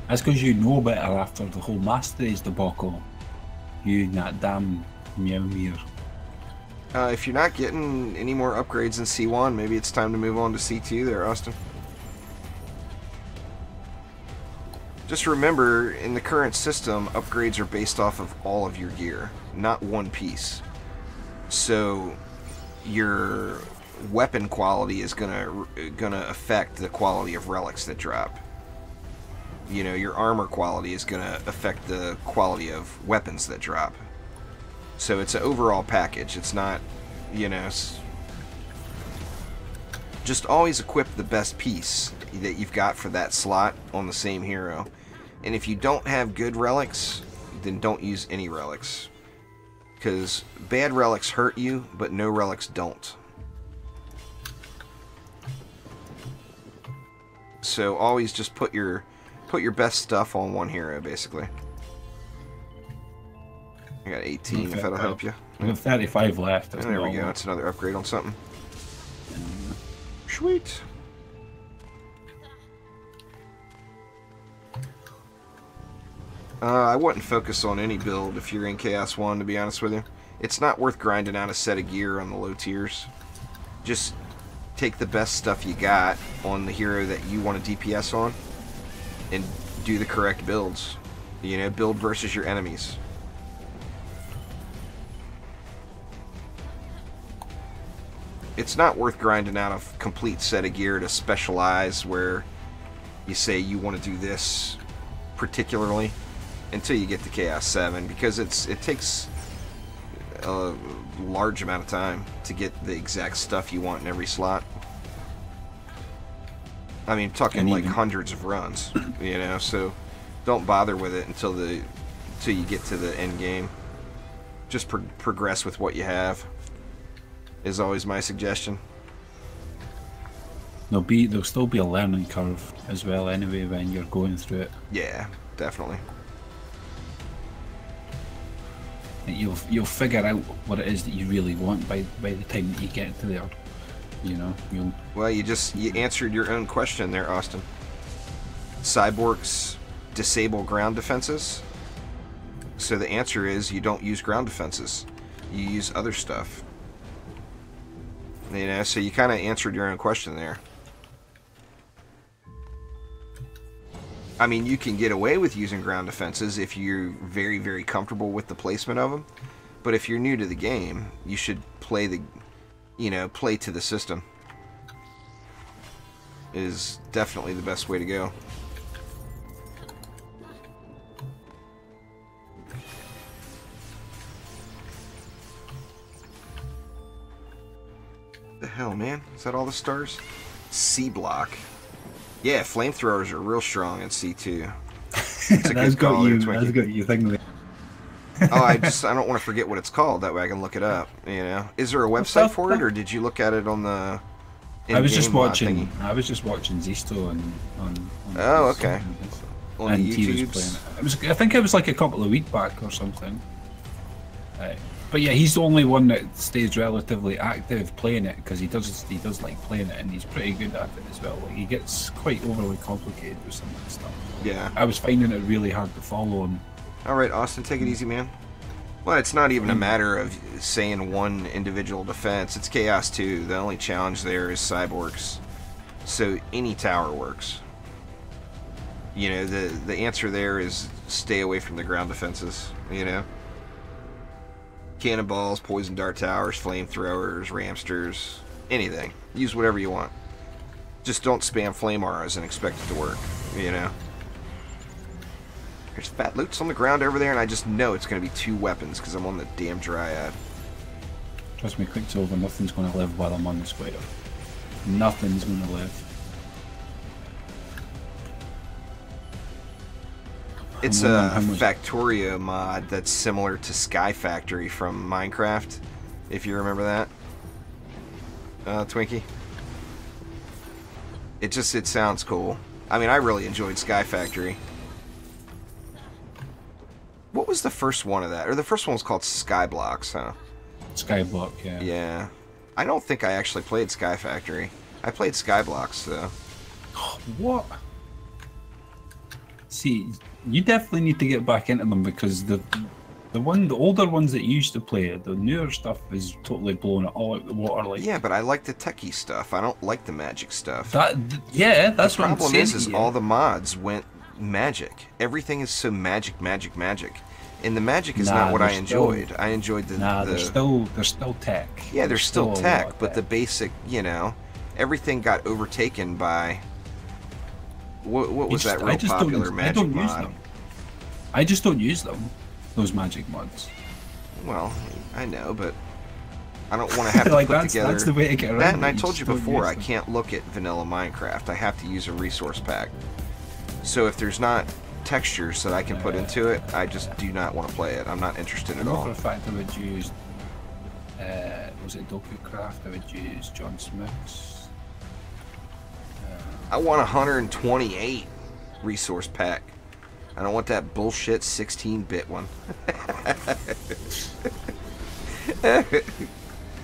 Speaker 3: That's because you know better after the whole Masteries debacle. You and that damn Meowmere.
Speaker 1: If you're not getting any more upgrades in C1, maybe it's time to move on to C2 there, Austin. Just remember, in the current system, upgrades are based off of all of your gear, not one piece. So your weapon quality is gonna affect the quality of relics that drop. You know, your armor quality is gonna affect the quality of weapons that drop. So it's an overall package. It's not, you know, just always equip the best piece that you've got for that slot on the same hero. And if you don't have good relics, then don't use any relics. Because bad relics hurt you, but no relics don't. So always just put your best stuff on one hero, basically. I got 18, if that'll help you.
Speaker 3: I got 35 left.
Speaker 1: And there we go. That's another upgrade on something. Sweet. I wouldn't focus on any build if you're in Chaos 1, to be honest with you. It's not worth grinding out a set of gear on the low tiers. Just take the best stuff you got on the hero that you want to DPS on and do the correct builds. You know, build versus your enemies. It's not worth grinding out a complete set of gear to specialize where you say you want to do this particularly until you get to Chaos 7, because it takes a large amount of time to get the exact stuff you want in every slot. I mean, talking like hundreds of runs, you know, so don't bother with it until you get to the end game. Just progress with what you have is always my suggestion.
Speaker 3: There'll still be a learning curve as well anyway when you're going through it.
Speaker 1: Yeah, definitely.
Speaker 3: You'll figure out what it is that you really want by the time that you get to there. You know,
Speaker 1: Well, you answered your own question there, Austin. Cyborgs disable ground defenses. So the answer is you don't use ground defenses. You use other stuff. You know, so you kind of answered your own question there. I mean, you can get away with using ground defenses if you're very, very comfortable with the placement of them. But if you're new to the game, you should play the, you know, play to the system. Is definitely the best way to go. The hell, man? Is that all the stars? C block. Yeah, flamethrowers are real strong in C2.
Speaker 3: That's got you thinking.
Speaker 1: Oh, I don't want to forget what it's called. That way I can look it up. You know, is there a website for it, or did you look at it on the?
Speaker 3: I was just watching. I was just watching Zisto on
Speaker 1: oh, okay. On
Speaker 3: and
Speaker 1: the
Speaker 3: he was playing it. It was. I think it was like a couple of weeks back or something. But yeah, he's the only one that stays relatively active playing it because he does like playing it, and he's pretty good at it as well. Like, he gets quite overly complicated with some of the stuff.
Speaker 1: Yeah.
Speaker 3: I was finding it really hard to follow him.
Speaker 1: All right, Austin, take it easy, man. Well, it's not even a matter of saying one individual defense. It's Chaos 2. The only challenge there is Cyborgs. So any tower works. You know, the answer there is stay away from the ground defenses, you know? Cannonballs, poison dart towers, flamethrowers, ramsters, anything. Use whatever you want. Just don't spam flame auras and expect it to work, you know? There's fat loots on the ground over there, and I just know it's going to be 2 weapons because I'm on the damn Dryad.
Speaker 3: Trust me, Quicksilver, nothing's going to live while I'm on the Squire. Nothing's going to live.
Speaker 1: It's a Factorio mod that's similar to Sky Factory from Minecraft, if you remember that. Twinkie? It sounds cool. I mean, I really enjoyed Sky Factory. What was the first one of that? Or the first one was called Skyblocks, huh?
Speaker 3: Skyblock, yeah.
Speaker 1: Yeah. I don't think I actually played Sky Factory. I played Skyblocks, though.
Speaker 3: What? See, you definitely need to get back into them because the older ones that you used to play, the newer stuff is totally blowing it all out of the water. Like,
Speaker 1: yeah, but I like the techie stuff. I don't like the magic stuff.
Speaker 3: That's what I'm saying.
Speaker 1: The problem is all the mods went magic. Everything is so magic. And the magic is not what I enjoyed. I enjoyed the...
Speaker 3: there's still tech.
Speaker 1: Yeah, there's still tech, but the basic, you know, everything got overtaken by... What was that real popular magic mod?
Speaker 3: I just don't use them, those magic mods.
Speaker 1: Well, I know, but I don't want to have to
Speaker 3: like
Speaker 1: put together...
Speaker 3: That's the way to get around
Speaker 1: that, and I told you before, I can't look at vanilla Minecraft. I have to use a resource pack. So if there's not textures that I can put into it, I just do not want to play it. I'm not interested at all.
Speaker 3: For a fact, I would use... was it Doku Craft? I would use John Smith's.
Speaker 1: I want 128 resource pack. I don't want that bullshit 16-bit one.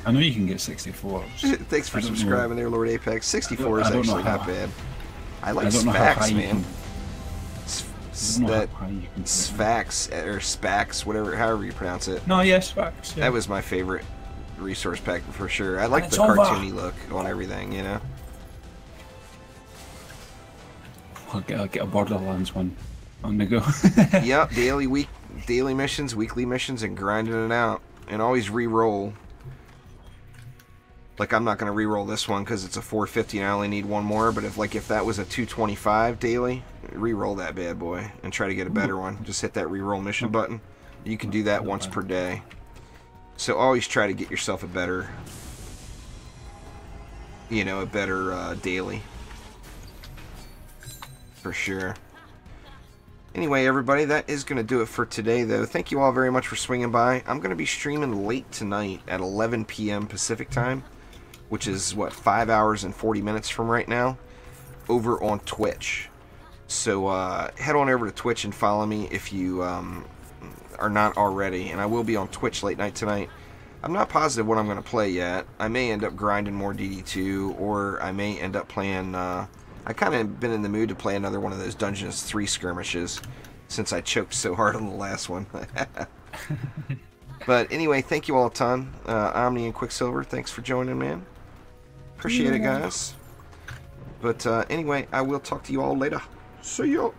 Speaker 3: I know you can get 64.
Speaker 1: Thanks for subscribing there, Lord Apex. 64 is actually not bad. I like Xpacs, man. Xpacs or Spacs, however you pronounce it.
Speaker 3: No, yes, Spacs. Yeah.
Speaker 1: That was my favorite resource pack for sure. I like the cartoony look on everything, you know.
Speaker 3: I'll get a Borderlands one on the go.
Speaker 1: Yep, daily missions, weekly missions, and grinding it out, and always re-roll. Like, I'm not gonna re-roll this one because it's a 450 and I only need one more. But if that was a 225 daily, re-roll that bad boy and try to get a better one. Just hit that re-roll mission button. You can do that once per day. So always try to get yourself a better, daily. For sure. Anyway, everybody, that is going to do it for today, though. Thank you all very much for swinging by. I'm going to be streaming late tonight at 11 p.m. Pacific time, which is, 5 hours and 40 minutes from right now, over on Twitch. So, head on over to Twitch and follow me if you are not already. And I will be on Twitch late night tonight. I'm not positive what I'm going to play yet. I may end up grinding more DD2, or I may end up playing... I kind of been in the mood to play another one of those Dungeons 3 skirmishes. since I choked so hard on the last one. But anyway, thank you all a ton. Omni and Quicksilver, thanks for joining, man. Appreciate it, guys. But anyway, I will talk to you all later. See ya.